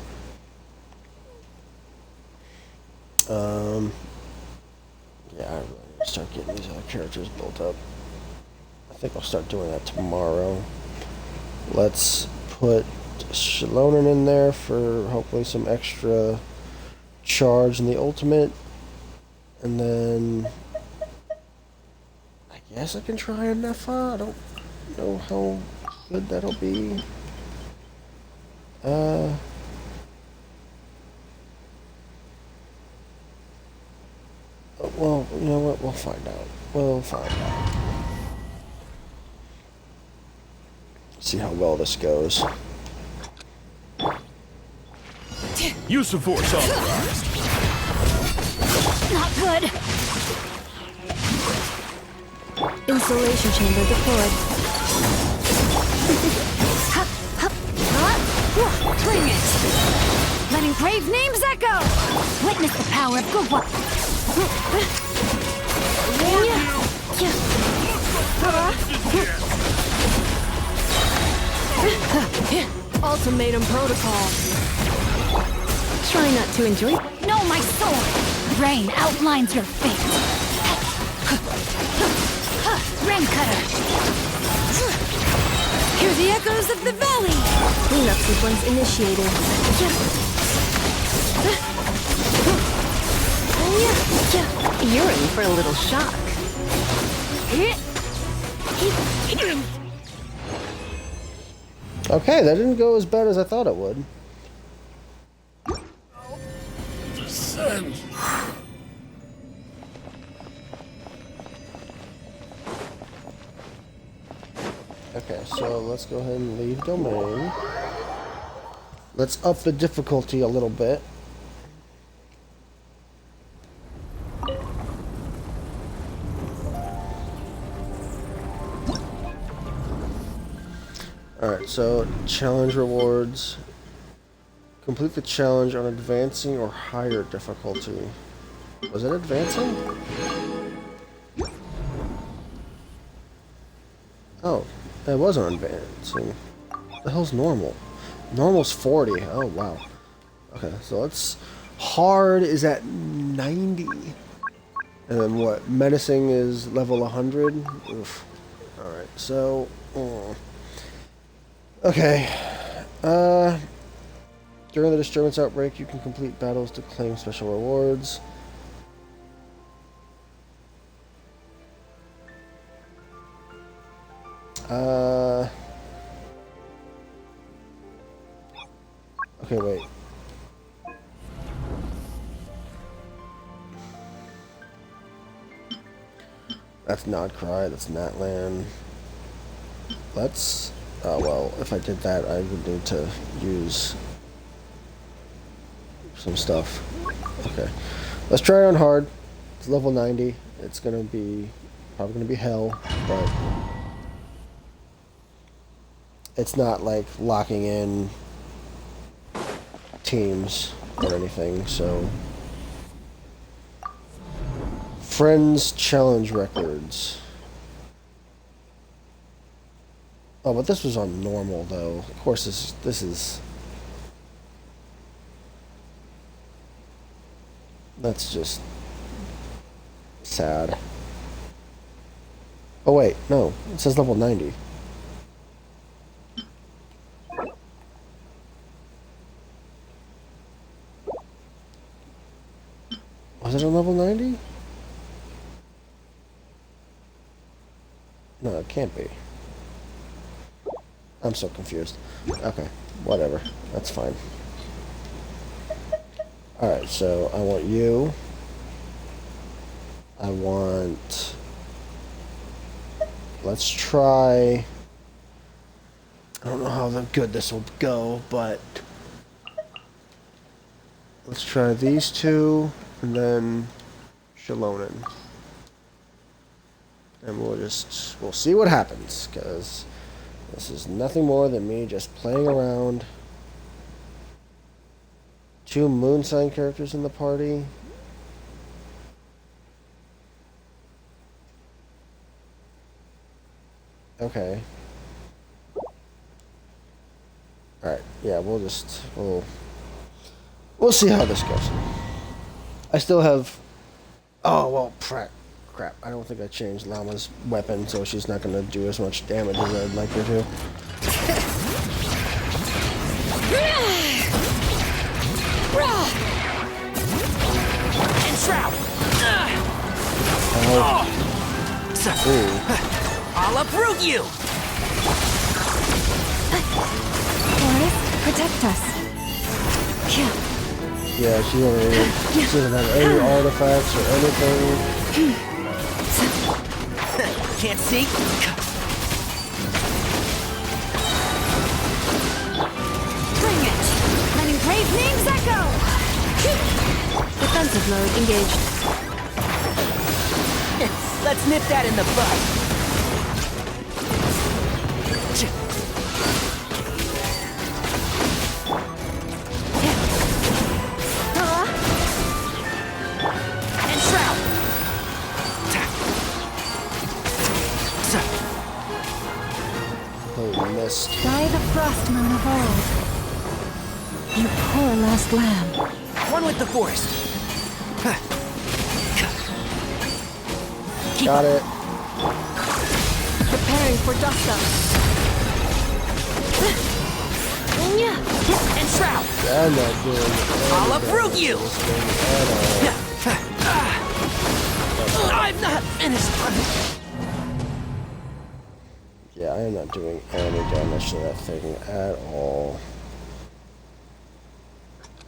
Yeah, I really need to start getting these other characters built up. I think I'll start doing that tomorrow. Let's put Shalonen in there for hopefully some extra charge in the ultimate. And then I guess I can try a Nefa. I don't know how good that'll be. Well, you know what? We'll find out. We'll find out. See how well this goes. Use of force authorized. Not good. insulation chamber deployed. Bring it! Letting brave names echo! Witness the power of good luck. Ultimatum protocol. Try not to enjoy. No, my soul! Rain outlines your fate. Rain cutter. Hear the echoes of the valley. Cleanup sequence initiated. You're in for a little shock. Okay, that didn't go as bad as I thought it would. Descend. Okay, so let's go ahead and leave domain. Let's up the difficulty a little bit. Alright, so challenge rewards. Complete the challenge on advancing or higher difficulty. Was it advancing? Oh, it was on advancing. What the hell's normal? Normal's 40. Oh, wow. Okay, so let's... Hard is at 90. And then what? Menacing is level 100? Oof. Alright, so... Okay. During the disturbance outbreak, you can complete battles to claim special rewards. Okay, wait. That's Nod-Krai, that's Natlan. Let's Oh well, if I did that, I would need to use some stuff. Okay. Let's try it on hard. It's level 90. It's gonna be probably gonna be hell, but it's not like locking in teams or anything, so. Friends challenge records. Oh, but this was on normal though. Of course this is that's just sad. Oh wait, no. It says level 90. Was it on level 90? No, it can't be. I'm so confused. Okay, whatever. That's fine. Alright, so I want you. I want... Let's try... I don't know how good this will go, but... Let's try these two, and then... Shalonen. And we'll see what happens, because this is nothing more than me just playing around. 2 moon sign characters in the party. Okay. Alright, yeah, we'll see how this goes. I still have... Oh, well, crap. I don't think I changed Llama's weapon, so she's not going to do as much damage as I'd like her to. Enshroud! I'll uproot you! Forest, protect us. Yeah, she doesn't have any artifacts or anything. Can't see? Bring it! Letting brave names echo! Defensive mode engaged. Let's nip that in the bud. By the frost moon of old. You poor lost lamb. One with the forest. Got it. Preparing for dust up. Enshroud! I'm not doing I'll uproot you! I'm not finished. Yeah, I am not doing any damage to that thing at all.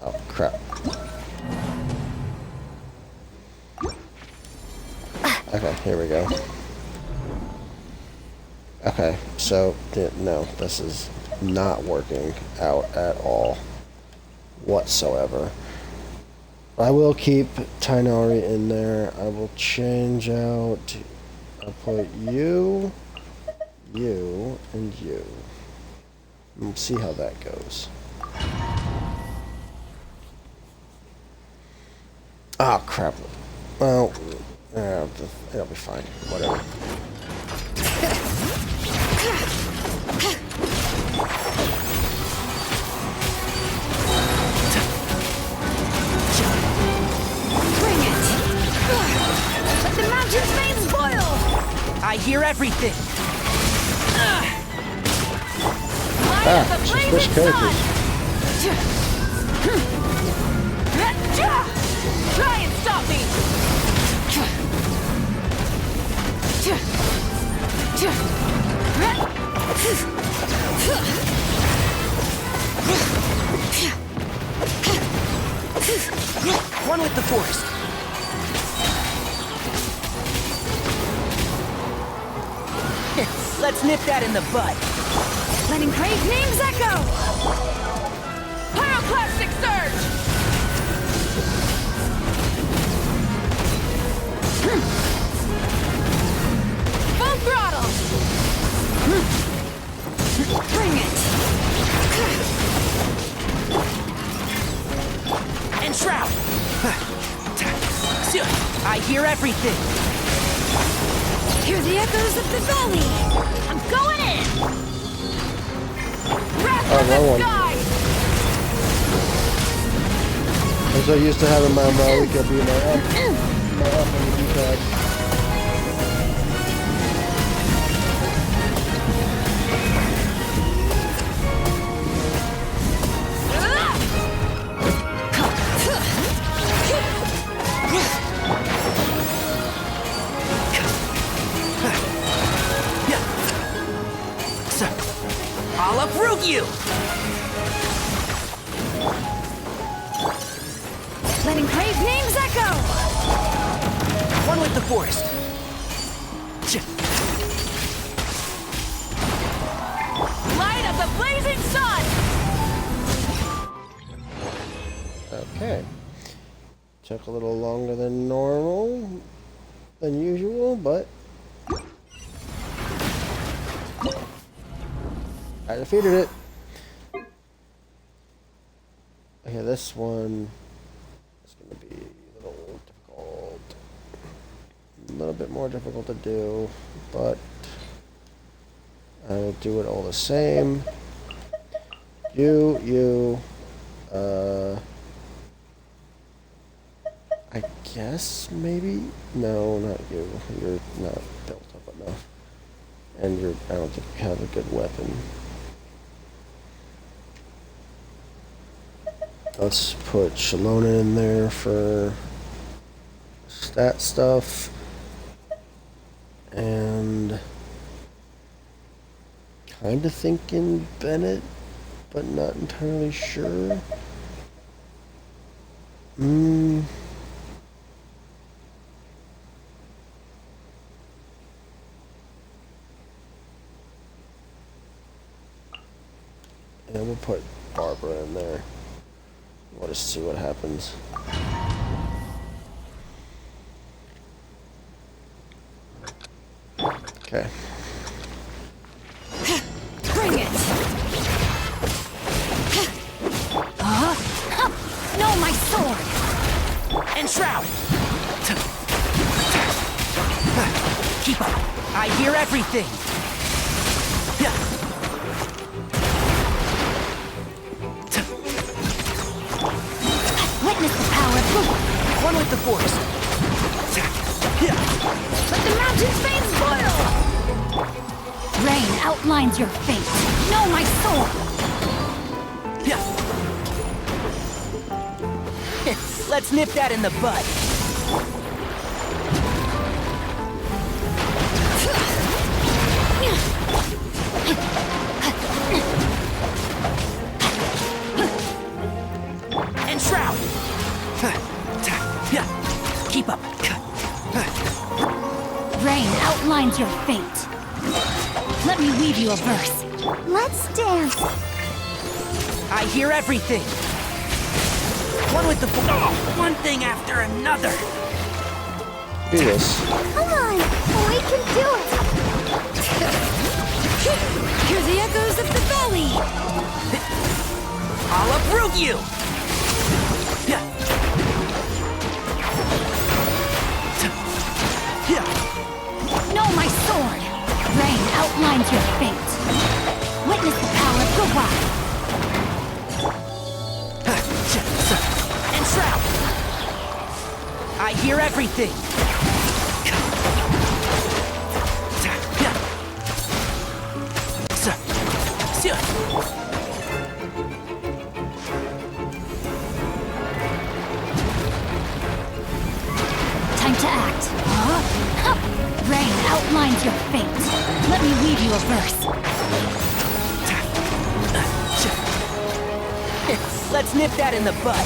Oh, crap. Okay, here we go. Okay, so, no, this is not working out at all whatsoever. I will keep Tainari in there. I will change out... I'll put you... you, and you. We'll see how that goes. Oh, crap. Well, it'll be fine. Whatever. Bring it! Let the mountain's veins boil! I hear everything. She switched characters. Try and stop me! One with the forest. Let's nip that in the bud. Letting Crave names echo! Pyroclastic surge! Full throttle! Bring it! And Shroud! I hear everything! Hear the echoes of the valley! I'm going in! Wrath Oh, of wrong the one. sky! I'm so used to having my Marika be my up on the D-pad. I'll uproot you! Letting Crave names echo! One with the forest. Light of the blazing sun! Okay. Took a little longer than usual, but I defeated it. Okay, this one is going to be a little difficult. A little bit more difficult to do, but I will do it all the same. I guess maybe? No, not you. You're not built up enough. And I don't think you have a good weapon. Let's put Shalona in there for stat stuff. And kind of thinking Bennett, but not entirely sure. And we'll put Barbara in there. We'll just see what happens. Okay. Bring it! No, my sword! And Shroud! Keep up! I hear everything! Witness the power of the... One with the force! Let the mountain's veins boil! Rain outlines your fate. Know my sword! Let's nip that in the bud! And Shroud! Keep up! Rain outlines your fate. Let me weave you a verse. Let's dance. I hear everything! One with the one thing after another! Do this. Come on, we can do it. Hear the echoes of the valley! I'll uproot you! Know my sword! Rain outlines your fate. Witness the power of the wild. And Shroud! I hear everything! Time to act. Rain outlines your fate. Let me weave you a verse. Let's nip that in the bud.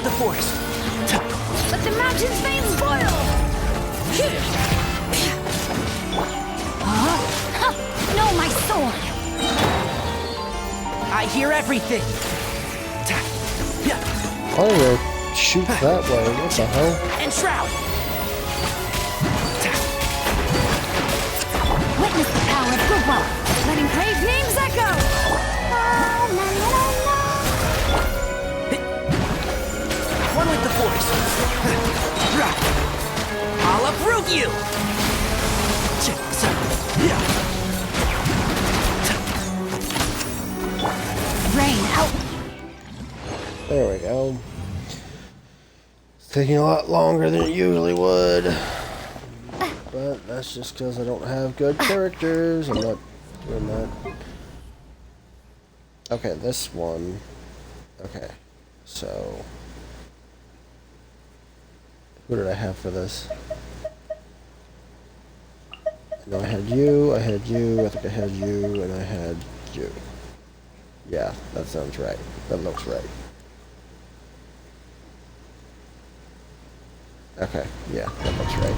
with the force. Let the mountain's veins boil! No, my sword! I hear everything. I'm gonna shoot that way. What the hell? And shroud. Witness the power of Gugwa, letting brave names echo! One with the force. I'll uproot you. Rain out! There we go. It's taking a lot longer than it usually would. But that's just because I don't have good characters. I'm not doing that. Okay, this one. Okay, so who did I have for this? No, I had you, I think I had you, and I had you. Yeah, that sounds right. That looks right. Okay, yeah, that looks right.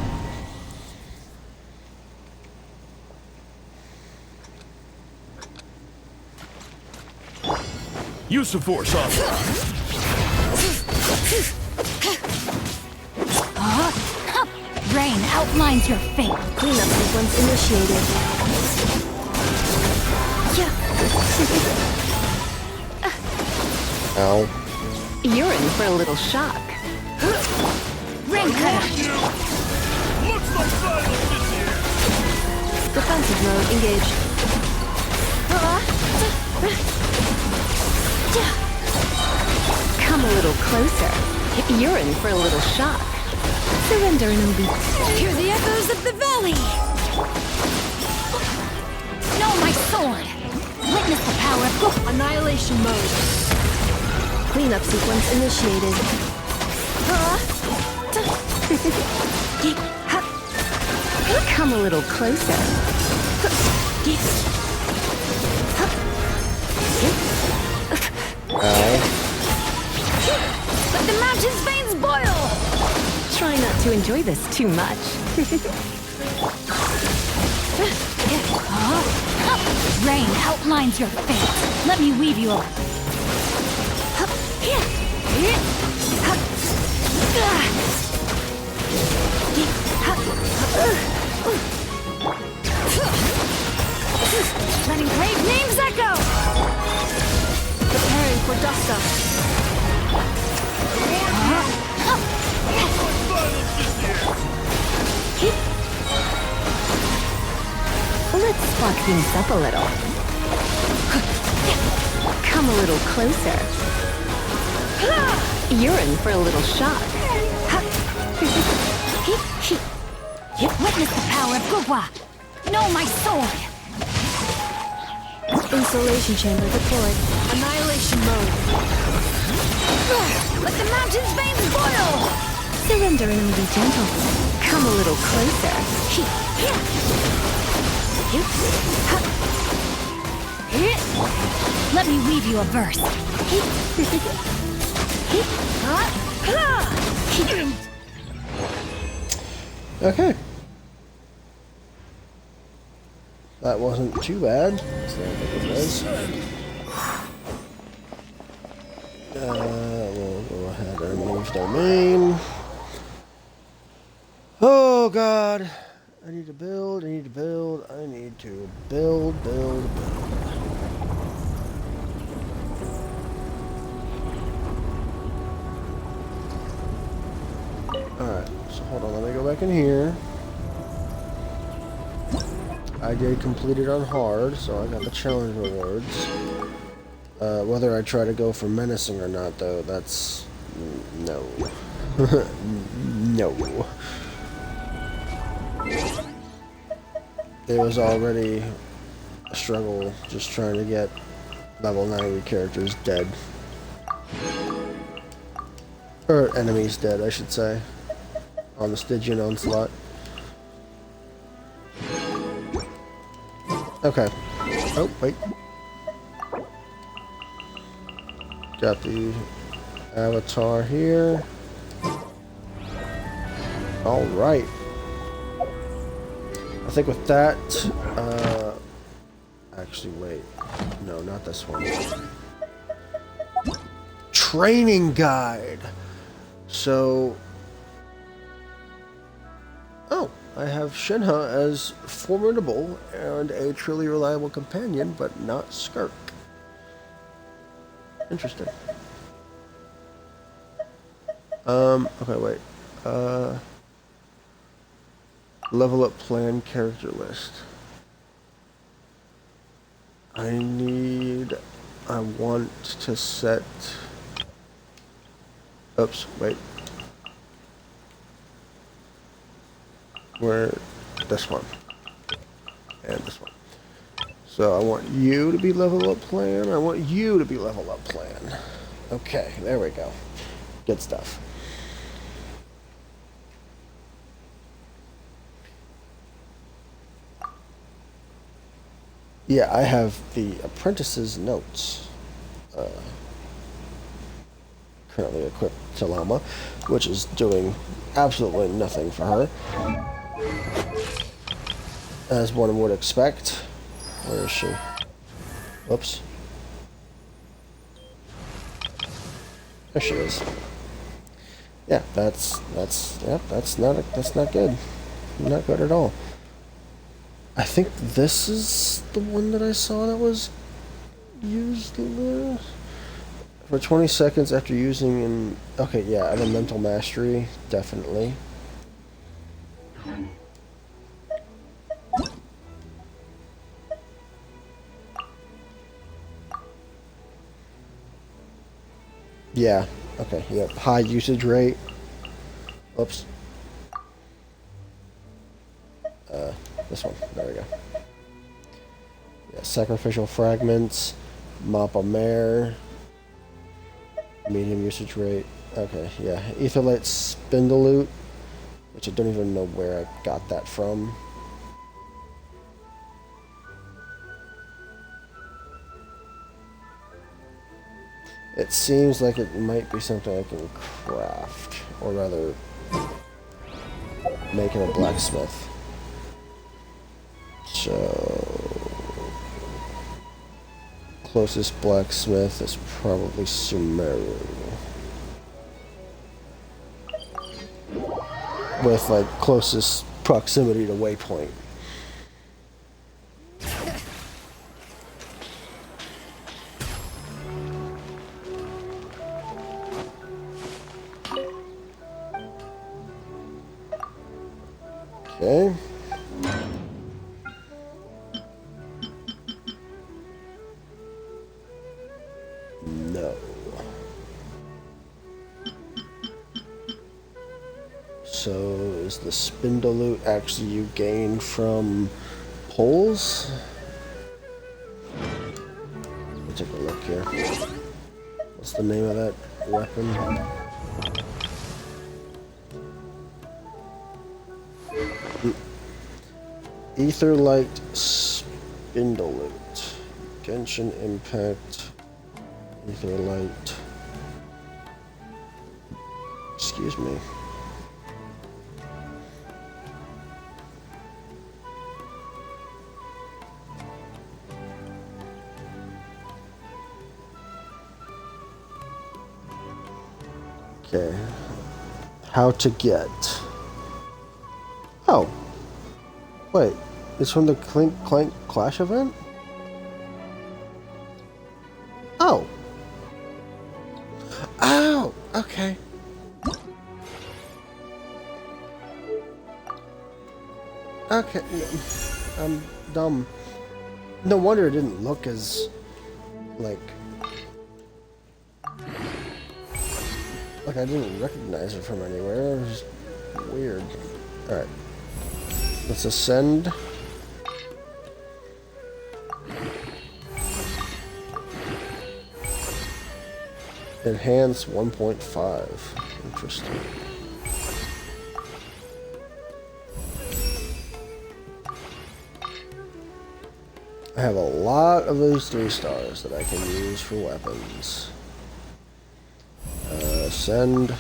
Use the force off. Rain outlines your fate. Cleanup sequence initiated. Ow. You're in for a little shock. Rain cutter. Looks like silence is here. Defensive mode engaged. Come a little closer. You're in for a little shock. Surrender and be. Hear the echoes of the valley. No, my sword. Witness the power of annihilation mode. Cleanup sequence initiated. Come a little closer. Ow. Let the mountain's veins boil. Try not to enjoy this too much. Rain outlines your fate. Let me weave you up. Letting brave names echo. Preparing for dust up. Let's spark things up a little. Come a little closer. You're in for a little shock. Witness the power of Gugwa. No, my sword. Insulation chamber deployed. Annihilation mode. Let the mountain's veins boil. Surrender and be gentle. Come a little closer. Let me weave you a verse. Okay. That wasn't too bad. So I think it was. We'll go ahead and remove domain. Oh god. I need to build, I need to build, I need to build. Alright, so hold on, let me go back in here. I did complete it on hard, so I got the challenge rewards. Whether I try to go for menacing or not, though, that's... no. No. It was already a struggle just trying to get level 90 characters dead. Or enemies dead, I should say. On the Stygian Onslaught. Okay. Oh, wait. Got the Avatar here. Alright. I think with that, actually, wait. No, not this one. Training guide. So, oh, I have Shinha as formidable and a truly reliable companion, but not Skirk. Interesting. Okay, wait. Level up plan character list. I want to set... Oops, wait. Where? This one. And this one. So I want you to be level up plan. I want you to be level up plan. Okay, there we go. Good stuff. Yeah, I have the apprentice's notes. Currently equipped to Llama, which is doing absolutely nothing for her. As one would expect. Where is she? Whoops. There she is. Yeah, that's not good. Not good at all. I think this is the one that I saw that was used for 20 seconds after using an... Okay, yeah, elemental mastery, definitely. Yeah, okay, yep, high usage rate. Oops. This one, there we go. Yeah, sacrificial fragments, Mappa Mare, medium usage rate. Okay, yeah, Aetherlight Spindaloot, which I don't even know where I got that from. It seems like it might be something I can craft, or rather, make it a blacksmith. So, closest blacksmith is probably Sumeru. With like closest proximity to waypoint. Okay. No. So is the Spindaloot actually you gain from poles? Let me take a look here. What's the name of that weapon? Aetherlight Spindaloot. Genshin Impact. Aetherlight. Excuse me. Okay. How to get. Oh. Wait. It's from the Clink Clank Clash event? Oh. Oh, okay. Okay. I'm dumb. No wonder it didn't look as like I didn't recognize it from anywhere. It was just weird. Alright. Let's ascend. Enhance 1.5. Interesting. I have a lot of those 3 stars that I can use for weapons. Ascend.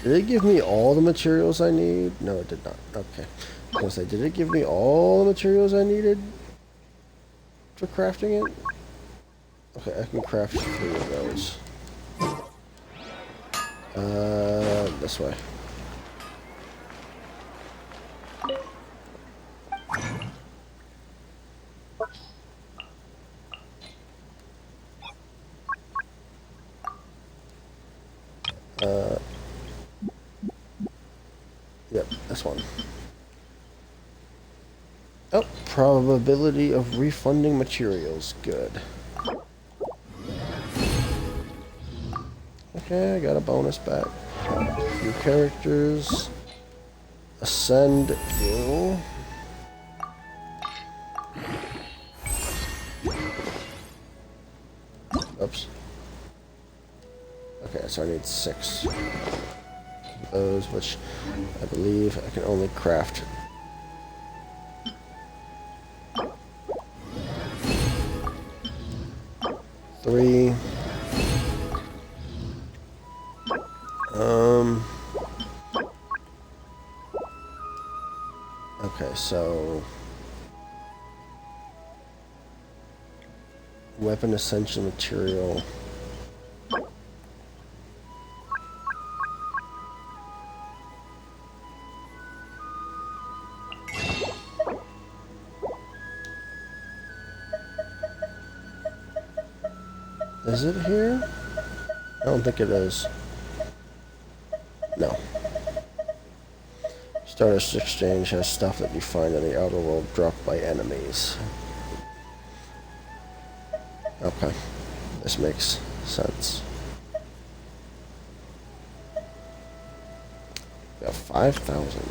Did it give me all the materials I need? No, it did not. Okay. I was gonna say, did it give me all the materials I needed for crafting it? Okay, I can craft 3 of those. This way. Yep, this one. Oh, probability of refunding materials. Good. Okay, I got a bonus back. New characters. Ascend you. Oops. Okay, so I need 6 of those, which I believe I can only craft 3. Okay, so weapon essential material. Is it here? I don't think it is. No. Stardust Exchange has stuff that you find in the outer world dropped by enemies. Okay. This makes sense. We got 5,000.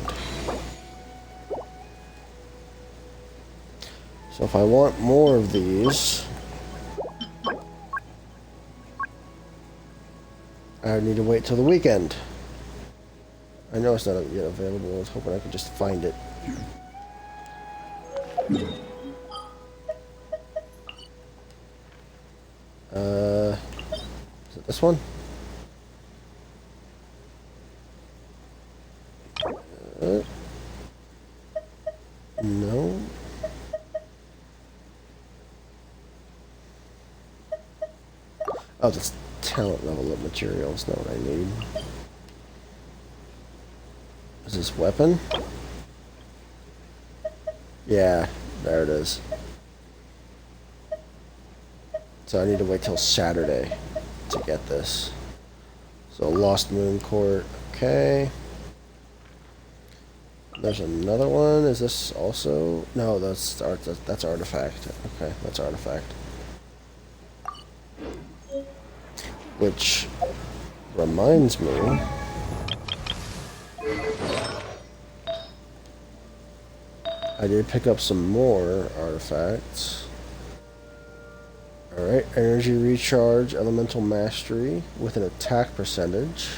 So if I want more of these, I need to wait till the weekend. I know it's not yet available. I was hoping I could just find it. Is it this one? No. Oh, that's talent level of materials. Not what I need. Is this weapon? Yeah, there it is. So I need to wait till Saturday to get this. So Lost Moon Court, okay. There's another one. Is this also? No, that's Artifact. Okay, that's Artifact. Which reminds me. I did pick up some more artifacts. Alright, energy recharge, elemental mastery with an attack percentage.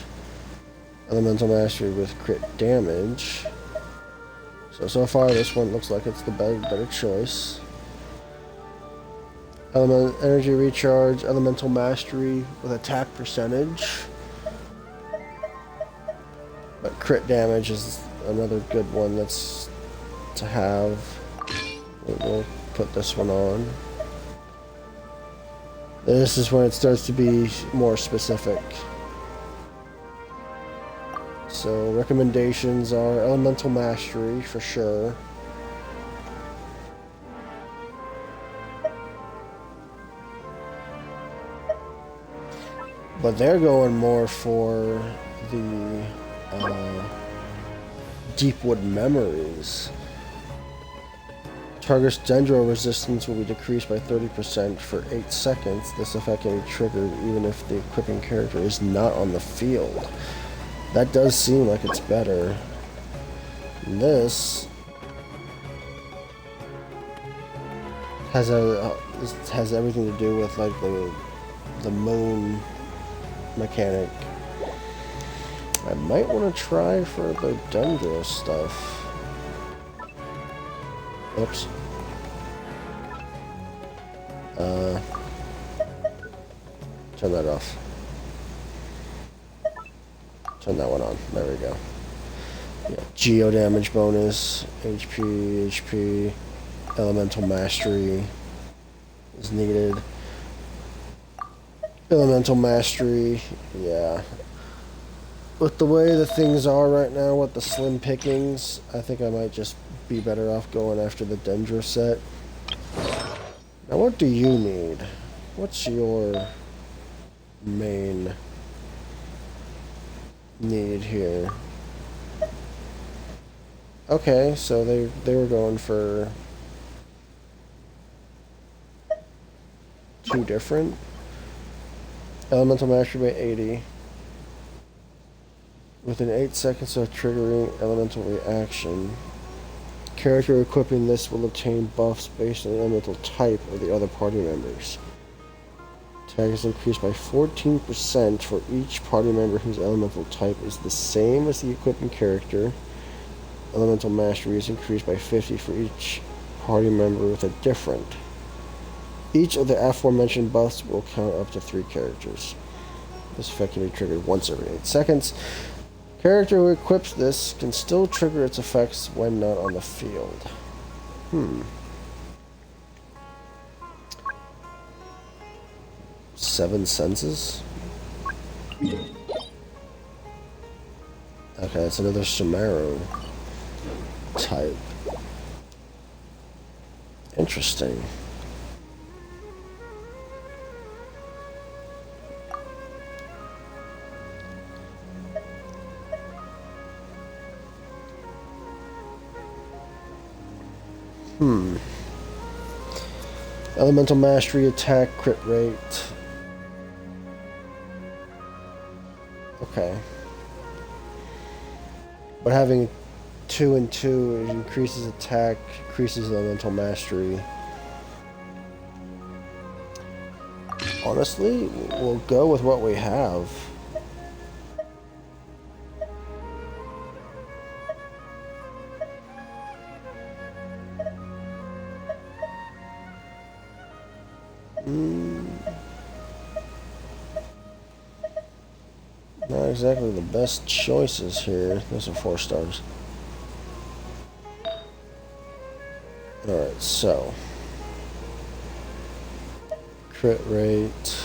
Elemental mastery with crit damage. So far this one looks like it's the better choice. Energy recharge, elemental mastery with attack percentage. But crit damage is another good one that's to have. We'll put this one on. This is when it starts to be more specific. So recommendations are elemental mastery for sure. But they're going more for the Deepwood Memories. Target's Dendro resistance will be decreased by 30% for 8 seconds. This effect can be triggered even if the equipping character is not on the field. That does seem like it's better. And this has everything to do with like the moon mechanic. I might want to try for the Dendro stuff. Oops. Turn that off. Turn that one on. There we go. Yeah. Geo damage bonus, HP, elemental mastery is needed. Elemental mastery, yeah. With the way the things are right now with the slim pickings, I think I might just be better off going after the Dendra set. Now what do you need? What's your main need here? Okay, so they were going for 2 different. Elemental mastery by 80. Within 8 seconds of triggering elemental reaction, character equipping this will obtain buffs based on the elemental type of the other party members. Attack is increased by 14% for each party member whose elemental type is the same as the equipping character. Elemental mastery is increased by 50 for each party member with a different. Each of the aforementioned buffs will count up to 3 characters. This effect can be triggered once every 8 seconds. Character who equips this can still trigger its effects when not on the field. 7 senses? Okay, that's another Sumeru type. Interesting. Elemental mastery, attack, crit rate. Okay. But having 2 and 2, it increases attack, increases elemental mastery. Honestly, we'll go with what we have. Not exactly the best choices here. Those are 4 stars. Alright, so crit rate,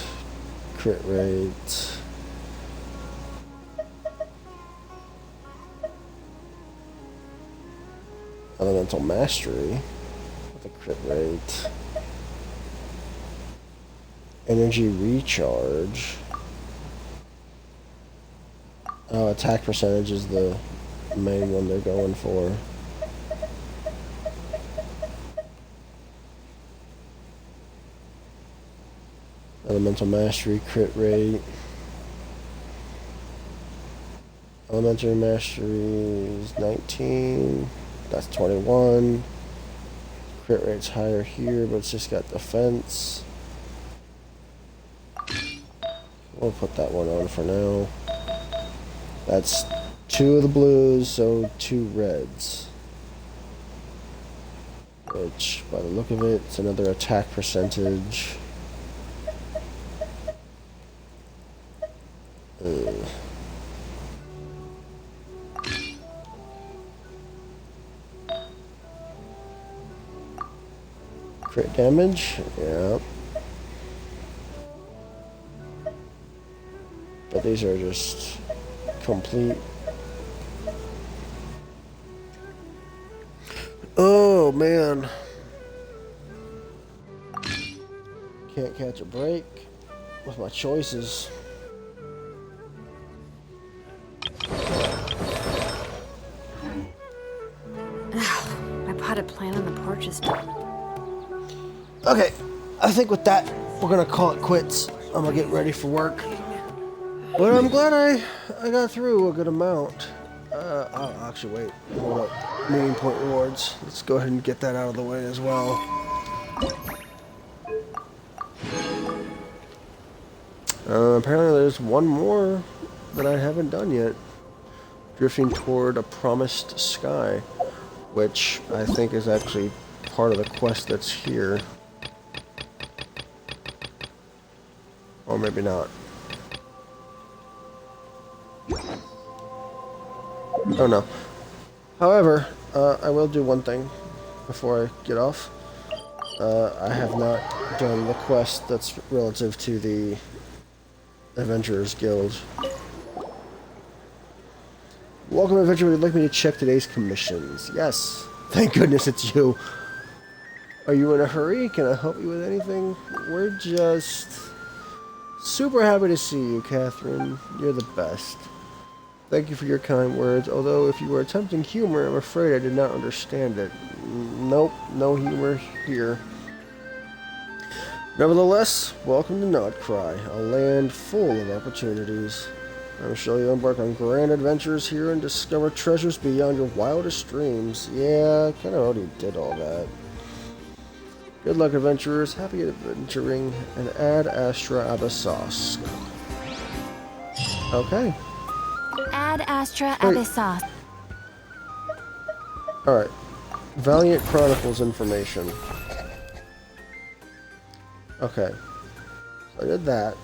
elemental mastery with a crit rate, energy recharge. Oh, attack percentage is the main one they're going for. Elemental mastery, crit rate. Elementary mastery is 19. That's 21. Crit rate's higher here, but it's just got defense. We'll put that one on for now. That's 2 of the blues, so 2 reds. Which, by the look of it, it's another attack percentage. Crit damage? Yeah. But these are just complete. Oh man. Can't catch a break with my choices. My potted plant on the porch is done. Okay, I think with that, we're gonna call it quits. I'm gonna get ready for work. But I'm glad I got through a good amount. Oh, actually, wait. Hold up. Meeting point rewards. Let's go ahead and get that out of the way as well. Apparently there's one more that I haven't done yet. Drifting toward a promised sky, which I think is actually part of the quest that's here. Or maybe not. Oh no. However, I will do one thing before I get off. I have not done the quest that's relative to the Adventurers Guild. Welcome, adventurer. Would you like me to check today's commissions? Yes. Thank goodness it's you. Are you in a hurry? Can I help you with anything? We're just super happy to see you, Catherine. You're the best. Thank you for your kind words, although if you were attempting humor, I'm afraid I did not understand it. Nope, no humor here. Nevertheless, welcome to Nod-Krai, a land full of opportunities. I'm sure you'll embark on grand adventures here and discover treasures beyond your wildest dreams. Yeah, I kind of already did all that. Good luck, adventurers. Happy adventuring, and Ad Astra Abyssos. Okay. Ad Astra Abyssos. Alright. Valiant Chronicles information. Okay. So I did that.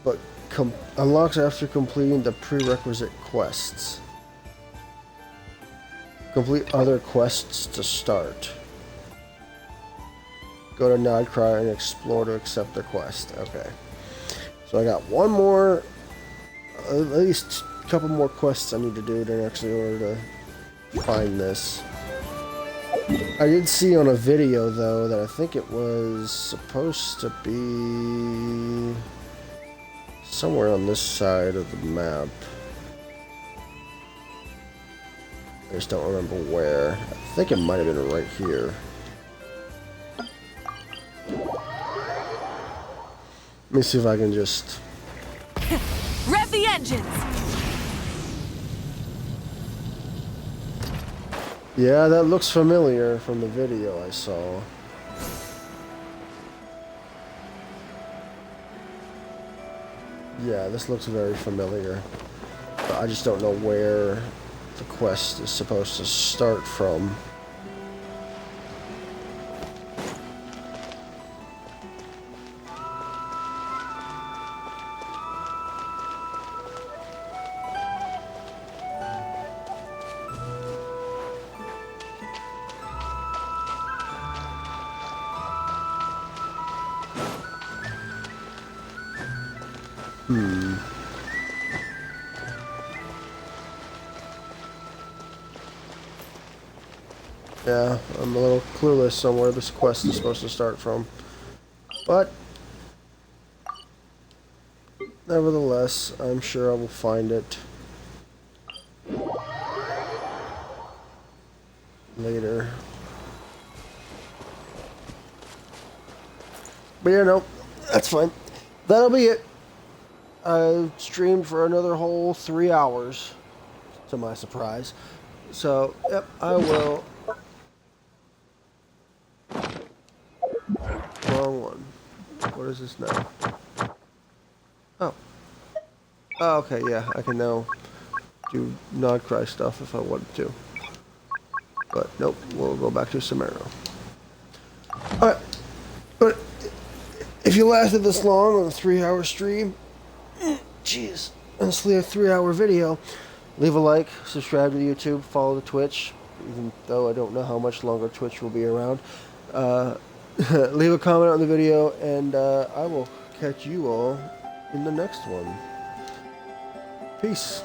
But unlocks after completing the prerequisite quests. Complete other quests to start. Go to Nod-Krai and explore to accept the quest. Okay. So I got one more, at least a couple more quests I need to do in order to find this. I did see on a video though that I think it was supposed to be somewhere on this side of the map. I just don't remember where. I think it might have been right here. Let me see if I can just... Rev the engines! Yeah, that looks familiar from the video I saw. Yeah, this looks very familiar. But I just don't know where the quest is supposed to start from. Yeah, I'm a little clueless on where this quest is supposed to start from. But, nevertheless, I'm sure I will find it later. But yeah, no, that's fine. That'll be it. I streamed for another whole 3 hours, to my surprise. So, yep, I will... Wrong one. What is this now? Oh. Oh, okay, yeah, I can now do Nod-Krai stuff if I wanted to. But nope, we'll go back to Samara. Alright, but if you lasted this long on a 3-hour stream, jeez, honestly a 3-hour video, leave a like, subscribe to YouTube, follow the Twitch, even though I don't know how much longer Twitch will be around. Leave a comment on the video, and I will catch you all in the next one. Peace.